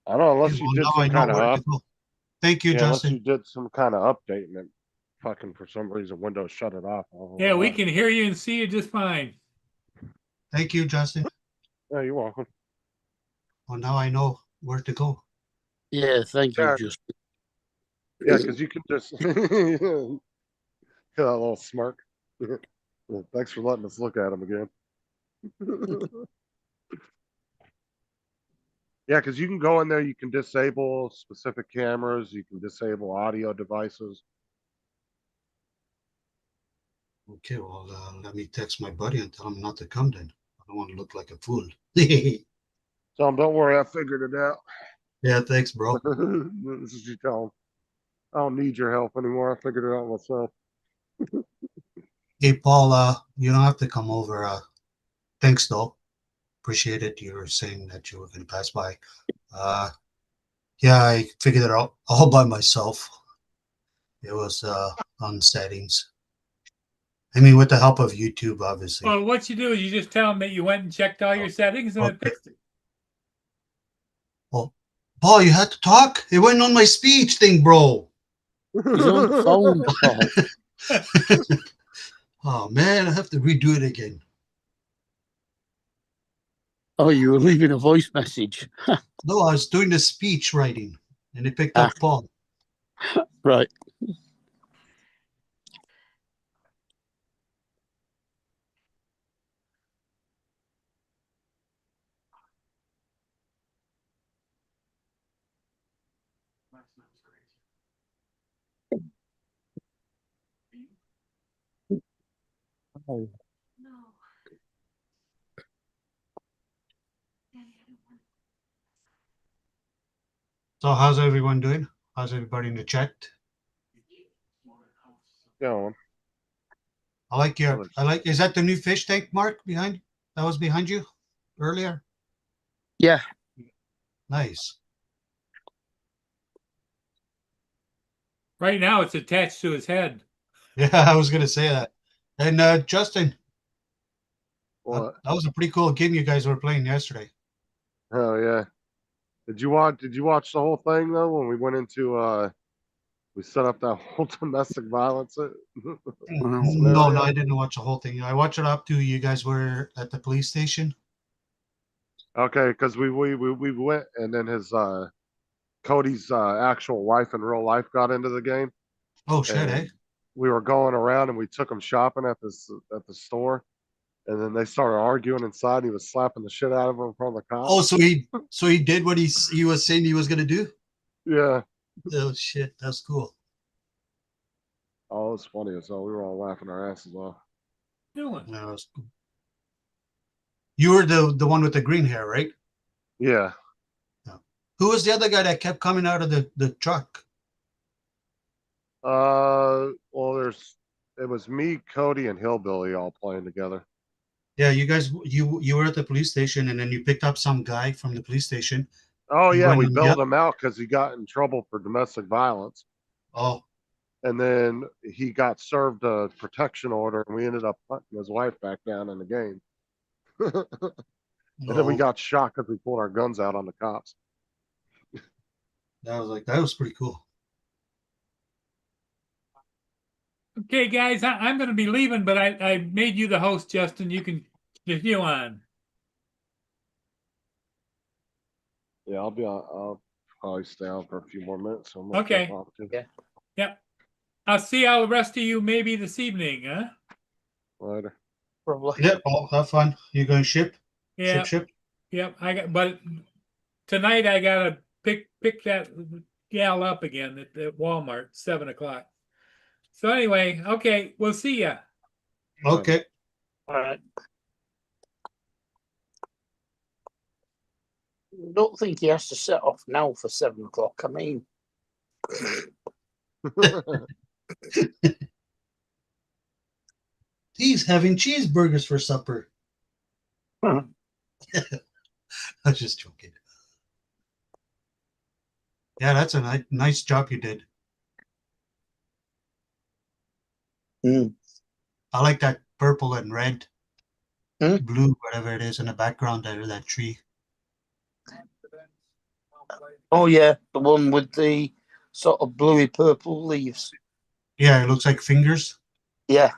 I don't know, unless Okay, you well, did now I some know kind of where up. to go. Thank you, Yeah, unless Justin. you did some kind of update and it fucking for some reason Windows shut it off. I don't know Yeah, we why. can hear you and see you just fine. Thank you, Justin. Yeah, you're welcome. Well, now I know where to go. Yeah, thank you, Yeah. Justin. Yeah, because you can just that little smirk. Well, thanks for letting us look at him again. Yeah, because you can go in there, you can disable specific cameras, you can disable audio devices. Okay, well, let me text my buddy and tell him not to come then. I don't want to look like a fool. So don't worry, I figured it out. Yeah, thanks, bro. This is you tell him. I don't need your help anymore. I figured it out myself. Hey, Paul, you don't have to come over. Thanks, though. Appreciate it. You were saying that you were going to pass by. Yeah, I figured it out all by myself. It was on settings. I mean, with the help of YouTube, obviously. Well, what you do is you just tell them that you went and checked all your settings and it Okay. fixed it. Well, Paul, you had to talk? It went on my speech thing, bro. He's on the phone, Paul. Oh, man, I have to redo it again. Oh, you were leaving a voice message. No, I was doing the speech writing, and it picked up Paul. Right. Oh. No. So, how's everyone doing? How's everybody in the chat? Going. I like is that the new fish tank, Mark, behind? That was behind you earlier? Yeah. Nice. Right now, it's attached to his head. Yeah, I was going to say that. And Justin, What? that was a pretty cool game you guys were playing yesterday. Oh yeah. Did you watch the whole thing though when we went into we set up that whole domestic violence? No, I didn't watch the whole thing. I watched it up to you guys were at the police station. Okay, because we went and then his Cody's actual wife in real life got into the game. Oh shit, and eh? We were going around and we took him shopping at the store, and then they started arguing inside. And he was slapping the shit out of him in front of the cops. Oh, so he did what he was saying he was gonna do? Yeah. Oh shit, that's cool. Oh, it was funny as hell. We were all laughing our asses off. Doing. Yeah, that's cool. You were the one with the green hair, right? Yeah. Who was the other guy that kept coming out of the truck? Well, it was me, Cody, and Hillbilly all playing together. Yeah, you guys, you were at the police station, and then you picked up some guy from the police station. Oh You yeah, went we and bailed him out because he got in trouble for domestic violence. Oh, And then he got served a protection order, and we ended up putting his wife back down in the game. And then we no. got shot because we pulled our guns out on the cops. that was pretty cool. Okay, guys, I'm going to be leaving, but I made you the host, Justin. You can continue on. Yeah, I'll probably stay on for a few more minutes. So I'm gonna Okay. jump off too. Yeah. Yep. I'll see all the rest of you maybe this evening, huh? Later. Probably. Yep, all have fun. You going ship? Yeah. Ship. Yep. But tonight I gotta pick that gal up again at Walmart, 7:00. So anyway, okay, we'll see ya. Okay. All right. Don't think he has to set off now for 7:00. I mean, He's having cheeseburgers for supper. Huh. I was just joking. Yeah, that's a nice job you did. Mm. I like that purple and red, Mm. blue, whatever it is in the background there, that tree. Oh yeah, the one with the sort of bluey purple leaves. Yeah, it looks like fingers. Yeah.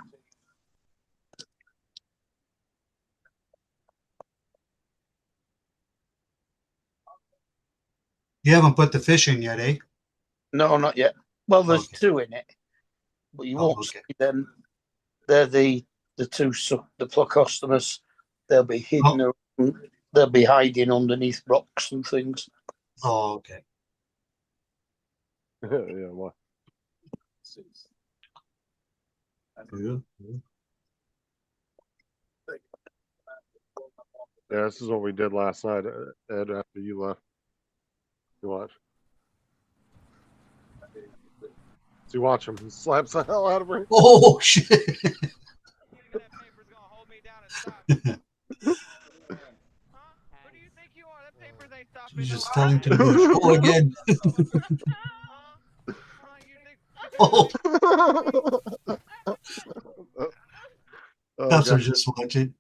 You haven't put the fish in yet, eh? No, not yet. Well, there's Okay. 2 in it, but you Oh, won't okay. see them. They're the 2 the Plecostomus. They'll be hidden. Around, they'll be hiding underneath rocks and things. Oh, okay. Yeah, what? Cool. Yeah, this is what we did last night, Ed, after you left. You watch. So you watch him. He slaps the hell out of her. Oh shit! You just fell into the bush. Oh, again. Oh, Oh, cops are God. just watching.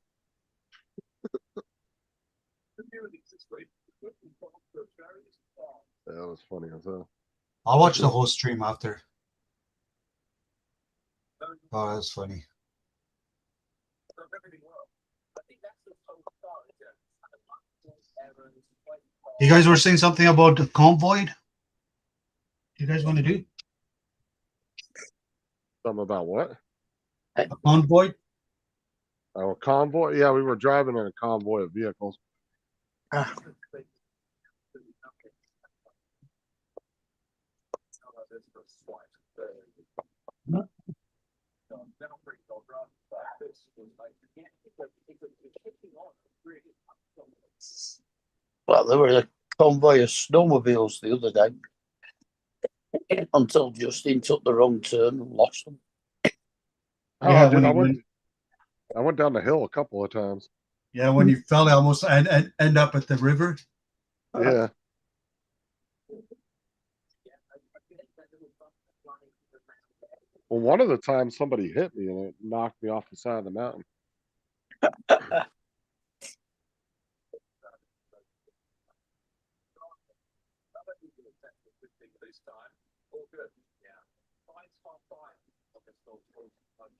That was funny as hell. I'll watch the whole stream after. Oh, that's funny. You guys were saying something about the convoy? You guys want to do Something about what? a convoy? Oh, a convoy? Yeah, we were driving in a convoy of vehicles. Well, there were a convoy of snowmobiles the other day until Justin took the wrong turn and lost them. Oh, Yeah, dude, when I went down the hill a couple of times. yeah, when you fell, I almost end up at the river. Yeah. Well, one of the times somebody hit me and it knocked me off the side of the mountain.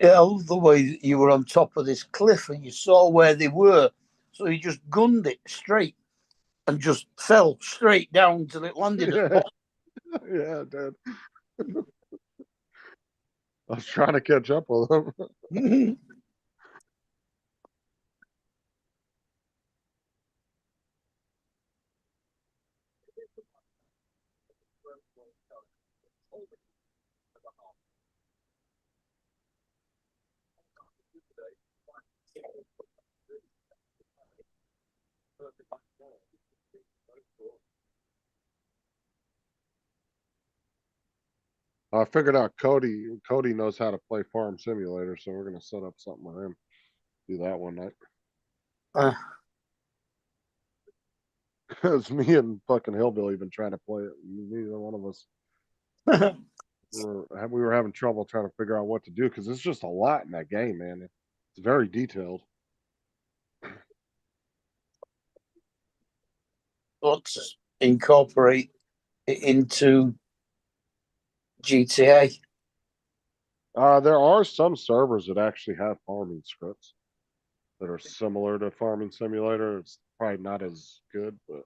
Yeah, I love the way that you were on top of this cliff and you saw where they were. So you just gunned it straight and just fell straight down until it landed at the Yeah, dude. I was trying to catch up with them. bottom. I figured out Cody knows how to play Farm Simulator, so we're gonna set up something with him. Do that one night. Because me and fucking Hillbilly been trying to play it. Neither one of us we were having trouble trying to figure out what to do because it's just a lot in that game, man. It's very detailed. Let's incorporate into GTA? There are some servers that actually have farming scripts that are similar to Farming Simulator. It's probably not as good, but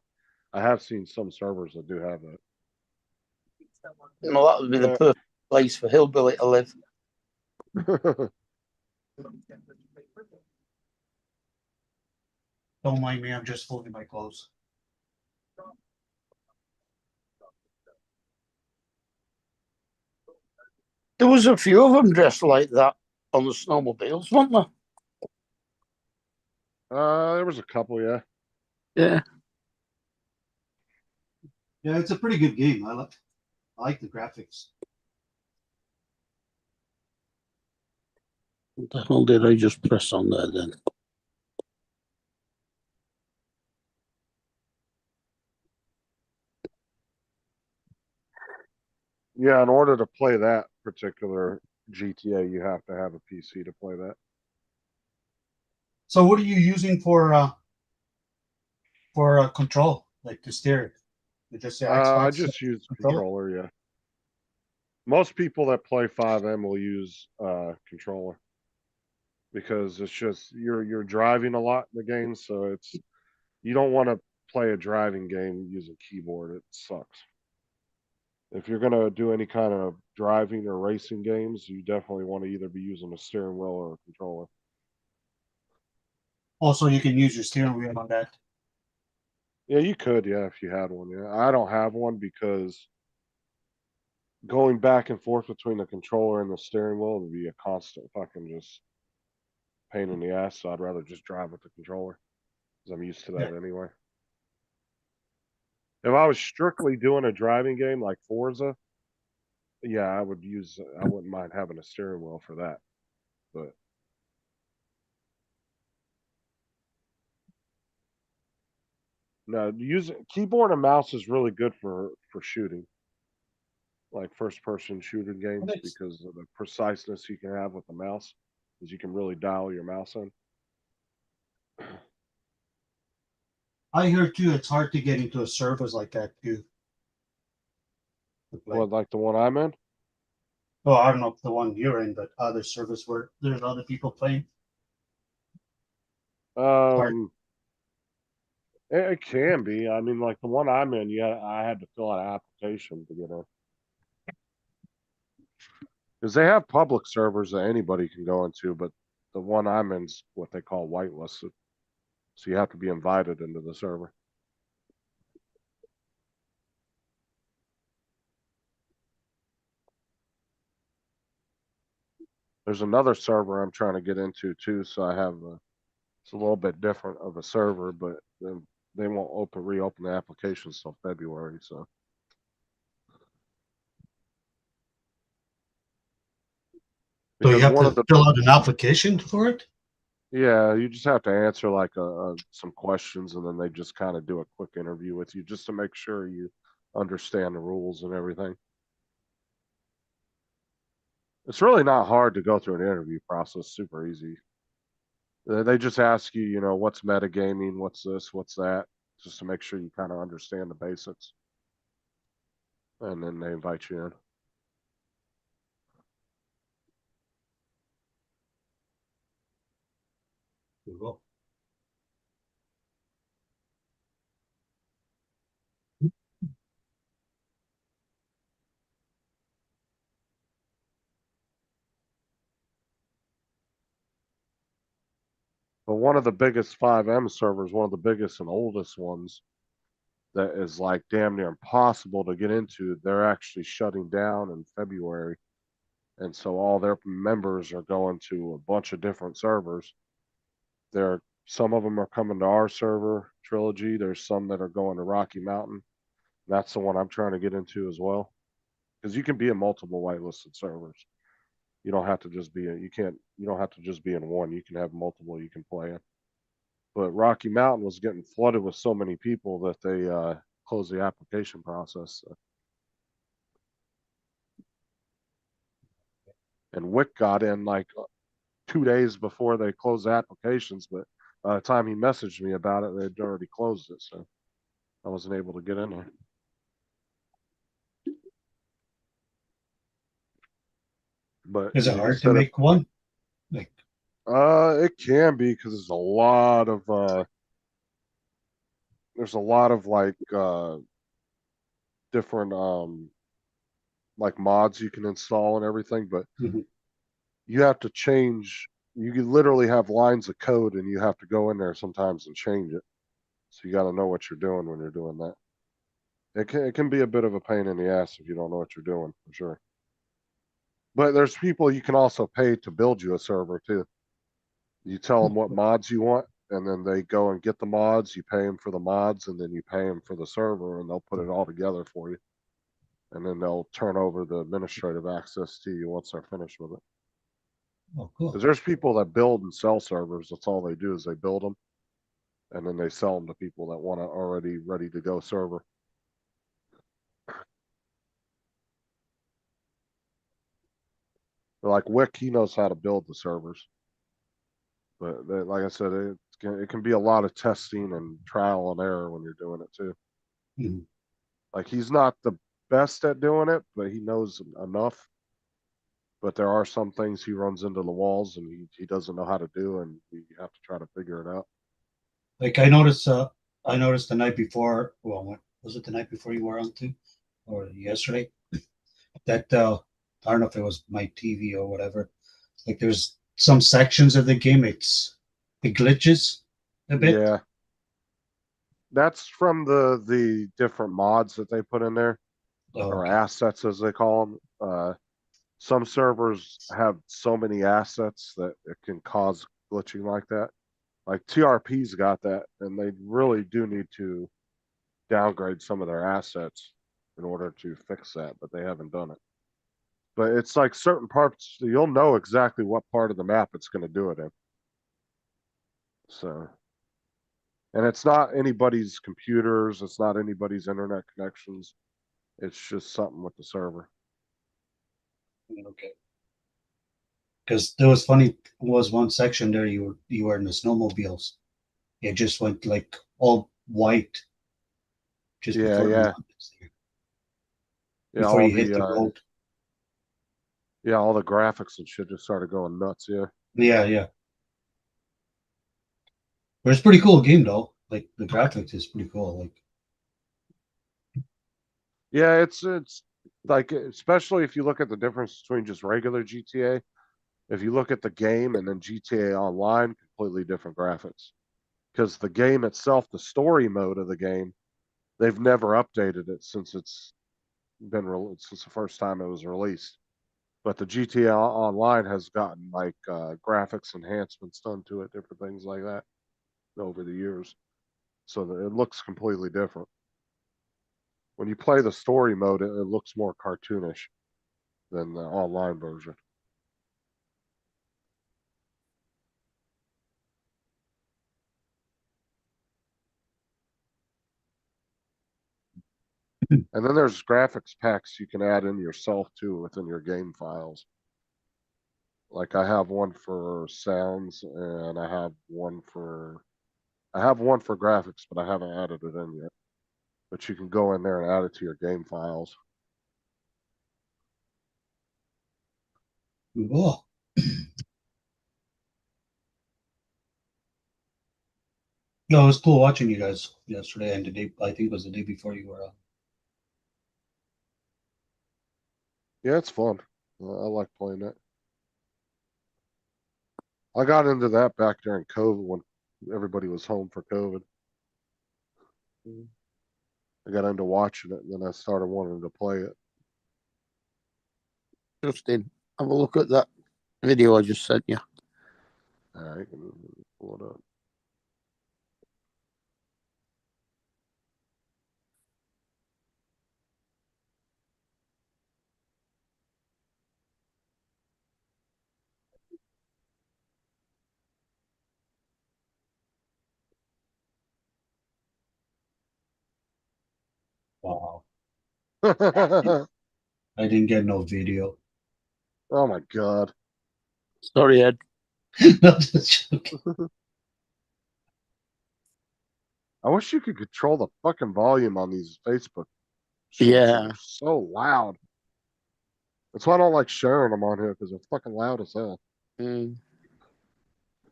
I have seen some servers that do have it. No, that would be the perfect place for Hillbilly to live. Don't mind me, I'm just folding my clothes. There was a few of them dressed like that on the snowmobiles, weren't there? There was a couple, yeah. Yeah. Yeah, it's a pretty good game. I like the graphics. What the hell did I just press on there then? Yeah, in order to play that particular GTA, you have to have a PC to play that. So what are you using for control, like to steer it? You just say Xbox I just use controller, yeah. Most people that play 5M will use controller because it's just you're driving a lot in the game, so it's you don't want to play a driving game using keyboard. It sucks. If you're gonna do any kind of driving or racing games, you definitely want to either be using a steering wheel or a controller. Also, you can use your steering wheel on that. Yeah, you could, yeah, if you had one. Yeah, I don't have one because going back and forth between the controller and the steering wheel would be a constant fucking just pain in the ass. So I'd rather just drive with the controller because I'm used to that anyway. If I was strictly doing a driving game like Forza, yeah, I wouldn't mind having a steering wheel for that. But no, using keyboard and mouse is really good for shooting, like first person shooting games, because of the preciseness you can have with the mouse, because you can really dial your mouse in. I hear too, it's hard to get into a service like that too. What, like the one I'm in? Well, I don't know if the one you're in, but other service where there's other people playing. It can be. I mean, like the one I'm in, yeah, I had to fill out an application to get in. Because they have public servers that anybody can go into, but the one I'm in is what they call whitelisted. So you have to be invited into the server. There's another server I'm trying to get into too, so I have it's a little bit different of a server, but they won't reopen the application until February. So So you because have one to of the fill out an application for it? Yeah, you just have to answer like some questions, and then they just kind of do a quick interview with you just to make sure you understand the rules and everything. It's really not hard to go through an interview process, super easy. They just ask you, you know, what's metagaming, what's this, what's that, just to make sure you kind of understand the basics. And then they invite you in. Cool. But one of the biggest 5M servers, one of the biggest and oldest ones that is like damn near impossible to get into, they're actually shutting down in February. And so all their members are going to a bunch of different servers. Some of them are coming to our server, Trilogy. There's some that are going to Rocky Mountain. That's the one I'm trying to get into as well. Because you can be in multiple whitelisted servers. You don't have to just be you don't have to just be in one. You can have multiple you can play in. But Rocky Mountain was getting flooded with so many people that they closed the application process. And Wick got in like 2 days before they closed the applications, but by the time he messaged me about it, they'd already closed it, so I wasn't able to get in there. But Is it like I hard to said, make one? Like, it can be because there's a lot of like different like mods you can install and everything, but Mhm. you have to change. You can literally have lines of code, and you have to go in there sometimes and change it. So you got to know what you're doing when you're doing that. It can be a bit of a pain in the ass if you don't know what you're doing for sure. But there's people you can also pay to build you a server too. You tell them what mods you want, and then they go and get the mods. You pay them for the mods, and then you pay them for the server, and they'll put it all together for you. And then they'll turn over the administrative access to you once they're finished with it. oh, cool. Because there's people that build and sell servers. That's all they do is they build them, and then they sell them to people that want an already ready to go server. But like Wick, he knows how to build the servers. But like I said, it can be a lot of testing and trial and error when you're doing it too. Mhm. Like he's not the best at doing it, but he knows enough. But there are some things he runs into the walls and he doesn't know how to do, and you have to try to figure it out. Like I noticed the night before. Well, was it the night before you were on too, or yesterday? That I don't know if it was my TV or whatever. Like there's some sections of the game it glitches a bit. Yeah, that's from the different mods that they put in there, Oh, or okay. assets as they call them. Some servers have so many assets that it can cause glitching like that. Like TRP's got that, and they really do need to downgrade some of their assets in order to fix that, but they haven't done it. But it's like certain parts, you'll know exactly what part of the map it's going to do it in. So, and it's not anybody's computers, it's not anybody's internet connections. It's just something with the server. Okay. Because there was one section there you were in the snowmobiles. It just went like all white just Yeah, before yeah, yeah. before you hit the road. Yeah, all the graphics and shit just started going nuts. Yeah. Yeah, yeah. But it's pretty cool game though. Like the graphics is pretty cool. Like Yeah, it's like especially if you look at the difference between just regular GTA. If you look at the game and then GTA Online, completely different graphics. Because the game itself, the story mode of the game, they've never updated it since it's been since the first time it was released. But the GTA Online has gotten like graphics enhancements done to it, different things like that over the years, so that it looks completely different. When you play the story mode, it looks more cartoonish than the online version. And then there's graphics packs you can add in yourself too within your game files. Like I have one for sounds and I have one for graphics, but I haven't added it in yet. But you can go in there and add it to your game files. oh. No, it was cool watching you guys yesterday and the day. I think it was the day before you were on. Yeah, it's fun. I like playing that. I got into that back during COVID when everybody was home for COVID. I got into watching it and then I started wanting to play it. Justin, have a look at that video I just sent you. All right, pull it up. Wow. Oh I didn't get no video. my god. Sorry, Ed. No, just joking. I wish you could control the fucking volume on these Facebook shows. Yeah. They're so loud. That's why I don't like sharing them on here because they're fucking loud as hell. Mm.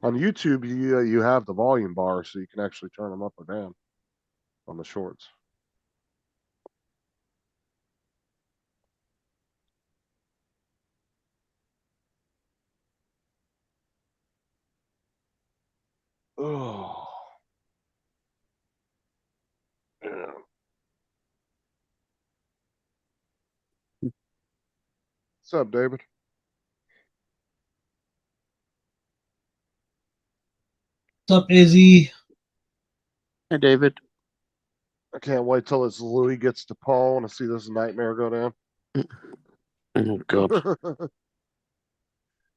On YouTube, you have the volume bar, so you can actually turn them up or down on the shorts. Oh. Yeah. What's up, David? What's up, Izzy? Hey, David. I can't wait till this Louis gets to Paul. I want to see this nightmare go down. Oh, God.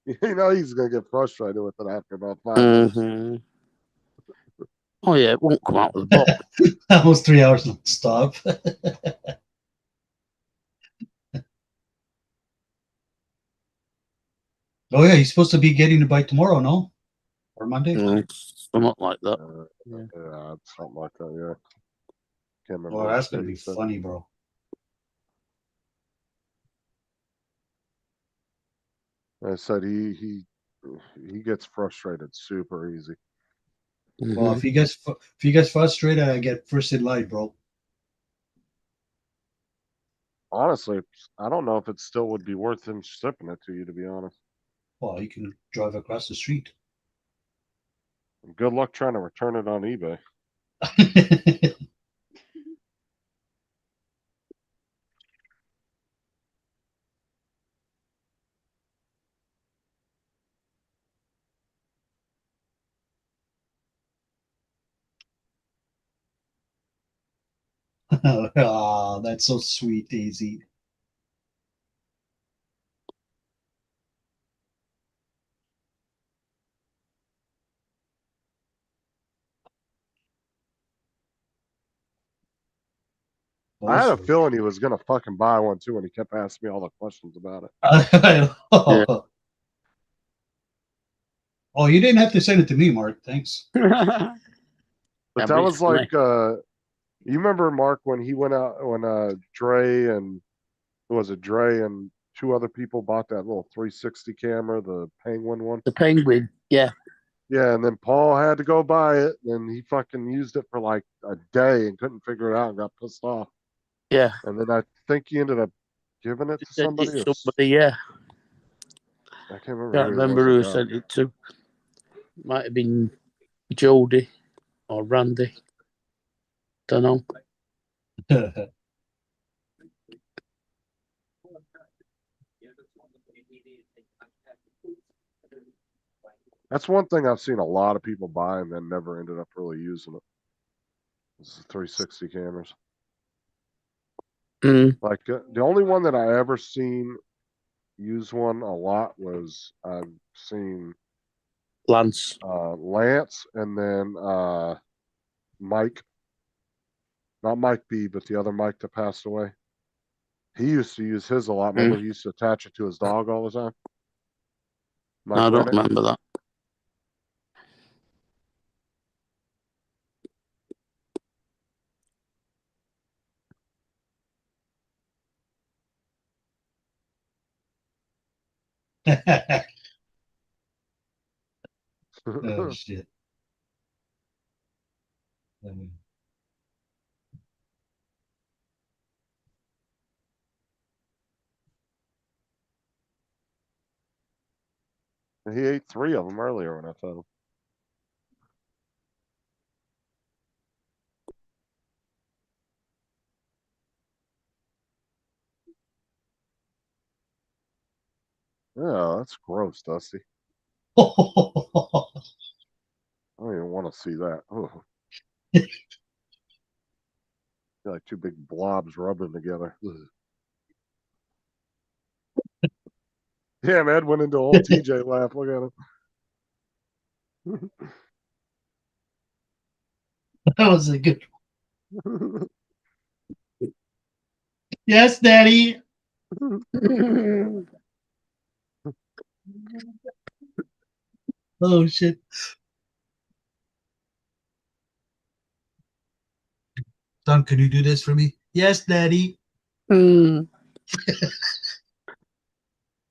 You know he's gonna get frustrated with it after about 5 minutes. Mm-hmm. Oh, yeah, it won't come out with a bop. That was 3 hours non-stop. Oh yeah, he's supposed to be getting it by tomorrow, no? Or Monday? Something like that. Yeah, something like that. Yeah. Can't remember. Oh, what that's state gonna he be said. funny, bro. I said he gets frustrated super easy. Well, if he gets frustrated, I get first in line, bro. Honestly, I don't know if it still would be worth him shipping it to you, to be honest. Well, you can drive across the street. Good luck trying to return it on eBay. Oh, that's so sweet, Daisy. I had a feeling he was gonna fucking buy one too, and he kept asking me all the questions about it. Oh, you didn't have to send it to me, Mark. Thanks. But that was like, you remember Mark when he went out when Dre and who was it? Dre and two other people bought that little 360 camera, the Penguin one. The Penguin, yeah. Yeah, and then Paul had to go buy it, and he fucking used it for like a day and couldn't figure it out and got pissed off. Yeah. And then I think he ended up giving it to somebody. Yeah. I can't remember. Can't remember who sent it to. Might have been Jody or Randy. Don't know. That's one thing I've seen a lot of people buy and then never ended up really using it. It's the 360 cameras. Like the only one that I ever seen use one a lot was I've seen Lance. Lance, and then Mike. Not Mike B, but the other Mike that passed away. He used to use his a lot. Remember, he used to attach it to his dog all the time. Mike I don't Rennick? remember that. Oh shit. He ate 3 of them earlier when I fed him. Yeah, that's gross, Dusty. I don't even want to see that. Oh. Like 2 big blobs rubbing together. Ugh. Yeah, man, went into old TJ laugh. Look at him. That was a good one. Yes, Daddy. Oh shit. Son, can you do this for me? Yes, Daddy.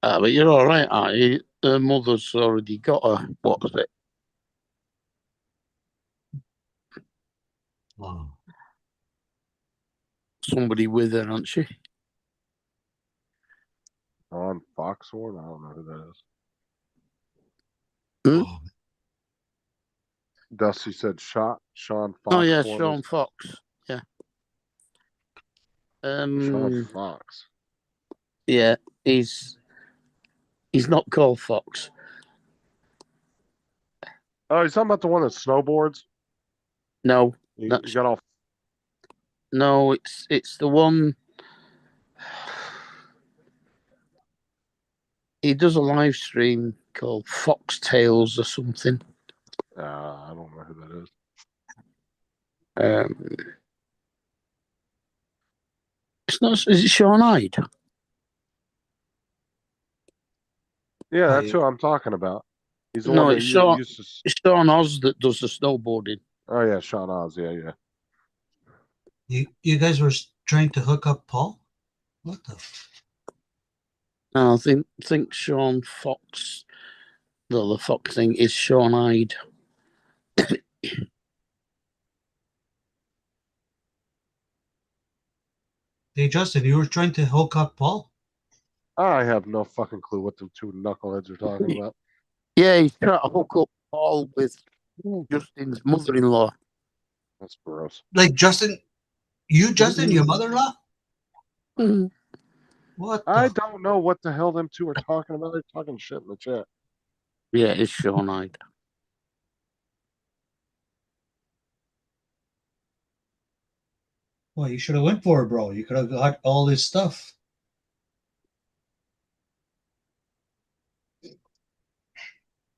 But you're all right, aren't you? Her mother's already got her. What's it? Oh. Somebody with her, aren't she? On Foxhorn? I don't know who that is. Hmm? Oh, Dusty said Sean Foxhorn. Oh yeah, is- Sean Fox. Yeah. Sean Fox. Yeah, he's not called Fox. Oh, he's talking about the one that snowboards? No, He that's got all no. It's the one. He does a live stream called Fox Tales or something. I don't know who that is. It's not. Is it Sean Hyde? Yeah, Oh, that's yeah. who I'm talking about. He's the No, one that it's Sean. used to. It's Sean Oz that does the snowboarding. Oh yeah, Sean Oz. Yeah. You guys were trying to hook up Paul? What the? No, I think Sean Fox. The Fox thing is Sean Hyde. Hey, Justin, you were trying to hook up Paul? I have no fucking clue what the two knuckleheads are talking about. Yeah, he's trying to hook up Paul with Justin's mother-in-law. That's gross. Like Justin, Justin, your mother-in-law? Mhm. What? I don't know what the hell them two are talking about. They're talking shit in the chat. Yeah, it's Sean Hyde. Well, you should have went for it, bro. You could have got all this stuff.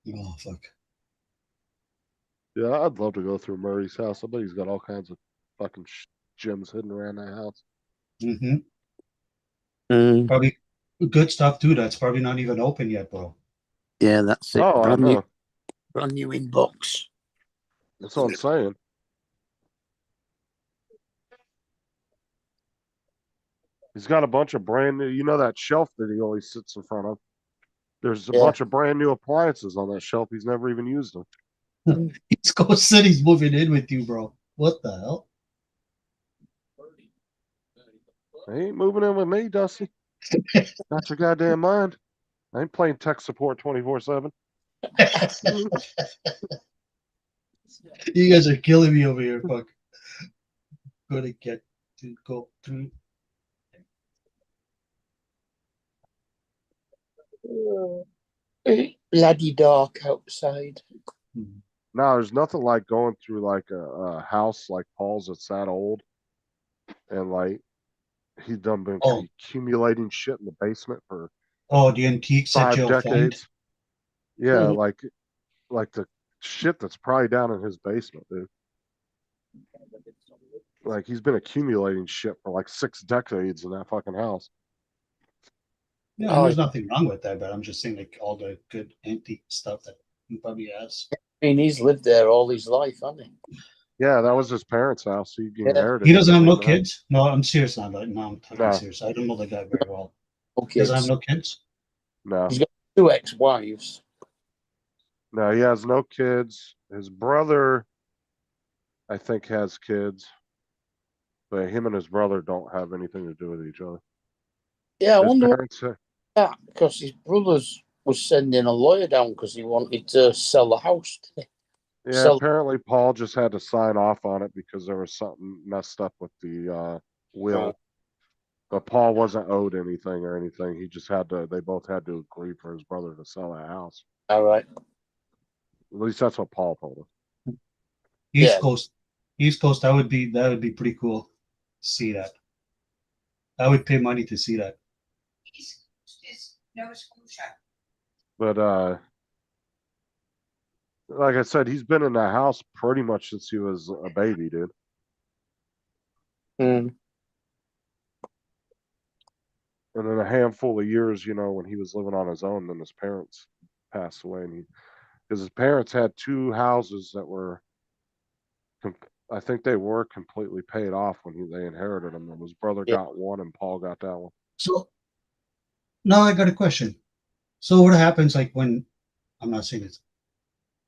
Oh fuck. Yeah, I'd love to go through Murray's house. I bet he's got all kinds of fucking gems hidden around that house. Mm-hmm. Probably good stuff too. That's probably not even open yet, bro. Yeah, that's it. Oh, I know. Brand new inbox. That's what I'm saying. He's got a bunch of brand new. You know that shelf that he always sits in front of. There's a bunch of brand new appliances on that shelf. He's never even used them. East Coast City's moving in with you, bro. What the hell? He ain't moving in with me, Dusty. Got your goddamn mind. I ain't playing tech support 24/7. You guys are killing me over here. Fuck. Gonna get to go through. Bloody dark outside. No, there's nothing like going through like a house like Paul's that's that old, and like he's done been accumulating shit in the basement for the antiques that 5 you'll decades. find. Yeah, like the shit that's probably down in his basement, dude. Like he's been accumulating shit for like 6 decades in that fucking house. Yeah, there's nothing wrong with that, but I'm just saying like all the good antique stuff that he probably has. I mean, he's lived there all his life, hasn't he? Yeah, that was his parents' house. He inherited. He doesn't have no everything, kids. No, I'm serious now. No, I'm talking serious. I don't know the guy very well. Okay. Doesn't have no kids. No. He's got 2 ex-wives. No, he has no kids. His brother, I think, has kids, but him and his brother don't have anything to do with each other. Yeah, I His wonder parents, that because his brothers was sending a lawyer down because he wanted to sell the house. yeah, apparently Paul just had to sign off on it because there was something messed up with the will. But Paul wasn't owed anything or anything. He just had to. They both had to agree for his brother to sell that house. All right. At least that's what Paul told us. East Coast. That would be pretty cool. To see that. I would pay money to see that. But like I said, he's been in that house pretty much since he was a baby, dude. And in a handful of years, you know, when he was living on his own, then his parents passed away, and because his parents had 2 houses that were, I think they were completely paid off when they inherited them. And his brother got one, and Paul got that one. So now I got a question. So what happens like when, I'm not saying it's,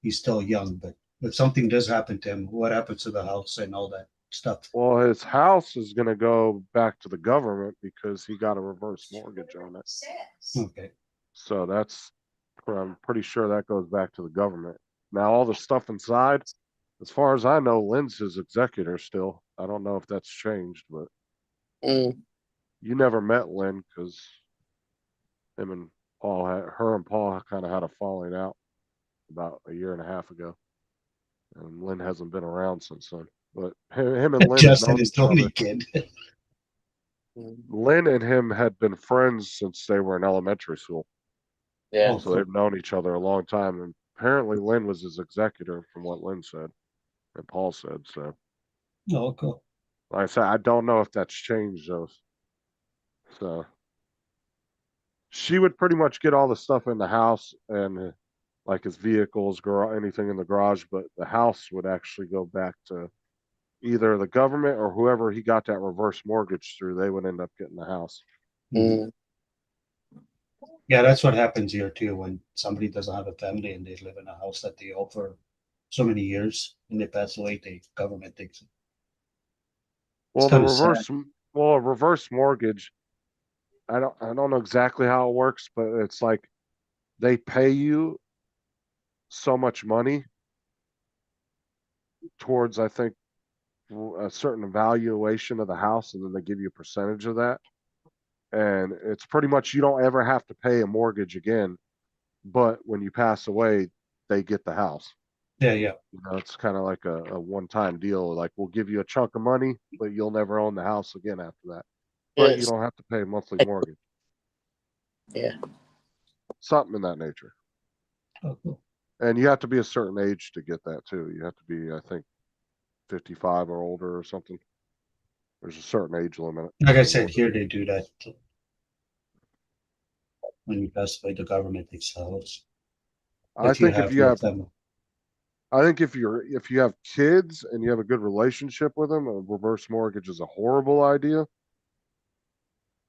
he's still young, but if something does happen to him, what happens to the house and all that stuff? Well, his house is gonna go back to the government because he got a reverse mortgage on it. Okay. So I'm pretty sure that goes back to the government. Now, all the stuff inside, as far as I know, Lynn's his executor still. I don't know if that's changed, but Mm. you never met Lynn because her and Paul kind of had a falling out about a year and a half ago, and Lynn hasn't been around since then. But him and Lynn have Justin known is each the other. only kid. Lynn and him had been friends since they were in elementary school. Yeah. So they've known each other a long time. And apparently Lynn was his executor from what Lynn said and Paul said. So, Oh, cool. like I said, I don't know if that's changed though. So she would pretty much get all the stuff in the house and like his vehicles, anything in the garage, but the house would actually go back to either the government or whoever he got that reverse mortgage through. They would end up getting the house. Mm. Yeah, that's what happens here too when somebody doesn't have a family and they live in a house that they own for so many years and they pass away, the government takes it. Well, kind of sad. a reverse mortgage, I don't know exactly how it works, but it's like they pay you so much money towards, I think, a certain valuation of the house, and then they give you a percentage of that. And it's pretty much you don't ever have to pay a mortgage again, but when you pass away, they get the house. Yeah, yeah. You know, it's kind of like a one-time deal. Like we'll give you a chunk of money, but you'll never own the house again after that. But you Yes. don't have to pay a monthly mortgage. Yeah. Something in that nature. Oh, cool. And you have to be a certain age to get that too. You have to be, I think, 55 or older or something. There's a certain age limit. Like I said, here they do that. When you pass away, the government takes the house. I think if you no have, family. I think if you have kids and you have a good relationship with them, a reverse mortgage is a horrible idea.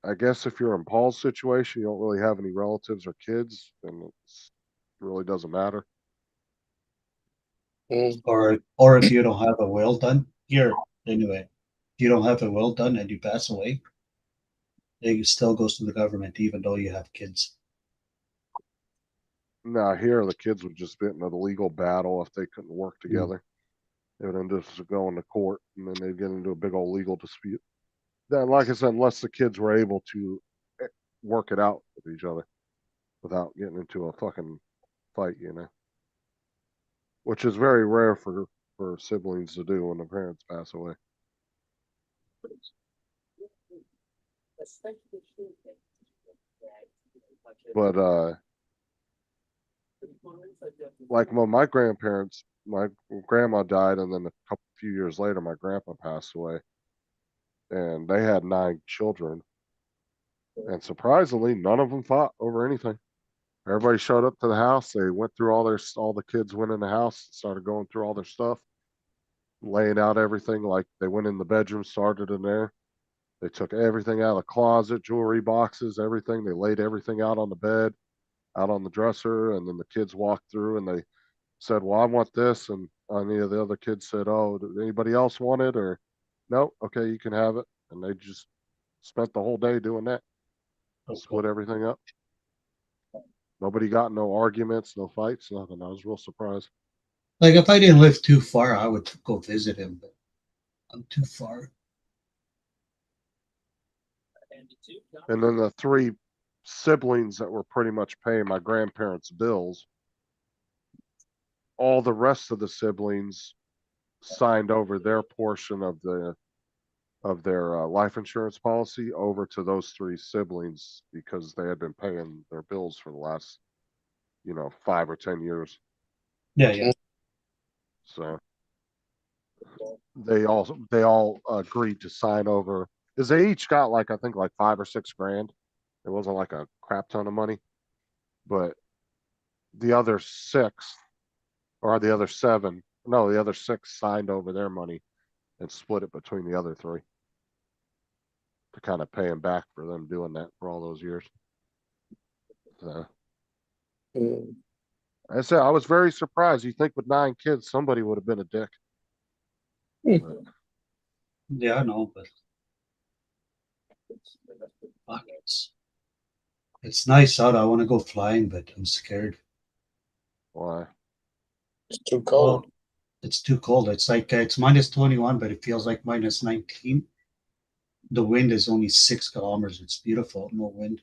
I guess if you're in Paul's situation, you don't really have any relatives or kids, then it really doesn't matter. Mm. Or if you don't have a will done here, anyway, if you don't have a will done and you pass away, it still goes to the government even though you have kids. Now here, the kids would just be in a legal battle if they couldn't work together. They would end up just going to court, and then they'd get into a big old legal dispute. Then, like I said, unless the kids were able to work it out with each other without getting into a fucking fight, which is very rare for siblings to do when the parents pass away. But like when my grandparents, my grandma died, and then a few years later, my grandpa passed away, and they had 9 children, and surprisingly, none of them fought over anything. Everybody showed up to the house. They went through all the kids went in the house, started going through all their stuff, laying out everything. Like they went in the bedroom, started in there. They took everything out of the closet, jewelry boxes, everything. They laid everything out on the bed, out on the dresser, and then the kids walked through and they said, "Well, I want this," and any of the other kids said, "Oh, did anybody else want it?" Or, "No, okay, you can have it." And they just spent the whole day doing that. Split everything up. Nobody got no arguments, no fights, nothing. I was real surprised. Like if I didn't live too far, I would go visit him, but I'm too far. And then the 3 siblings that were pretty much paying my grandparents' bills, all the rest of the siblings signed over their portion of their life insurance policy over to those 3 siblings because they had been paying their bills for the last 5 or 10 years. Yeah, yeah. So they all agreed to sign over because they each got I think 5 or 6 grand. It wasn't like a crap ton of money, but the other 6 or the other 7, no, the other 6 signed over their money and split it between the other 3 to kind of pay them back for them doing that for all those years. So Mm. I said I was very surprised. You think with 9 kids, somebody would have been a dick. But Yeah, I know, but fuck, it's nice out. I want to go flying, but I'm scared. why? It's too Well, cold. it's too cold. It's like it's minus 21, but it feels like minus 19. The wind is only 6 kilometers. It's beautiful, no wind.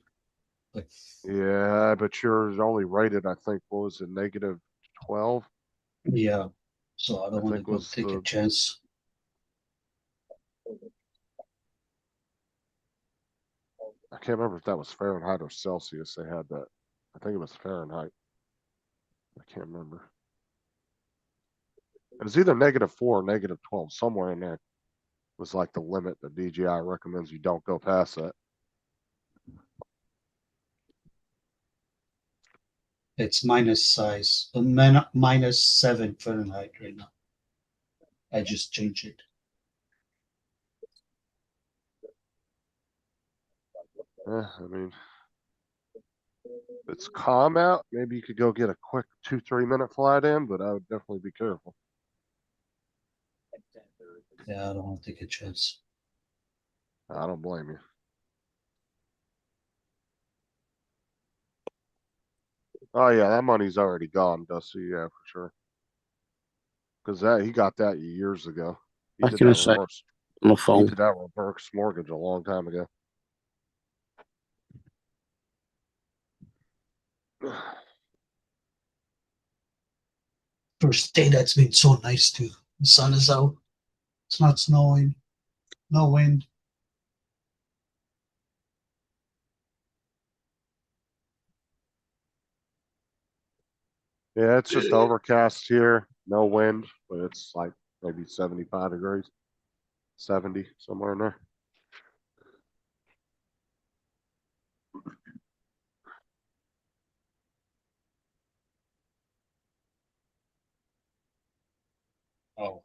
Like, Yeah, but you're only rated, I think, what was it, -12? yeah. So I I don't want to think go was take a the chance. I can't remember if that was Fahrenheit or Celsius. They had that. I think it was Fahrenheit. I can't remember. It was either -4 or -12, somewhere in there was like the limit that DJI recommends you don't go past that. It's minus 7 Fahrenheit right now. I just changed it. I mean, it's calm out. Maybe you could go get a quick 2-3 minute flight in, but I would definitely be careful. Yeah, I don't want to take a chance. I don't blame you. Oh yeah, that money's already gone, Dusty. Yeah, for sure. Because that he got that years ago. He I did can that say reverse. on my He phone. did that reverse mortgage a long time ago. First day that's been so nice too. The sun is out. It's not snowing. No wind. Yeah, it's just overcast here. No wind, but it's like maybe 75 degrees. 70, somewhere in there. Oh.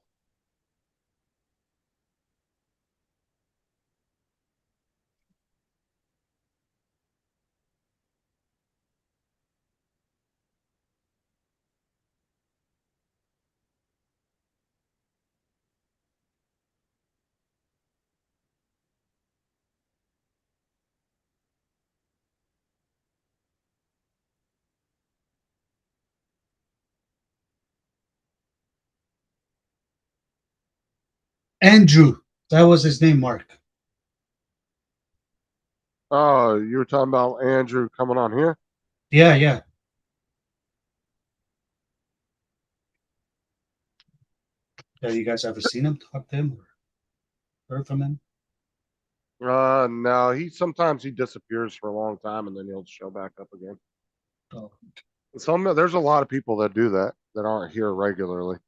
Andrew. That was his name, Mark. Oh, you were talking about Andrew coming on here? Yeah, yeah. Have you guys ever seen him, talk to him, or heard from him? No, sometimes he disappears for a long time and then he'll show back up again. Oh. There's a lot of people that do that aren't here regularly.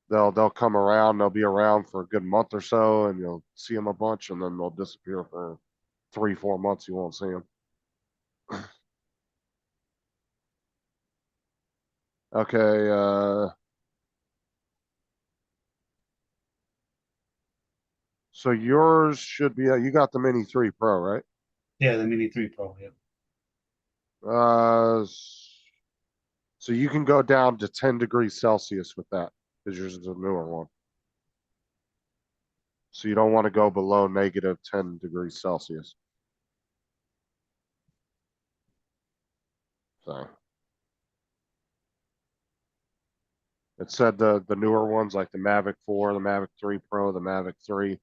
They'll come around, they'll be around for a good month or so, and you'll see them a bunch, and then they'll disappear for 3-4 months. You won't see them. Okay. So yours should be. You got the Mini 3 Pro, right? Yeah, the Mini 3 Pro. Yeah. So you can go down to 10 degrees Celsius with that because yours is a newer one. So you don't want to go below -10 degrees Celsius. So it said the newer ones like the Mavic 4, the Mavic 3 Pro, the Mavic 3,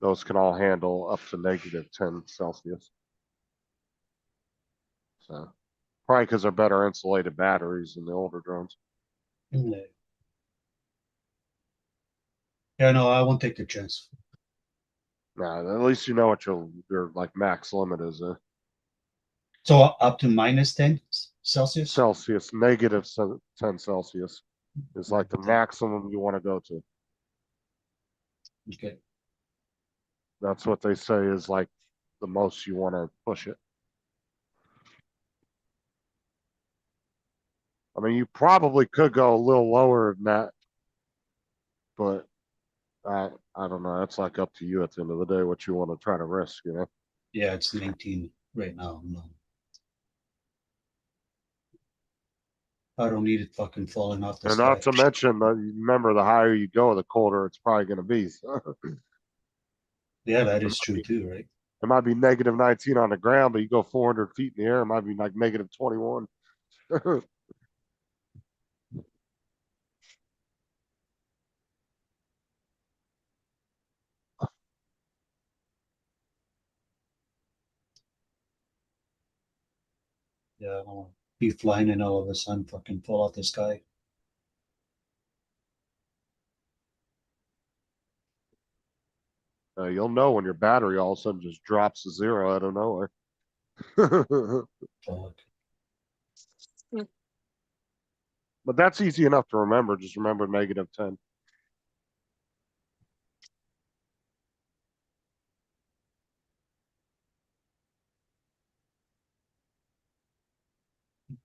those can all handle up to -10 Celsius. So probably because they're better insulated batteries than the older drones. Yeah. Yeah, no, I won't take the chance. Nah, at least you know what your like max limit is. So up to minus 10 Celsius? Celsius, -10 Celsius is like the maximum you want to go to. Okay. That's what they say is like the most you want to push it. I mean, you probably could go a little lower than that, but I don't know. That's like up to you at the end of the day what you want to try to risk, you know? Yeah, it's 19 right now. No. I don't need it fucking falling off the And sky. not to mention, remember, the higher you go, the colder it's probably going to be. Yeah, that is true too, right? It might be negative 19 on the ground, but you go 400 feet in the air, it might be like negative 21. Yeah, I don't want to be flying and all of a sudden fucking fall off the sky. You'll know when your battery all of a sudden just drops to zero out of nowhere. Fuck. But that's easy enough to remember. Just remember negative 10.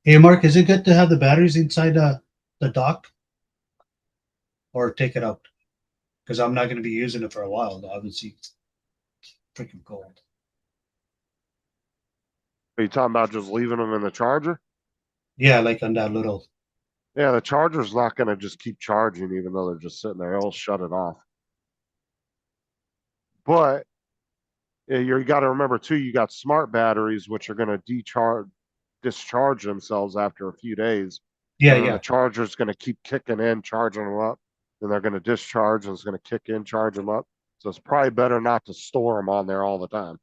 Hey, Mark, is it good to have the batteries inside the dock? Or take it out? Because I'm not going to be using it for a while. Obviously, it's freaking cold. Are you talking about just leaving them in the charger? Yeah, like on that little. Yeah, the charger's not going to just keep charging even though they're just sitting there. It'll shut it off. But you got to remember too, you got smart batteries which are going to discharge themselves after a few days. Yeah, and then yeah. the charger's going to keep kicking in, charging them up. Then they're going to discharge and it's going to kick in, charge them up. So it's probably better not to store them on there all the time.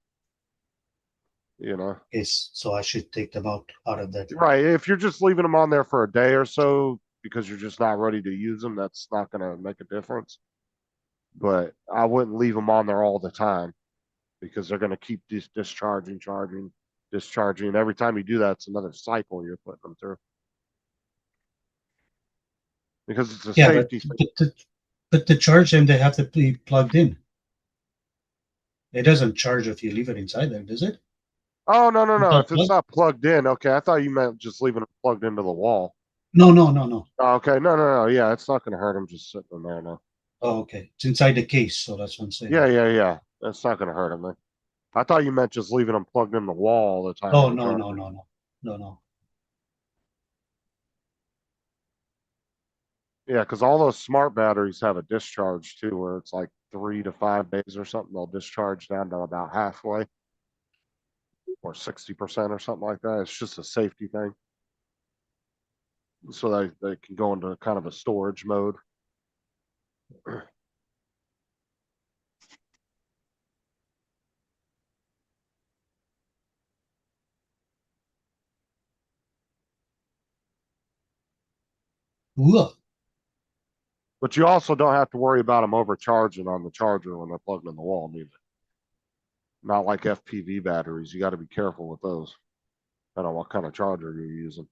You know? So I should take them out of that. Right. If you're just leaving them on there for a day or so because you're just not ready to use them, that's not going to make a difference. But I wouldn't leave them on there all the time because they're going to keep discharging, charging, discharging. Every time you do that, it's another cycle you're putting them through. Because it's a safety thing. But to charge them, they have to be plugged in. It doesn't charge if you leave it inside there, does it? Oh, no. Without If it's not plugged in, okay. I thought you meant just leaving it plugged into the wall. No. Oh, okay. No. Yeah, it's not going to hurt them just sitting in there now. Oh, okay. It's inside the case, so that's what I'm saying. Yeah. That's not going to hurt them. Then. I thought you meant just leaving them plugged in the wall all the time. Oh, no. Yeah, because all those smart batteries have a discharge too, where it's like 3 to 5 days or something. They'll discharge down to about halfway or 60% or something like that. It's just a safety thing. So they can go into kind of a storage mode. Ooh. But you also don't have to worry about them overcharging on the charger when they're plugged in the wall, neither. Not like FPV batteries. You got to be careful with those. I don't know what kind of charger you're using.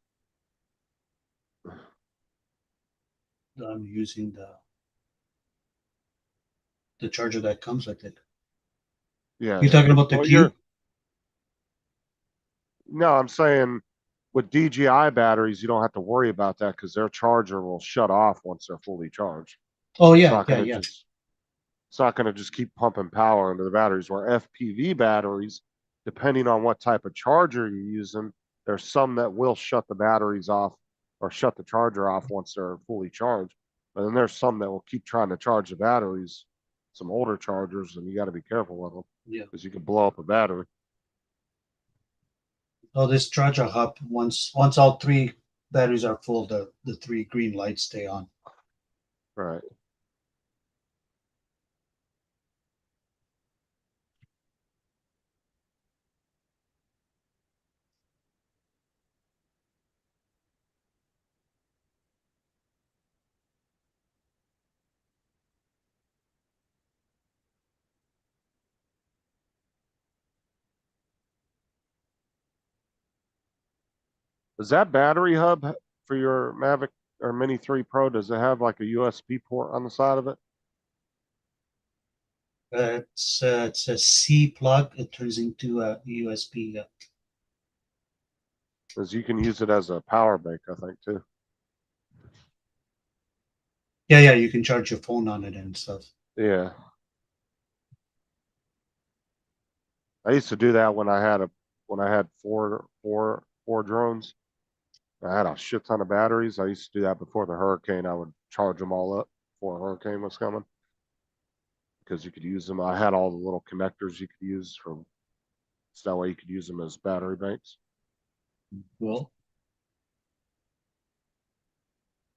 I'm using the charger that comes with it. Yeah. You're talking about the Q? No, I'm saying with DJI batteries, you don't have to worry about that because their charger will shut off once they're fully charged. Oh, It's yeah, not gonna yeah. it's not going to just keep pumping power into the batteries. Where FPV batteries, depending on what type of charger you're using, there's some that will shut the batteries off or shut the charger off once they're fully charged. But then there's some that will keep trying to charge the batteries, some older chargers, and you got to be careful with them. Yeah. Because you can blow up a battery. Oh, this charger hub, once all 3 batteries are full, the 3 green lights stay on. Right. Does that battery hub for your Mavic or Mini 3 Pro, does it have like a USB port on the side of it? It's a C plug. It turns into a USB. Because you can use it as a power bank, I think, too. Yeah, you can charge your phone on it and stuff. Yeah. I used to do that when I had four drones. I had a shit ton of batteries. I used to do that before the hurricane. I would charge them all up before a hurricane was coming. Because you could use them. I had all the little connectors you could use from, so that way you could use them as battery banks. Well,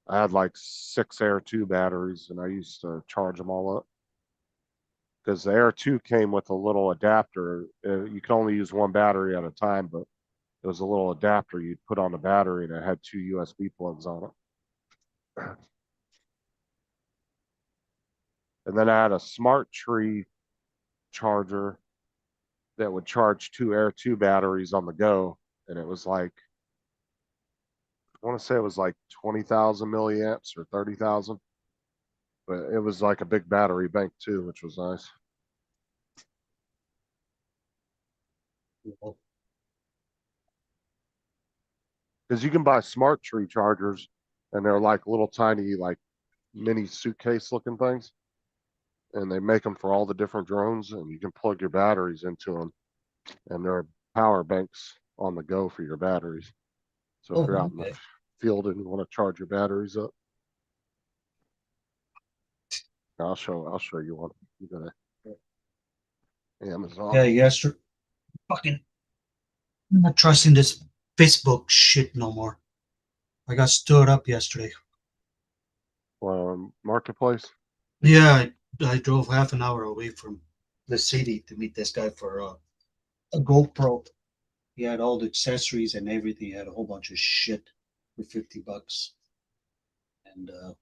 I had like 6 Air 2 batteries and I used to charge them all up. Because the Air 2 came with a little adapter. You could only use one battery at a time, but it was a little adapter you'd put on the battery and it had 2 USB plugs on it. And then I had a Smart Tree charger that would charge 2 Air 2 batteries on the go. And it was like, I want to say it was like 20,000 milliamps or 30,000. But it was like a big battery bank too, which was nice. Because you can buy Smart Tree chargers and they're like little tiny, like mini suitcase looking things. And they make them for all the different drones and you can plug your batteries into them. And they're power banks on the go for your batteries. So if you're out in the field and you want to charge your batteries up, I'll show you one. You got Amazon. yeah, yesterday. Fucking, I'm not trusting this Facebook shit no more. I got stood up yesterday. Marketplace. Yeah, I drove half an hour away from the city to meet this guy for a GoPro. He had all the accessories and everything. He had a whole bunch of shit for $50. And the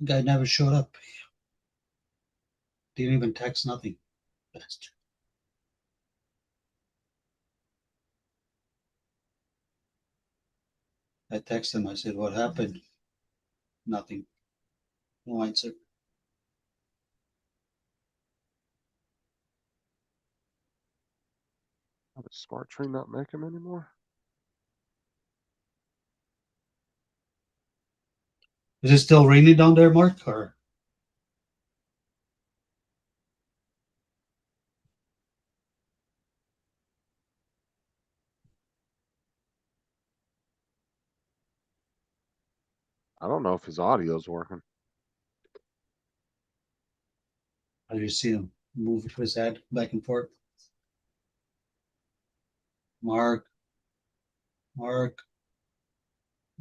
guy never showed up. Didn't even text, nothing. Bastard. I texted him. I said, "What happened?" Nothing. No answer. Does Smart Tree not make them anymore? Is it still raining down there, Mark? Or I don't know if his audio's working. I just see him move his head back and forth. Mark. Mark.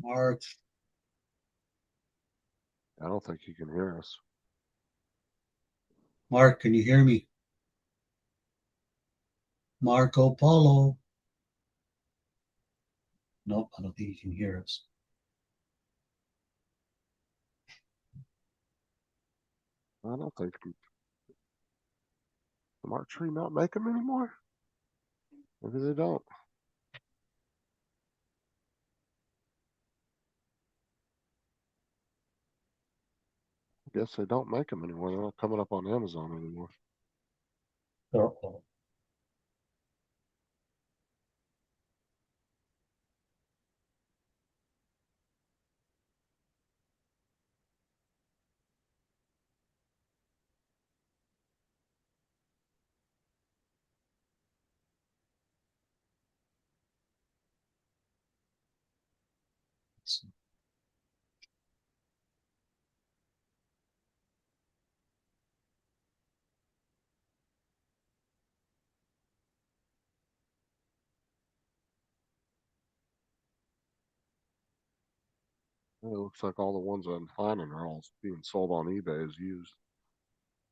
Mark. I don't think he can hear us. Mark, can you hear me? Marco Polo. Nope, I don't think he can hear us. I don't think Smart Tree not make them anymore. Maybe they don't. I guess they don't make them anymore. They're not coming up on Amazon anymore. Uh-oh. It looks like all the ones I'm finding are all being sold on eBay as used.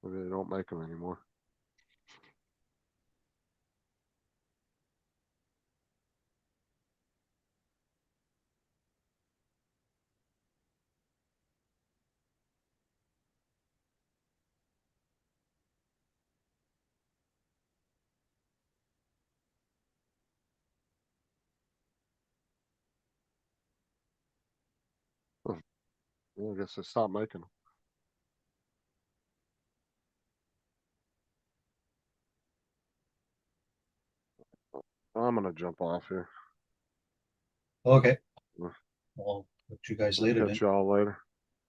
Maybe they don't make them anymore. Yeah, I guess they stopped making them. I'm gonna jump off here. Okay. Yeah. I'll talk to you guys later. Catch y'all later.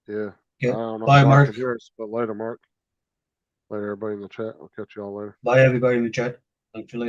Yeah. Okay. I don't know Bye, if Mark. can hear us, but later, Mark. Later, everybody in the chat. I'll catch y'all later. Bye, everybody in the chat. Talk to you later.